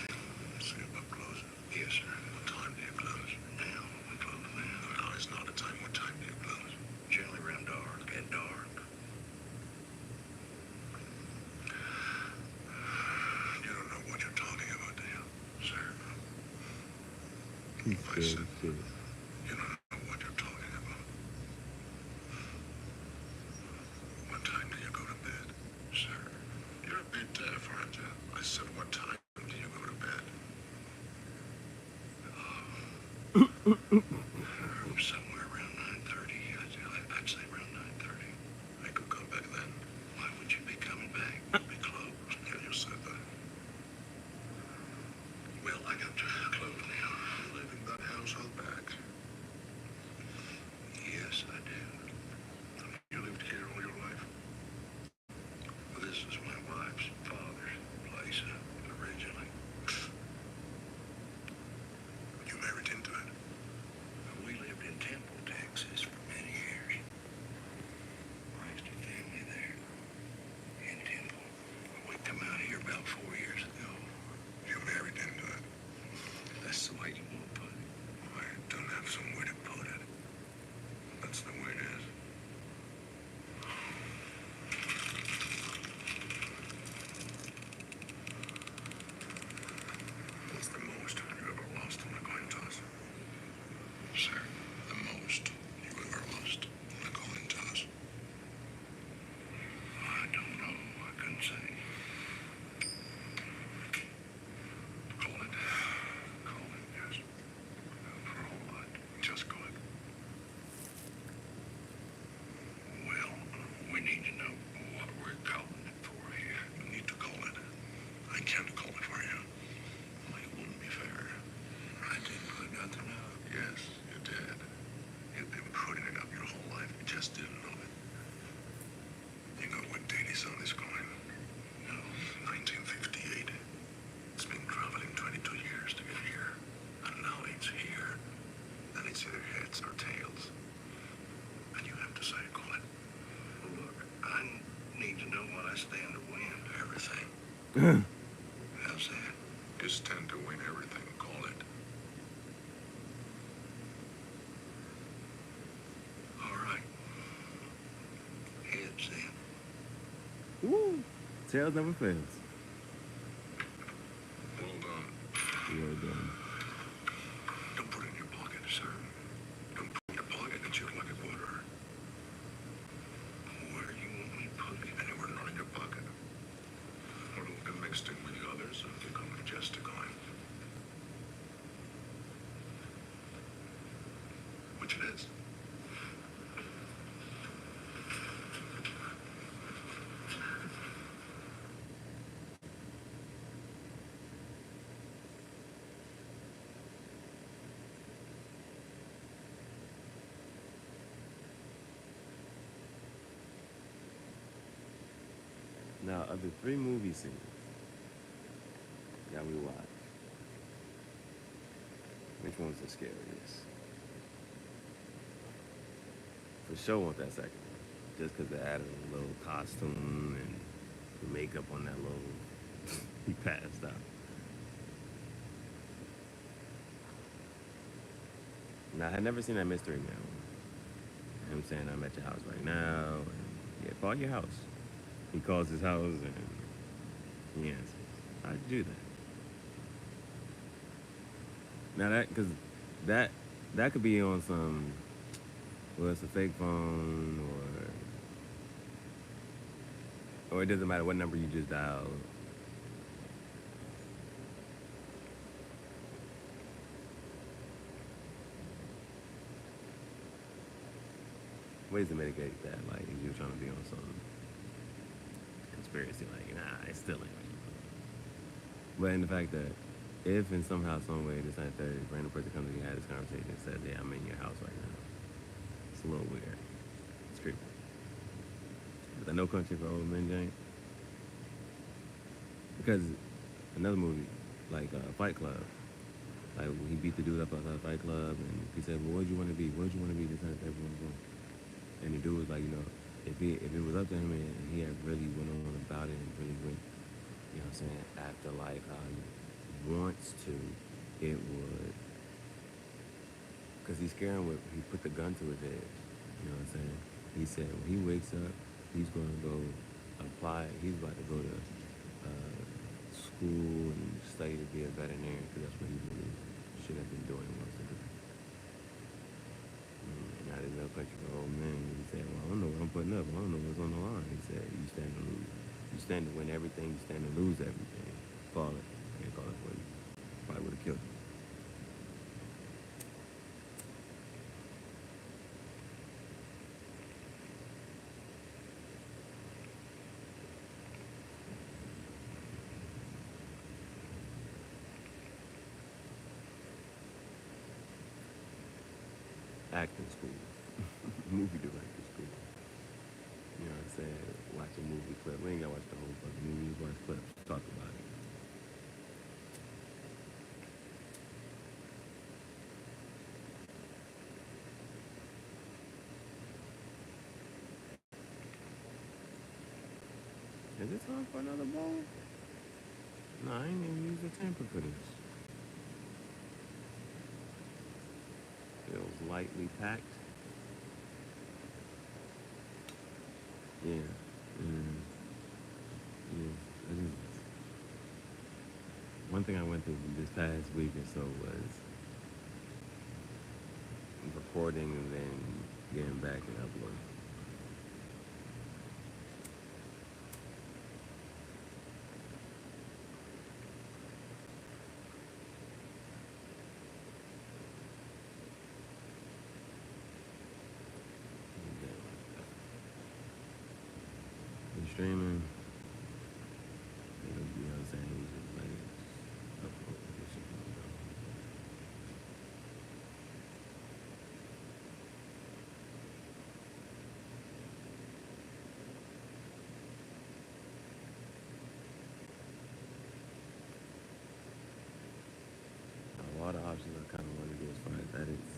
See about closing. Yes, sir. What time do you close? Now, we close now. No, it's not a time. What time do you close? Generally around dark, at dark. You don't know what you're talking about, do you? Sir, He I said said, shit. you don't know what you're talking about. What time do you go to bed? sir. You're a bit deaf, aren't you? I said, what time do you go to bed? Somewhere around 9:30. I'd say around 9:30. I could come back then. Why would you be coming back? Be closed. Yeah, you said that. Well, I got to close now. You live in that house out back. Yes, I do. You lived here all your life. Well, this is my wife's father's place originally. You married into it. We lived in Temple, Texas for many years. Raised a family there in Temple. We come out here about 4 years ago. You married into it. That's the way you want to put it. I don't have some way to put it. That's the way it is. What's the most you ever lost on a coin toss? Sir, The most you ever lost on a coin toss? I don't know. I couldn't say. Call it. Call it, yes. For a whole lot. Just call it. Well, we need to know what we're calling it for here. You need to call it. I can't call it for you. Well, it wouldn't be fair. I didn't put nothing up. Yes, you did. You've been putting it up your whole life. You just didn't know it. You know what date is on this coin? No. 1958. It's been traveling 22 years to get here. And now it's here. And it's either heads or tails. And you have to say, call it. Well, look, I need to know what I stand to win. Everything. How's that? You stand to win everything. Call it. All right. Heads then. Woo! Tails never fails. Well done. Well done. Don't put it in your pocket, sir. Don't put it in your pocket. It's your lucky quarter. Where do you want me to put it? Anywhere not in your pocket. Or it'll get mixed in with the others and become just a coin. Which it is. Now, of the 3 movie scenes that we watched, Which one's the scariest? For sure want that second one. Just because they added a little costume and the makeup on that little. He passed out. Now, I had never seen that Mystery Man one. Him saying, I'm at your house right now. And, yeah, call your house. He calls his house and he answers. I'd do that. Now, because that could be on some, well, it's a fake phone or it doesn't matter what number you just dialed. Ways to mitigate that, like if you're trying to be on some conspiracy, like, nah, it still ain't real. But in the fact that if in somehow, some way, this and third random person comes to you and had this conversation and says, yeah, I'm in your house right now, it's a little weird. It's creepy. But the No Country for Old Men jank, because another movie, like Fight Club, like he beat the dude up outside Fight Club and he said, well, what'd you want to be? What'd you want to be? This and that, everyone's going. And the dude was like, if it was up to him and he had really went on about it and really went, you know what I'm saying, after like how he wants to, it would, because he's scared with, he put the gun to his head, you know what I'm saying? He said when he wakes up, he's going to go apply, he's about to go to school and study to be a veterinarian because that's what he really should have been doing once to do. And I didn't know country for old men. He said, well, I don't know what I'm putting up. I don't know what's on the line. He said, you stand to lose. You stand to win everything. You stand to lose everything. Call it. I can't call it for you. Probably would have killed you. Acting school. Movie director school. You know what I'm saying? Watch a movie clip. We ain't gotta watch the whole fucking movie. Just watch clips. Talk about it. Is it time for another bowl? No, I ain't even used a tamper for this. Feels lightly packed. Yeah. Yeah. One thing I went through this past week or so was recording and then getting back and uploading. Streaming, you know what I'm saying? Just like upload this shit. A lot of options I kind of want to do as far as edits.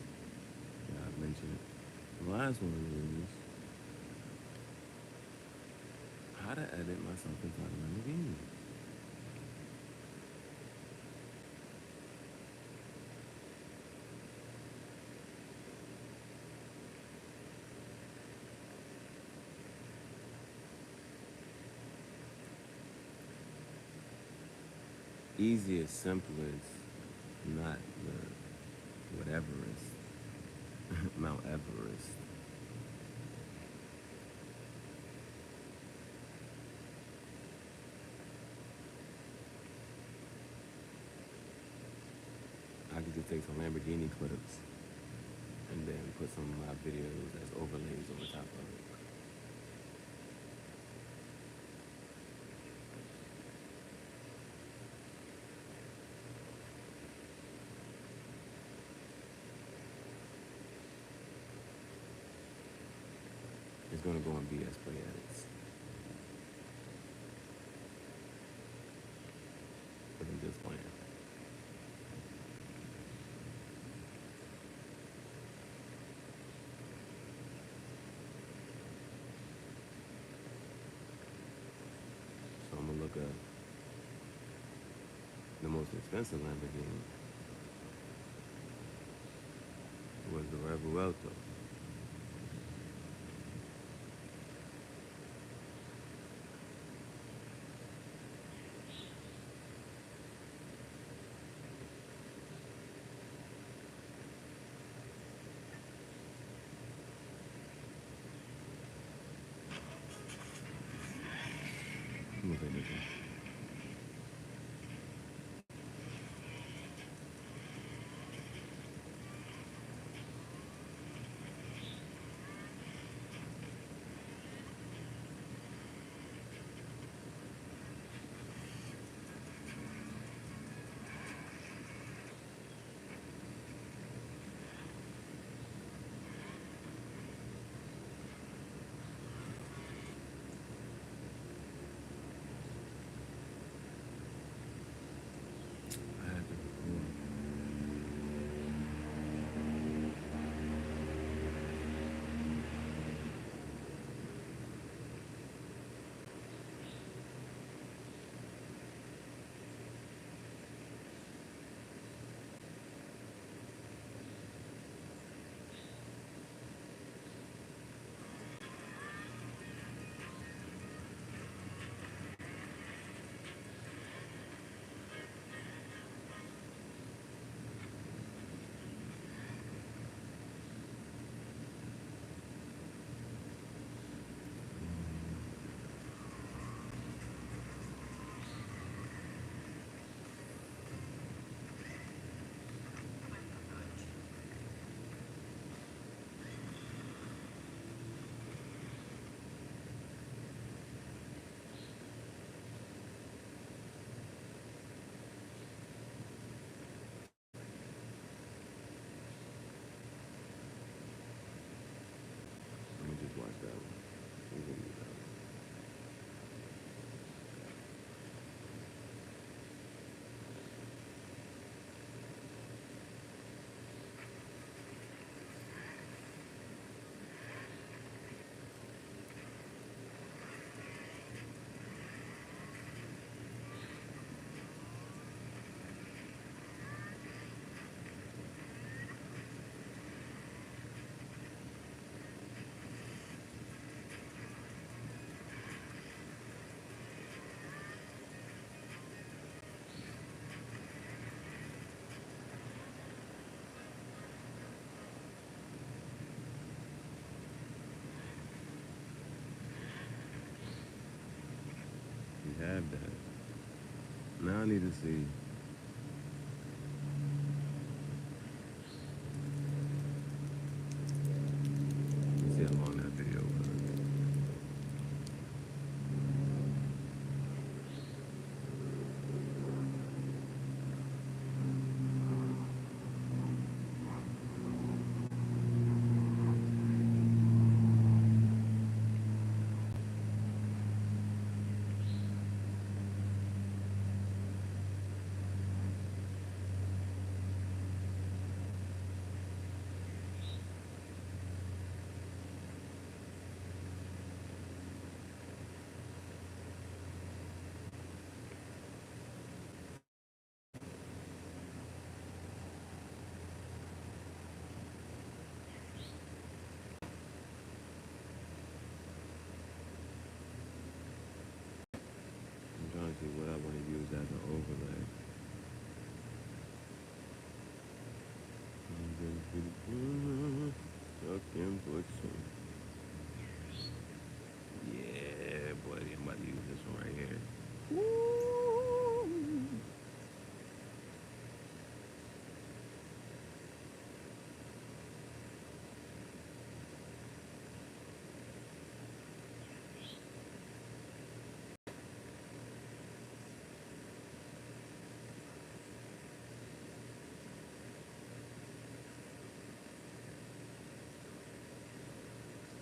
Yeah, I've mentioned it. The last one is how to edit myself inside of Lamborghini. Easy as simple as not the whatever is Mount Everest. I could just take some Lamborghini clips and then put some of my videos as overlays on the top of it. It's gonna go on BS Play Edits. But I'm just playing. Okay. The most expensive Lamborghini was the Revuelto. Let me take this one. I had to Let me just watch that one. We're gonna do that one. We have that. Now I need to see. Let's see how long that video was. I'm trying to see what I want to use as an overlay. Fucking put some. Yeah, buddy, I'm about to use this one right here. Woo!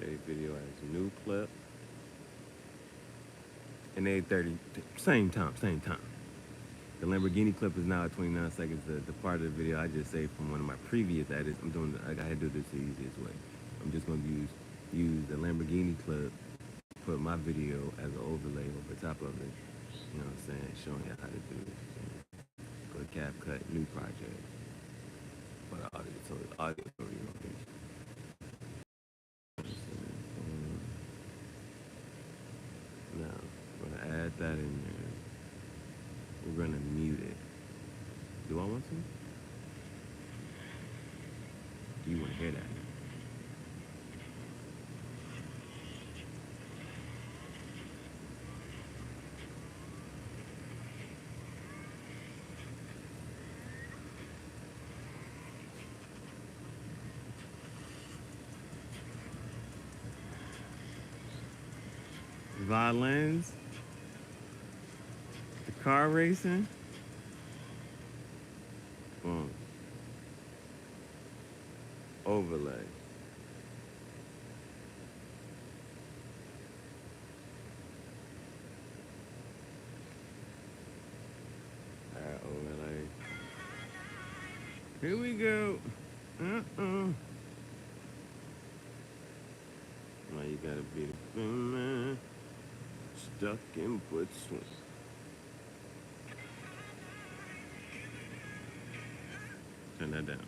Save video as new clip. And 8:30, same time. The Lamborghini clip is now at 29 seconds. The part of the video I just saved from one of my previous edits. I gotta do this the easiest way. I'm just gonna use the Lamborghini clip, put my video as an overlay over top of it, You know what I'm saying? Showing you how to do this. Good cap cut, new project. But audio story, you know, now, we're gonna add that in there. We're gonna mute it. Do I want to? Do you want to hear that? Violins, the car racing. Boom. Overlay. Alright, overlay. Here we go. Now you gotta be the man stuck in foot swing. Turn that down.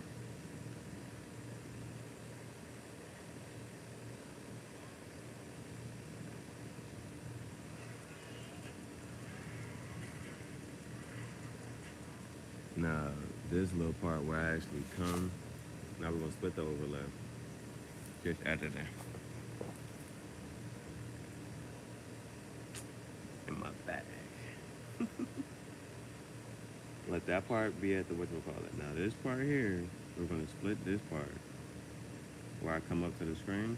Now, this little part where I actually come, now we're gonna split the overlap. Just add it there. In my bag. Let that part be at the whatchamacallit. Now this part here, we're gonna split this part. Where I come up to the screen.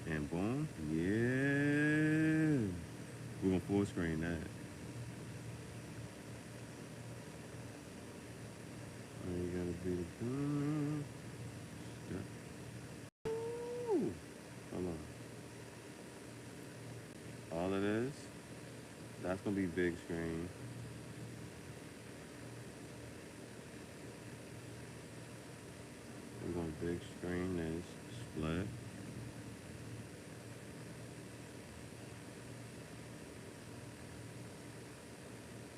And boom. Yeah. We're gonna full screen that. You gotta be the Ooh. Hold on. All of this, that's gonna be big screen. We're gonna big screen this, split.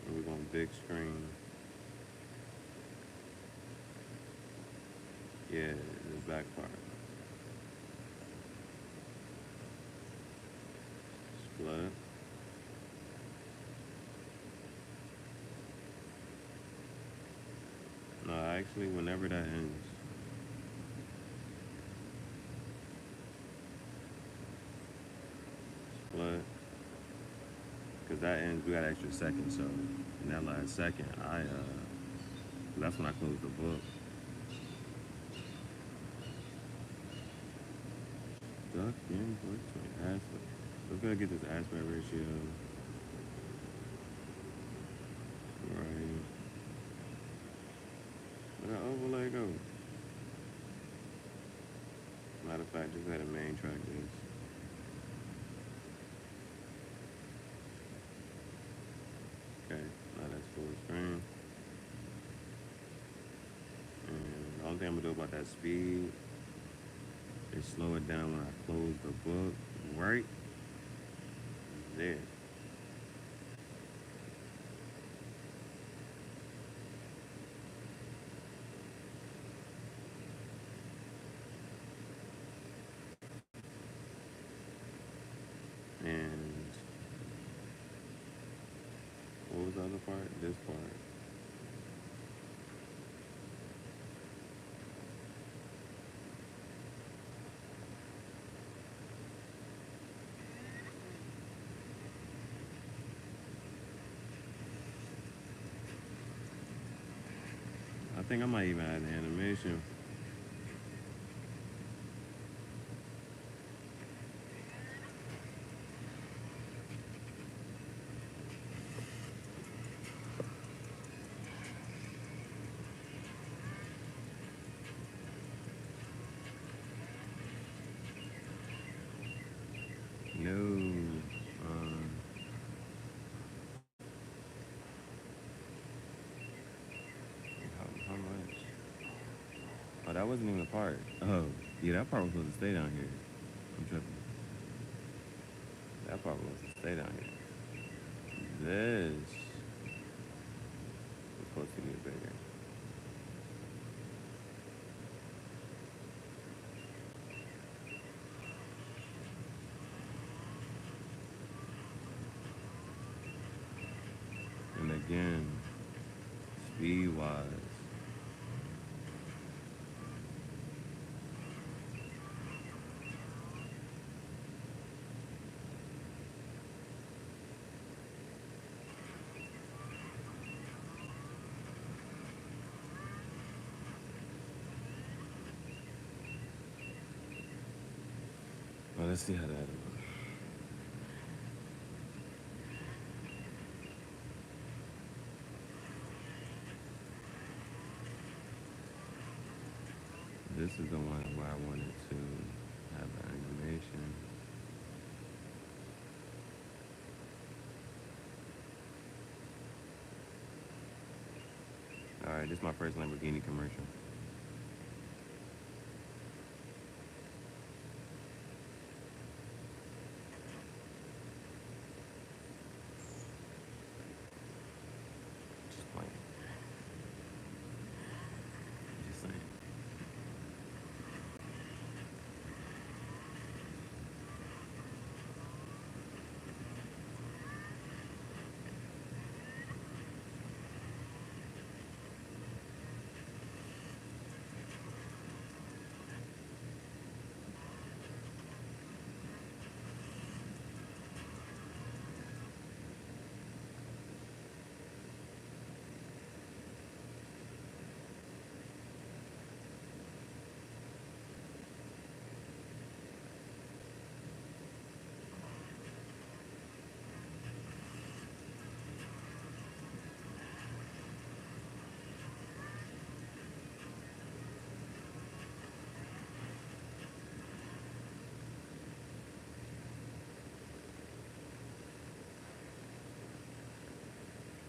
And we're gonna big screen. Yeah, the back part. Split. No, actually, whenever that ends. Split. Because that ends, we got an extra second, so in that last second, that's when I close the book. Duck in aspect. Let's go get this aspect ratio. Right. Where that overlay go? Matter of fact, just let a main track this. Okay, now that's full screen. And the only thing I'm gonna do about that speed is slow it down when I close the book right there. And what was the other part? This part. I think I might even add an animation. No. How much? Oh, that wasn't even a part. Oh, yeah, that part was supposed to stay down here. I'm tripping. That part was supposed to stay down here. this is supposed to get bigger. And again, speed-wise, well, let's see how that looks. This is the one where I wanted to have an animation. Alright, this is my first Lamborghini commercial. Just playing. Just saying.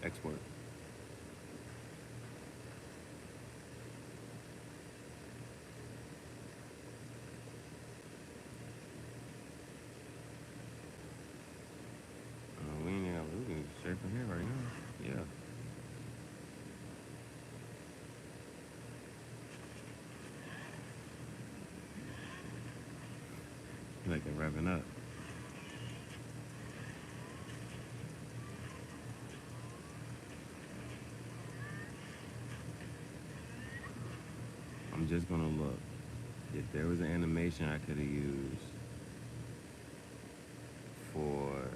Export. We ain't got we can straight from here right now. Yeah. Like they're revving up. I'm just gonna look. If there was an animation I could have used for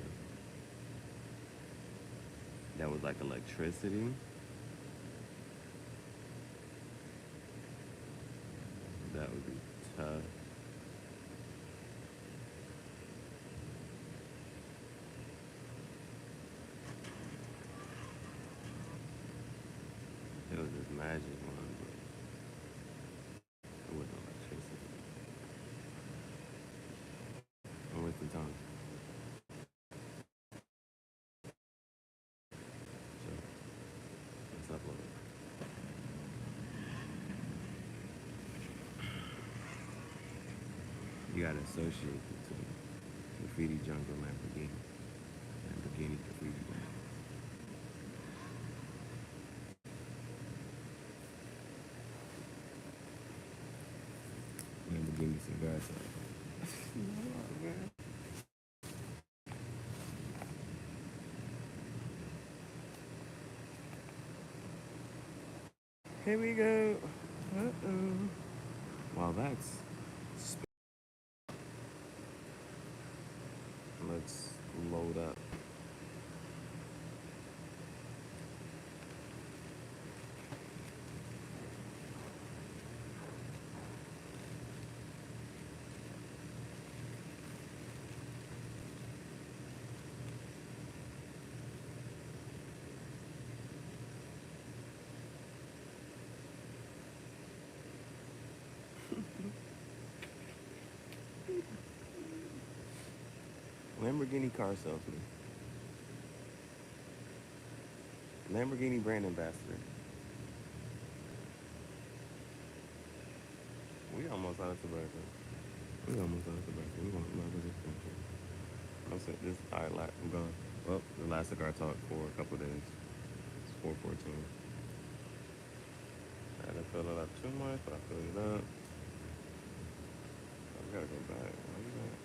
that was like electricity, that would be tough. It was this magic one, but it wasn't electricity. I'm wasting time. So, let's upload it. You gotta associate the two. Graffiti Jungle Lamborghini. Lamborghini Graffiti Jungle. Lamborghini Cigar. Here we go. Uh-oh. Wow, that's... Let's load up. Lamborghini car salesman. Lamborghini brand ambassador. We almost out of tobacco. We almost out of tobacco. We want to this. I said this. All right, I'm gone. Well, the last cigar talk for a couple days. It's 4:14. I didn't fill it up too much, but I filled it up. Oh, we gotta go back. Where you at?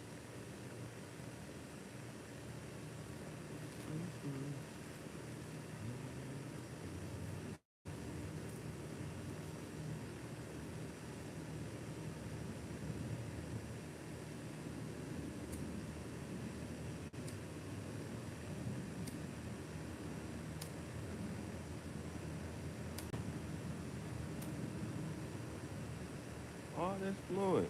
Oh, that's fluid.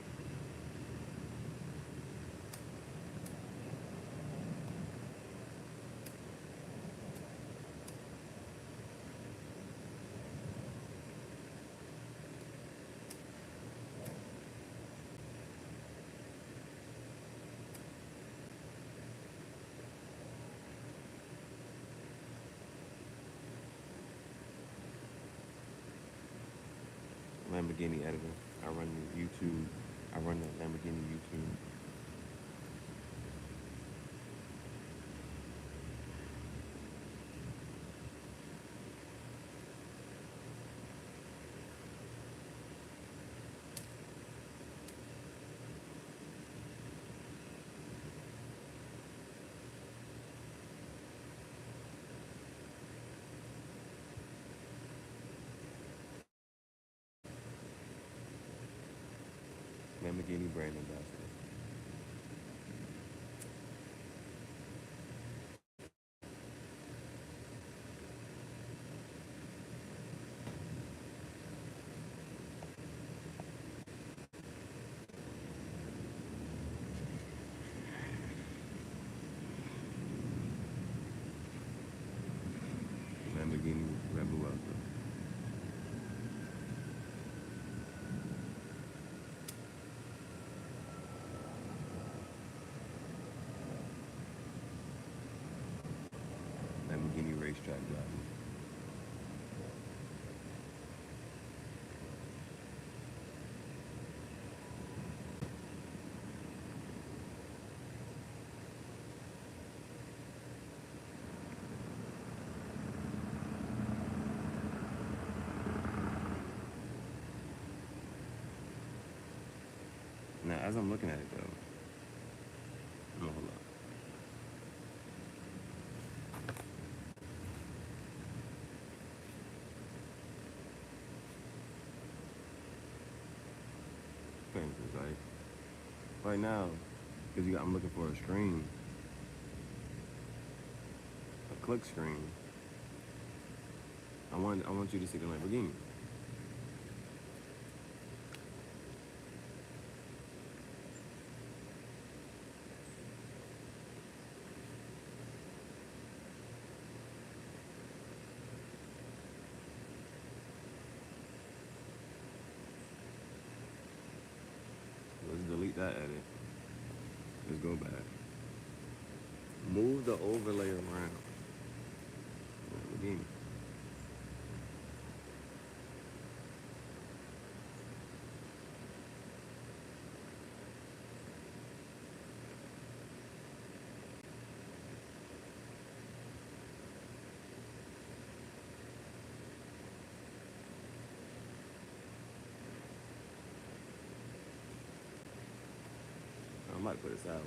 Lamborghini editor. I run the YouTube. I run the Lamborghini YouTube. Lamborghini brand ambassador. Lamborghini Rebel Welcome. Lamborghini racetrack driver. Now, as I'm looking at it though, no, hold up. Things is like right now, because I'm looking for a screen, a click screen. I want you to see the Lamborghini. Let's delete that edit. Let's go back. Move the overlay around. Lamborghini. I might put it sideways.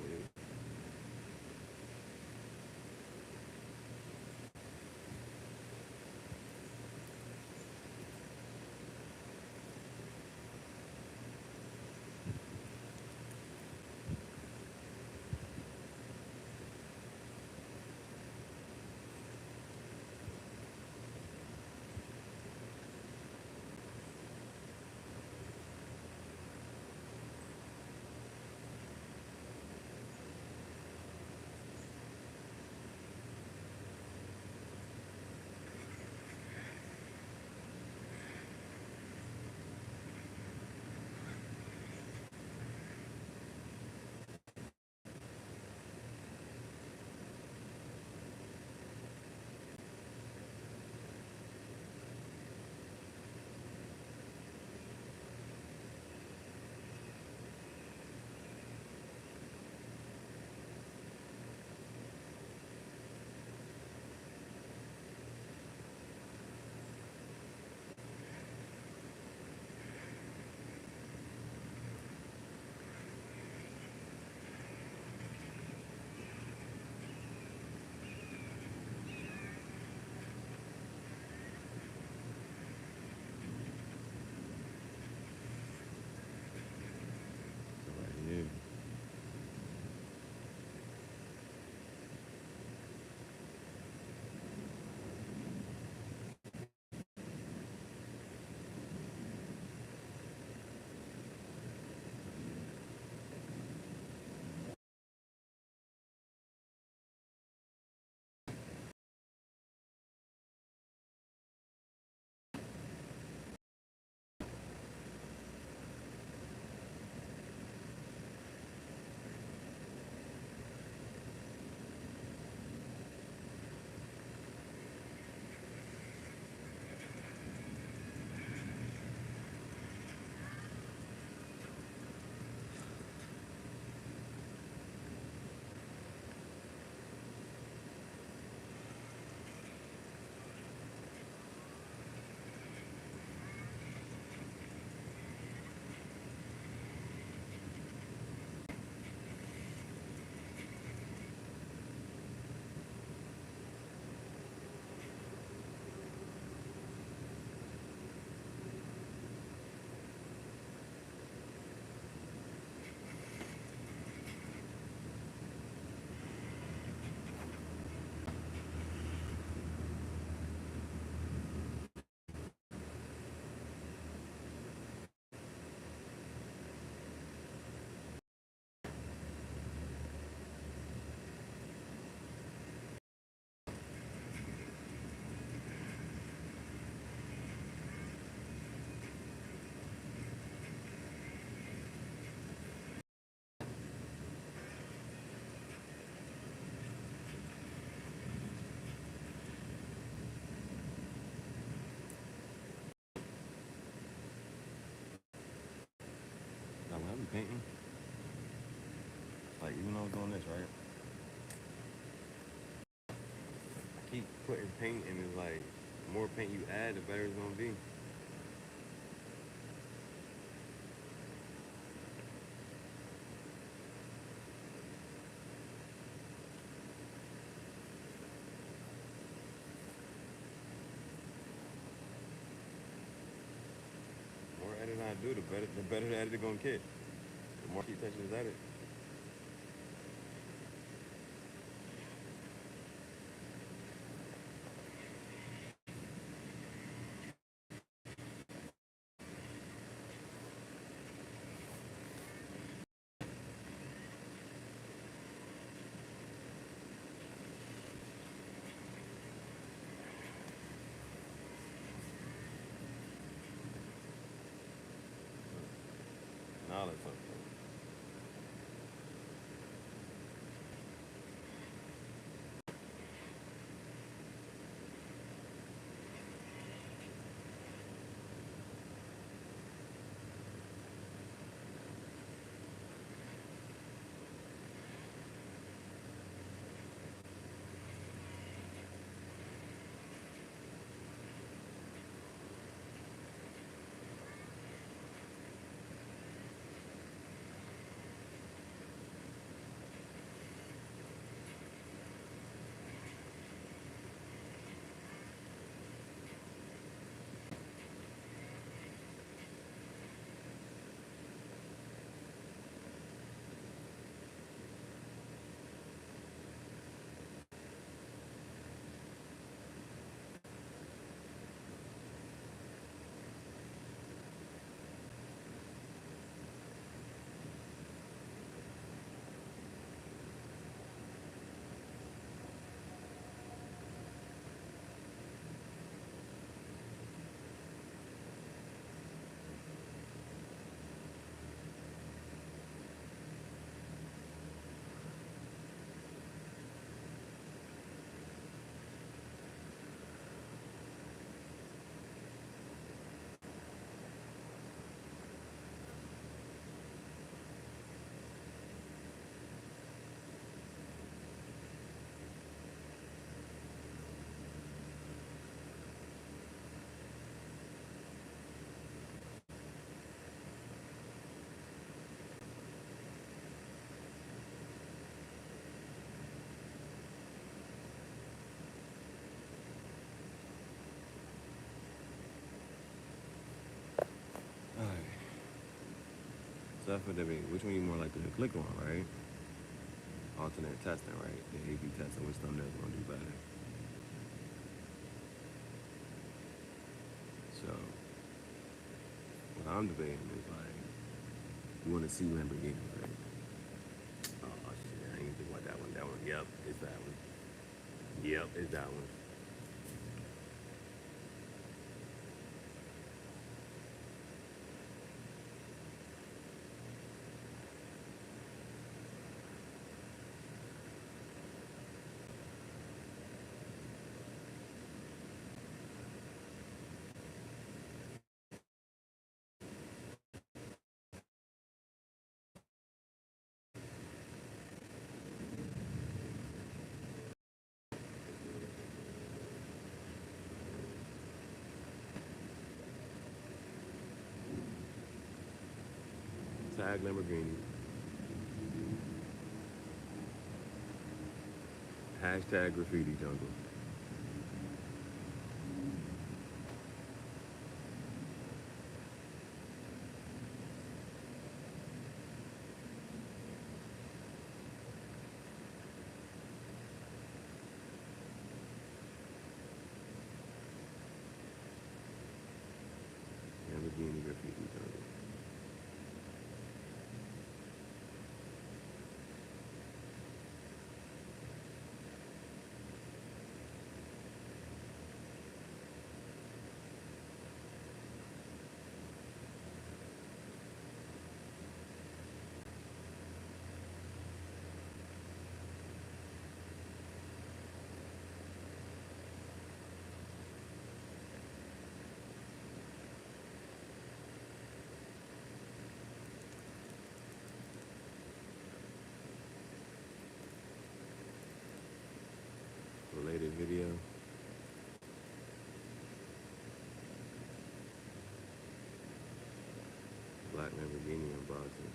painting. Like even though I'm doing this, right? I keep putting paint and it's like the more paint you add, the better it's gonna be. The more editing I do, the better the editor gonna get. The more I keep touching this edit. Now let's talk. Alright. So that's what they mean. Which one you more likely to click on, right? Alternate testing, right? The A/B testing, which thumbnail's gonna do better. So what I'm debating is like, you wanna see Lamborghini, right? Oh shit, I ain't think about that one. That one, yep, it's that one. Yep, it's that one. Tag Lamborghini. Hashtag graffiti jungle. Lamborghini graffiti jungle. black Lamborghini unboxing.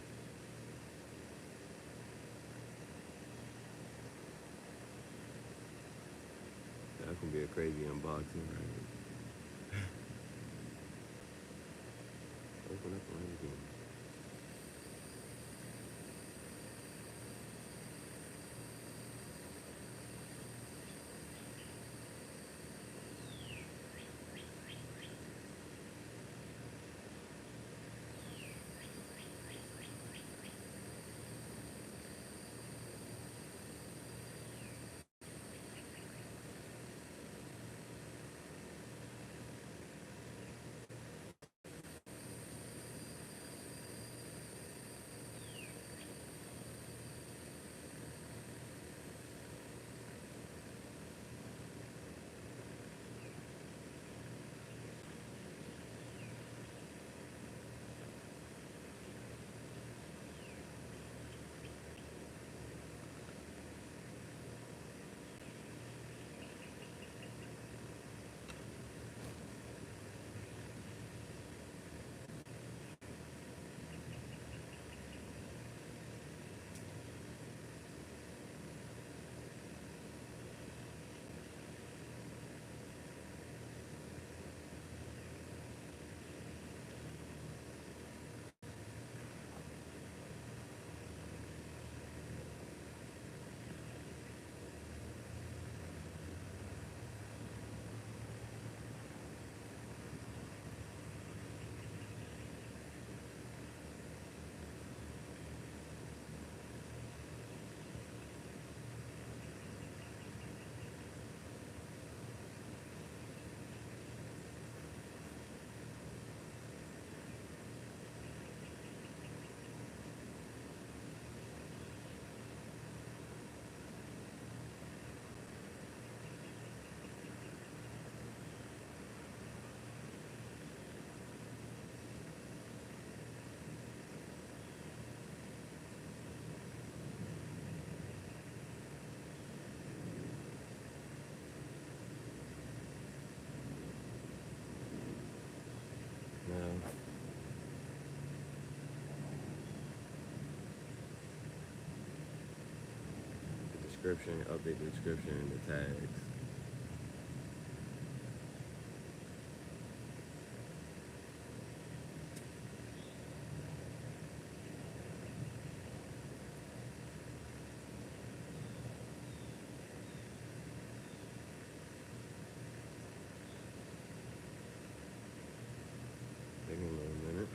That can be a crazy unboxing, right? Open up a Lamborghini. Now, the description, update the description and the tags. Taking a little minute.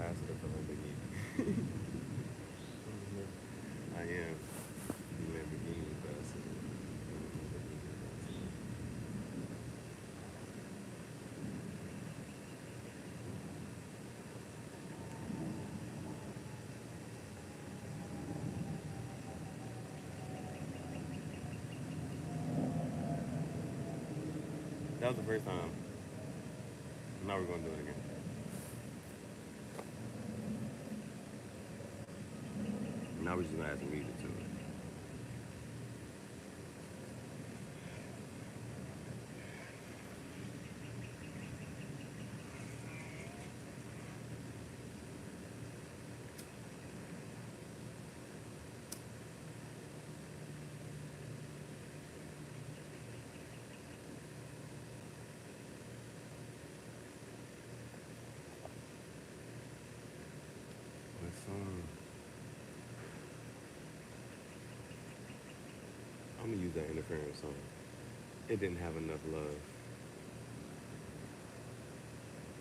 ambassador for Lamborghini. I am the Lamborghini ambassador. That was the first time. Now we're gonna do it again. Now we're just gonna add some music to it. What song? I'm gonna use that interference song. It didn't have enough love.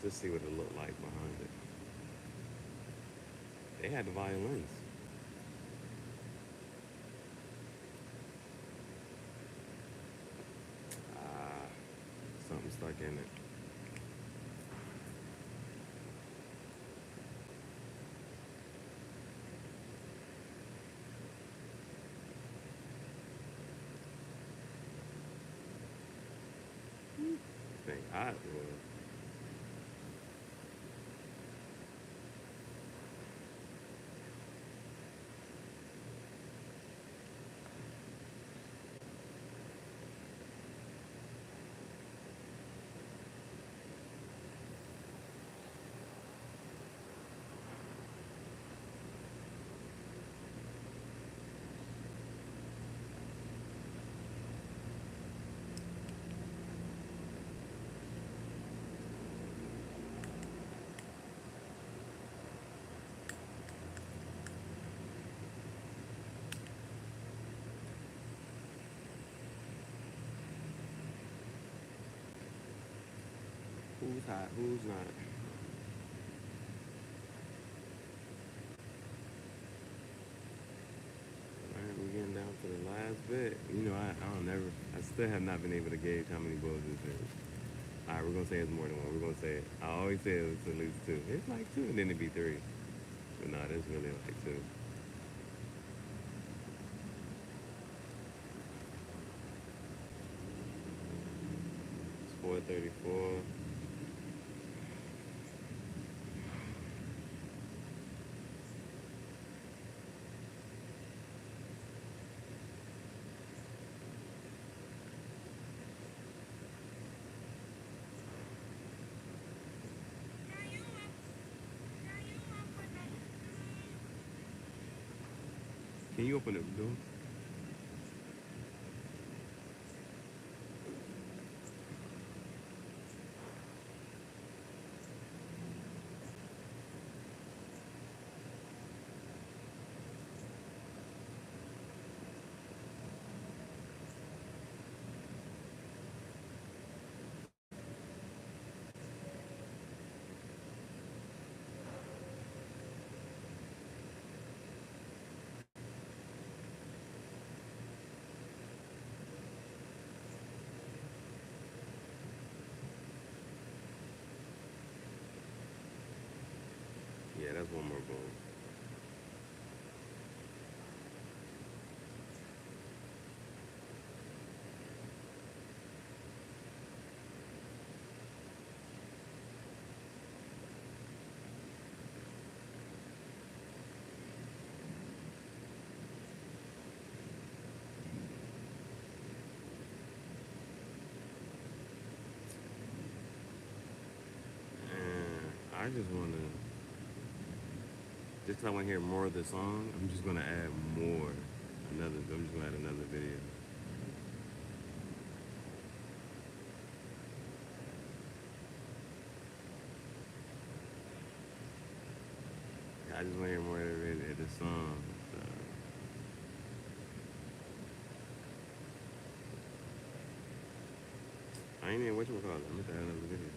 Just see what it looked like behind it. They had the violins. Ah, something stuck in it. Thing hot, well. Who's hot? Who's not? Alright, we're getting down to the last bit. You know, I still have not been able to gauge how many bulls this is. Alright, we're gonna say it's more than one. We're gonna say it. I always say it's at least two. It's like two and then it'd be three. But no, it's really like two. It's 434. Can you open the door? Yeah, that's one more bull. I just want to, just 'cause I want to hear more of the song, I'm just going to add more. I'm just going to add another video. I just want to hear more of the song. So. I ain't even, whatchamacallit, I'm going to add another video.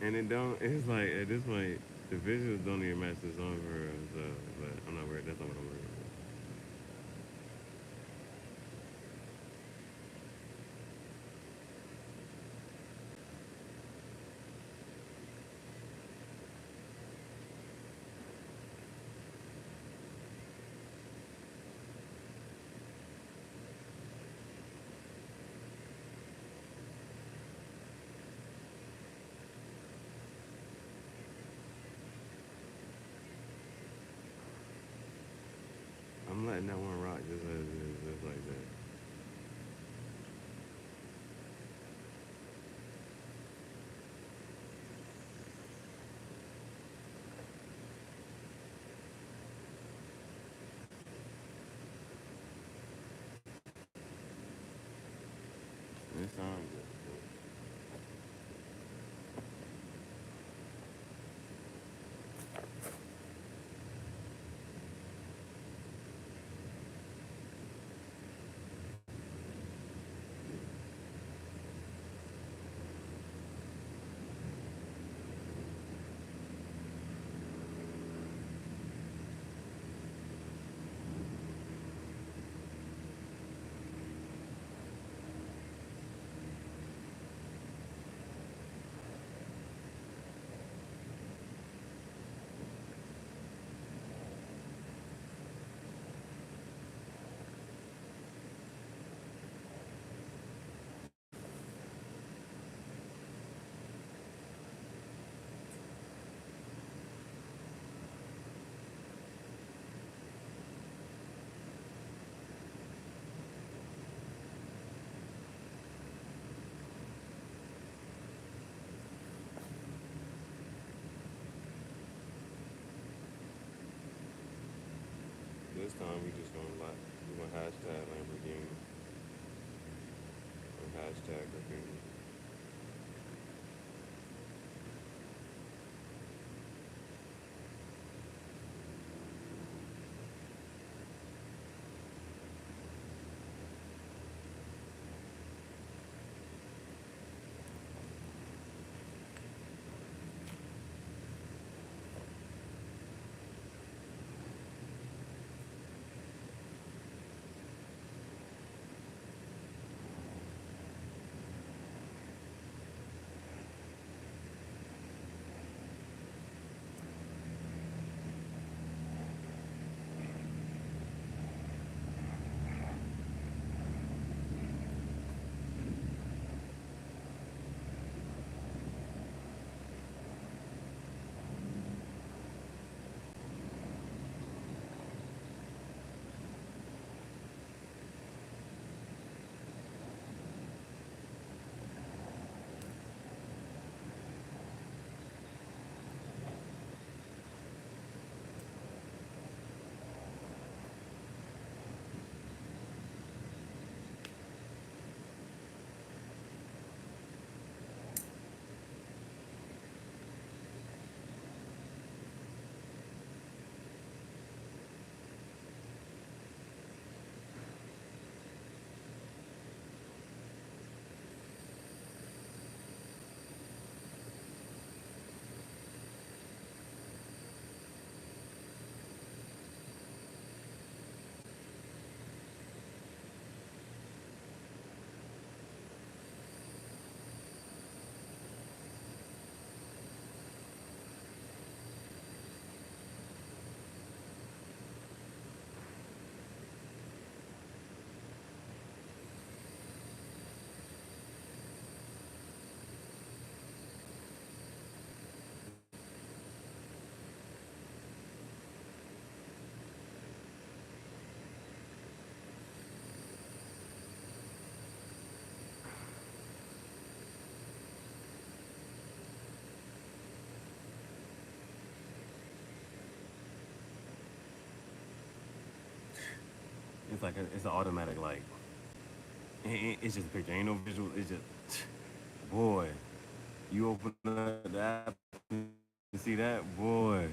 And it don't. It's like at this point, the visuals don't even match the song for real. So, but I'm not worried. That's not what I'm worried about. I'm letting that one rock just as it is, just like that. It sounds good. This time we just gonna like we gonna hashtag Lamborghini or hashtag Graffiti. It's like it's an automatic like. It's just a picture. Ain't no visual. It's just boy. You open up the app and see that boy.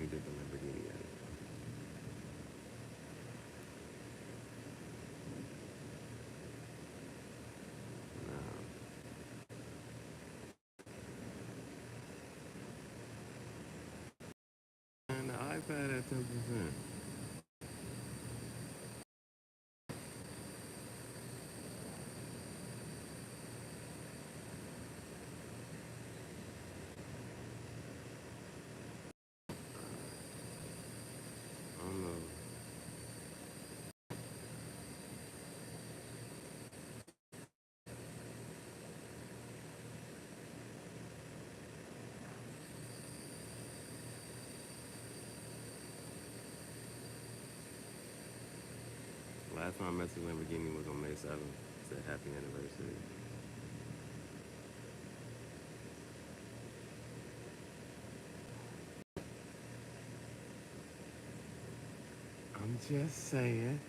did the Lamborghini yet. No. And the iPad at 10%. I don't know. Last time I messed with Lamborghini was on May 7th. It said happy anniversary. I'm just saying.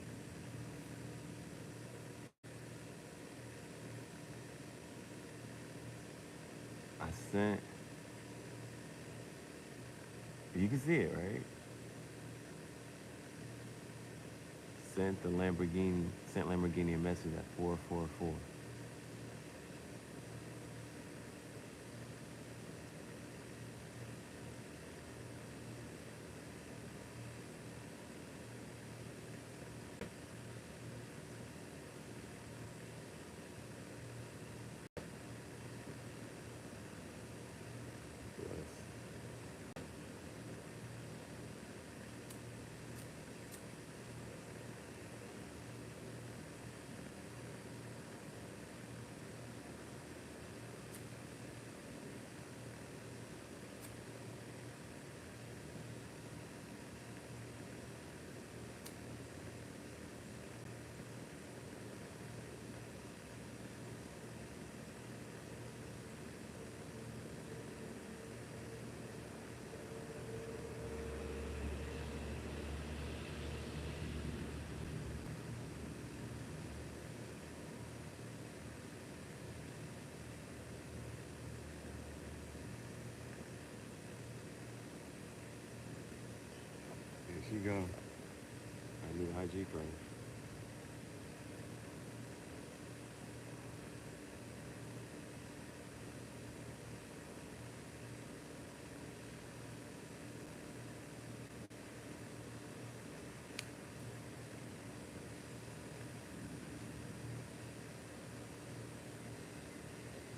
I sent. You can see it, right? Sent Lamborghini a message at 444. Here she go. I knew IG pro.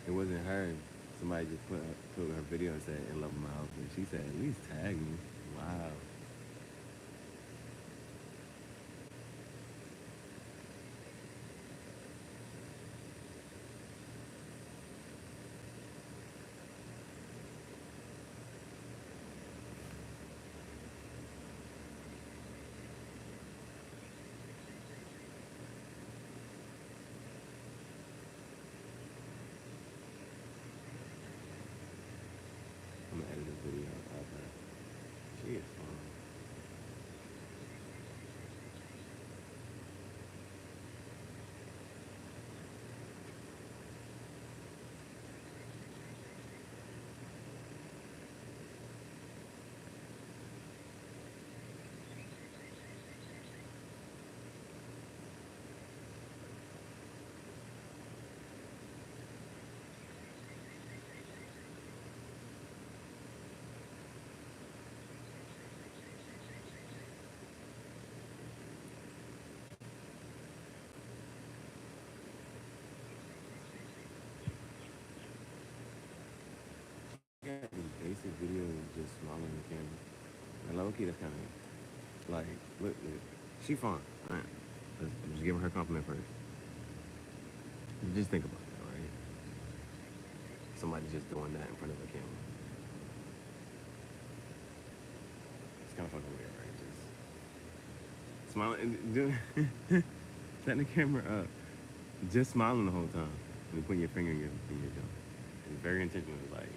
It wasn't her. Somebody just put her video and said, "In love with my outfit." She said, "At least tag me." Wow. I'm gonna edit this video of her. She is fun. Got this basic video of just smiling in the camera. And low key, that's kind of like, look, she fine. Right? I'm just giving her a compliment first. Just think about that, right? Somebody just doing that in front of a camera. It's kind of fucking weird, right? Just smiling and doing, setting the camera up, just smiling the whole time, and putting your finger in your jaw. It's very intentional. It's like,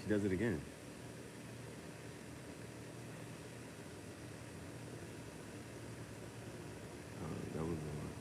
She does it again. That was the one.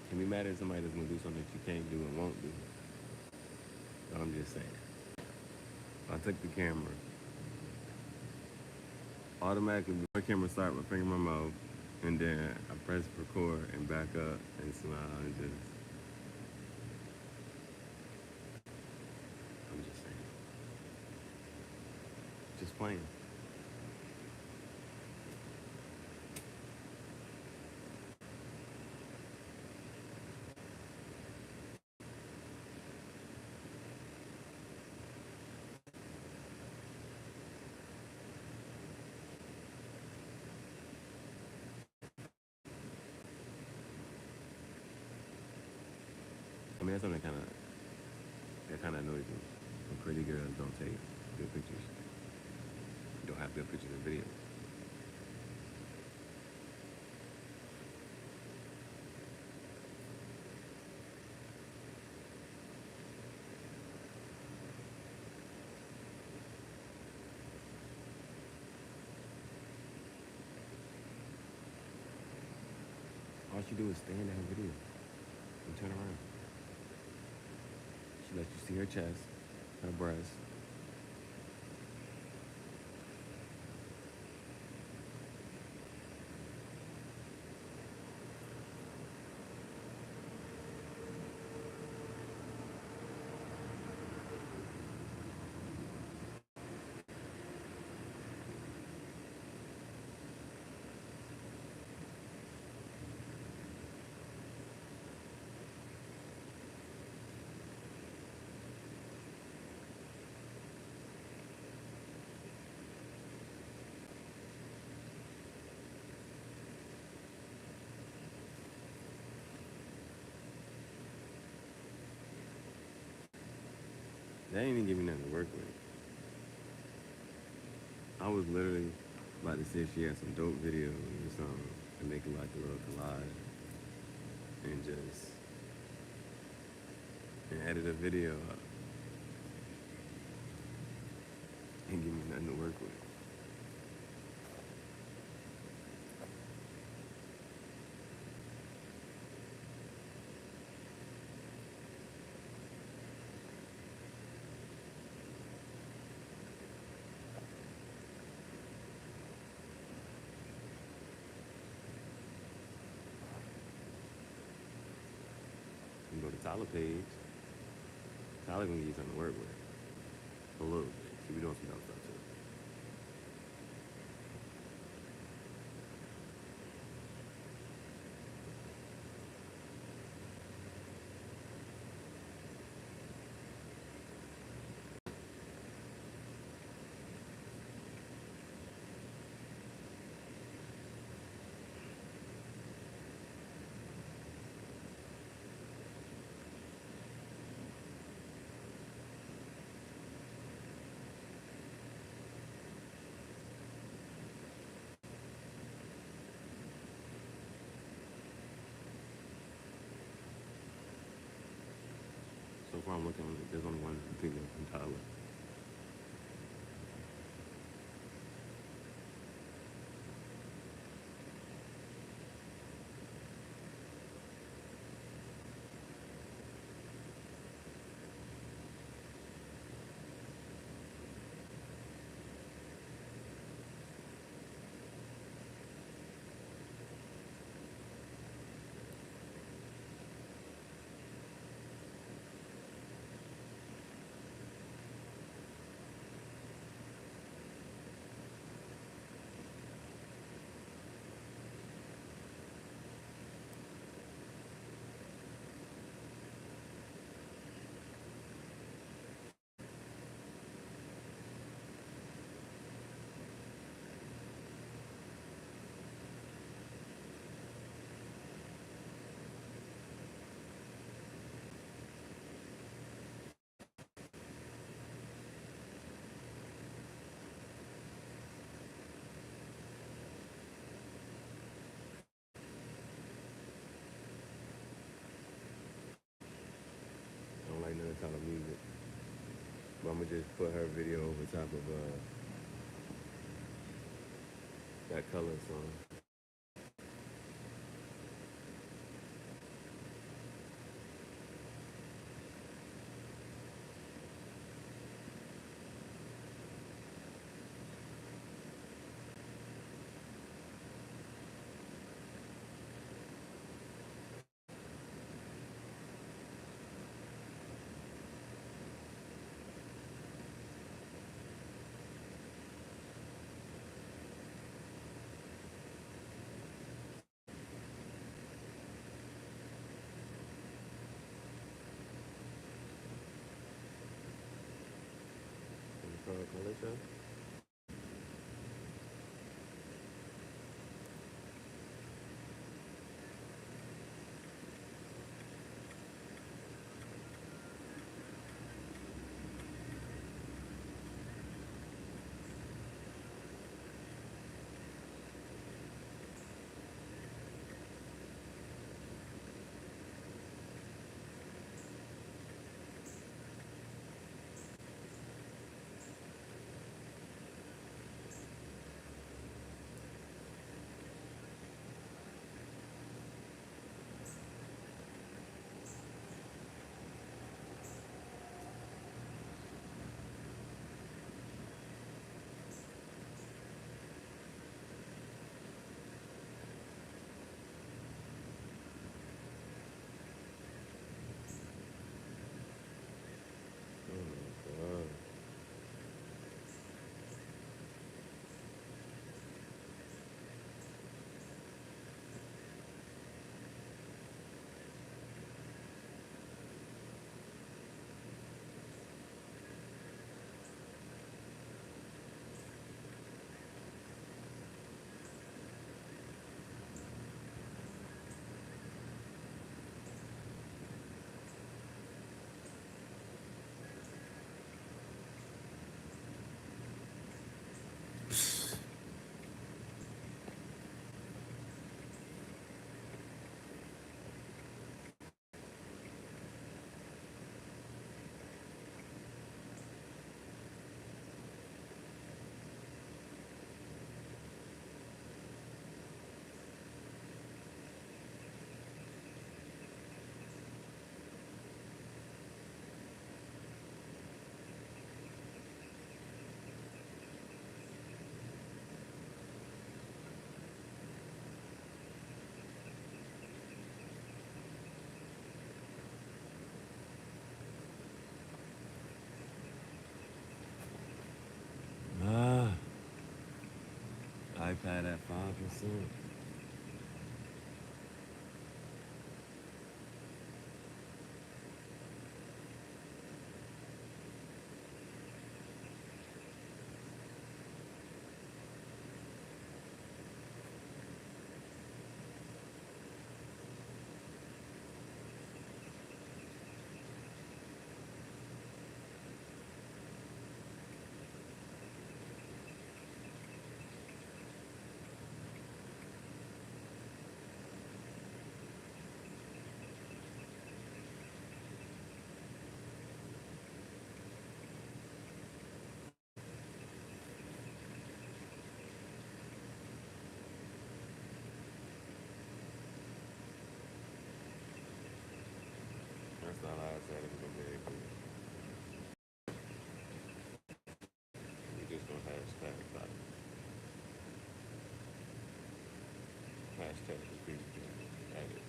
Can be mad at somebody that's gonna do something that you can't do and won't do. But I'm just saying. I took the camera. Automatically, my camera start, my finger in my mouth, and then I press record and back up and smile and just. I'm just saying. Just playing. I mean, that's something that kind of annoys me. When pretty girls don't take good pictures. You don't have good pictures and videos. All she do is stand in her video and turn around. She lets you see her chest, her breast. They ain't even give me nothing to work with. I was literally about to see if she had some dope videos or something and make it like a little collage and just edit a video up and give me nothing to work with. You go to Tyler page. Tyler gonna give you something to work with. A little bit. See, we doing some dumb stuff too. So far I'm looking, there's only one completely from Tyler. I'm gonna just put her video over top of that color song. Compilation. iPad at 5%. That's not how I said it was gonna be. We just gonna hashtag about it. Hashtag the Peaky. Edit.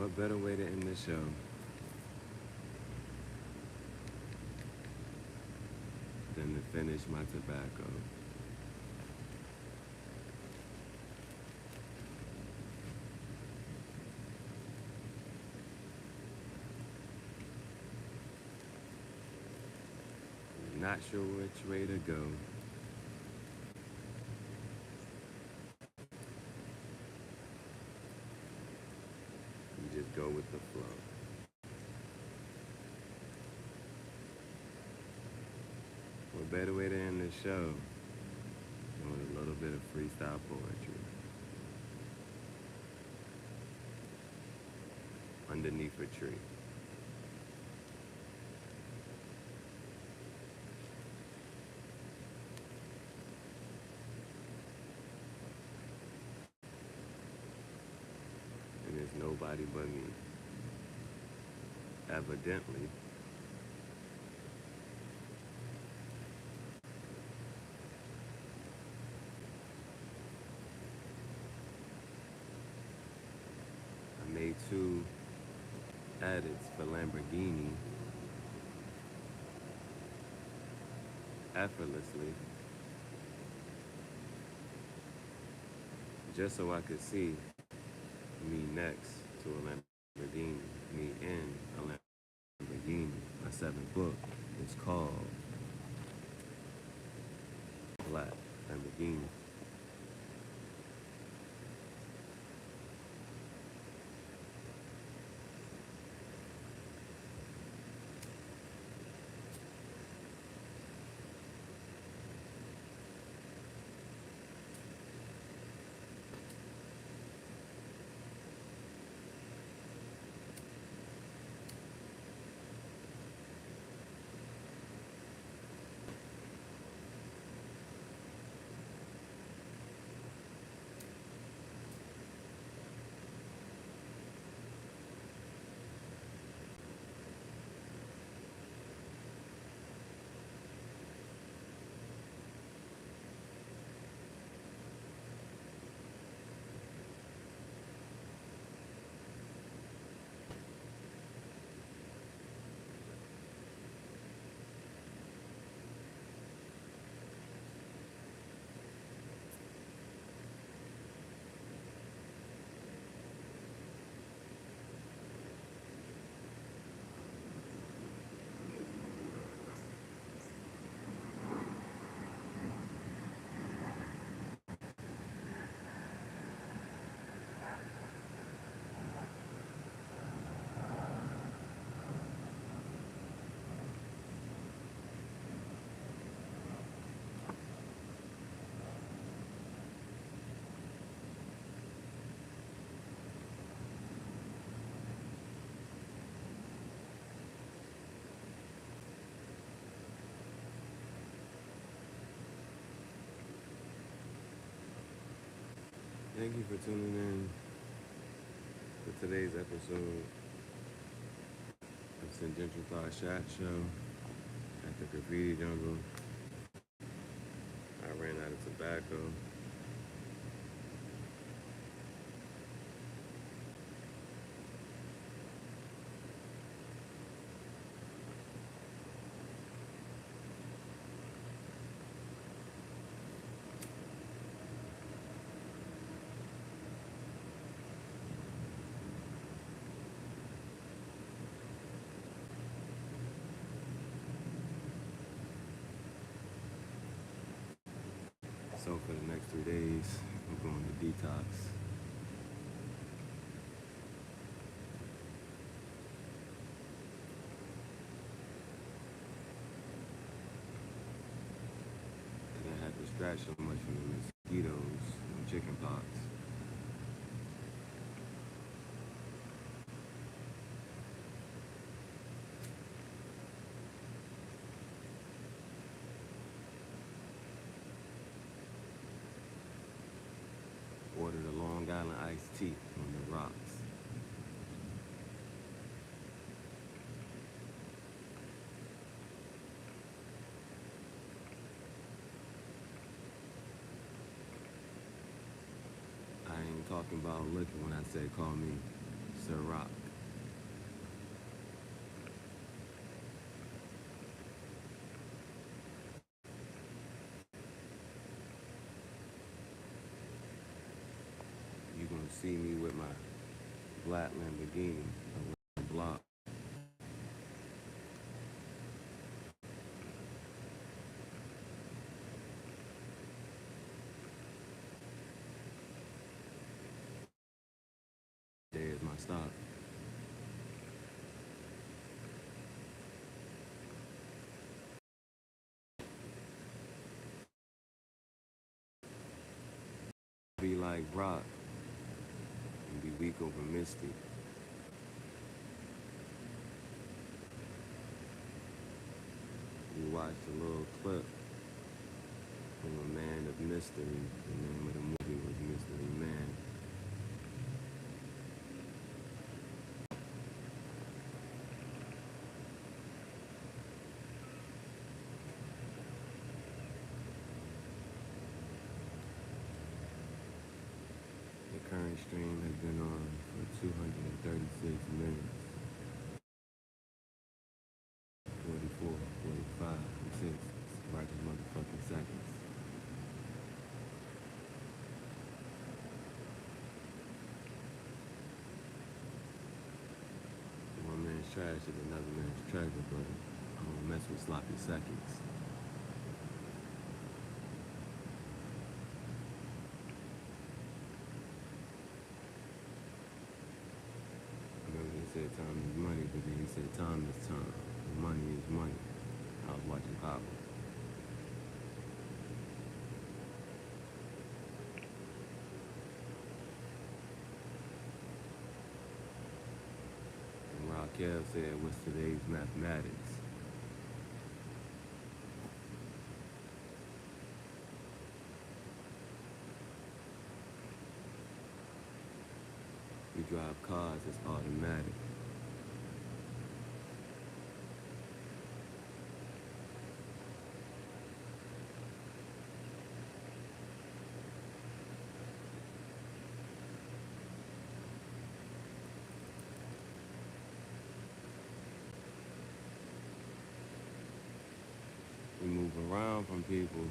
What better way to end the show than to finish my tobacco? Not sure which way to go. You just go with the flow. What better way to end the show than with a little bit of freestyle poetry? Underneath a tree. And there's nobody but me. Evidently. I made 2 edits for Lamborghini effortlessly, just so I could see me next to a Lamborghini, me in a Lamborghini. My 7th book is called Black Lamborghini. Thank you for tuning in to today's episode of Tangential Thought Chat Show at the Graffiti Jungle. I ran out of tobacco. So for the next 3 days, I'm going to detox. And I had to scratch so much from the mosquitoes and chicken pox. Ordered a Long Island iced tea on the rocks. I ain't talking about liquor when I say call me Cigar. You're gonna see me with my black Lamborghini around the block. There's my stop. Be like Rock and be weak over Misty. We watched a little clip from A Man of Mystery. The name of the movie was Mystery Man. The current stream has been on for 236 minutes. 44, 45, and 6 right in motherfucking seconds. One man's trash is another man's treasure, but I don't mess with sloppy seconds. Remember he said time is money, but then he said time is time. And money is money. I was watching Power. And Raquel said, what's today's mathematics? We drive cars, it's automatic. We move around from people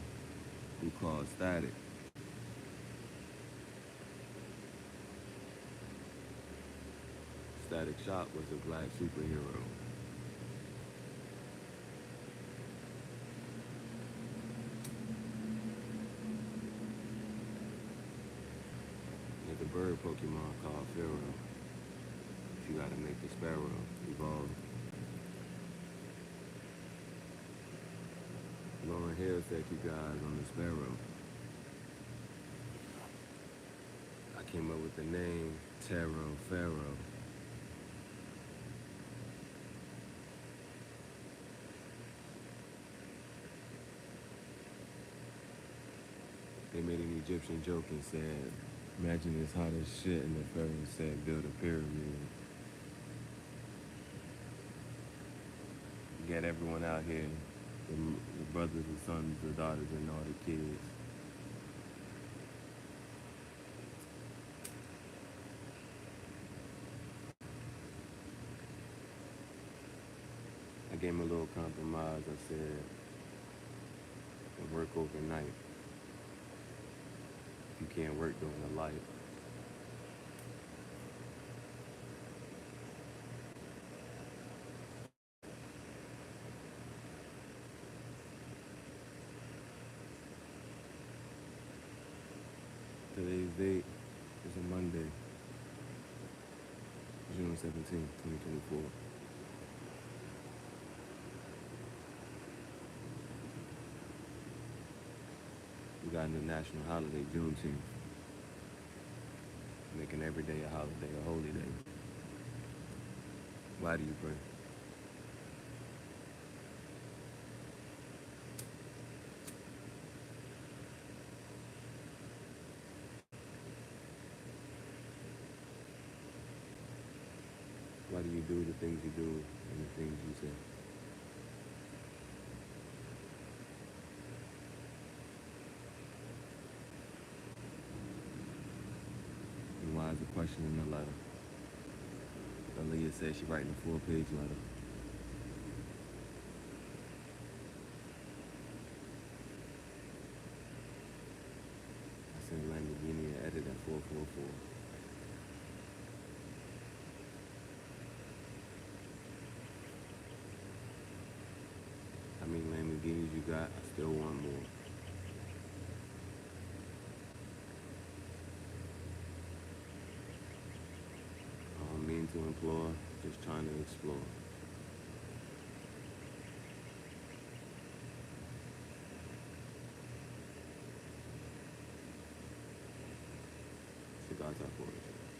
who cause static. Static Shock was a black superhero. There's a bird Pokemon called Pharaoh. You gotta make the sparrow evolve. Lauren Hill said keep your eyes on the sparrow. I came up with the name Pharaoh. They made an Egyptian joke and said, imagine this hot as shit, and the Pharaoh said, build a pyramid. You got everyone out here, the brothers, the sons, the daughters, and all the kids. I gave him a little compromise. I said, work overnight. You can't work during the light. Today's date is a Monday, June 17th, 2024. We got a national holiday, Juneteenth. Making every day a holiday, a holy day. Why do you pray? Why do you do the things you do and the things you say? And why is the question in the letter? just said she writing a 4-page letter. I sent Lamborghini an edit at 444. How many Lamborghinis you got? I still want more. I don't mean to implore, just trying to explore. Cigar Talk Origin.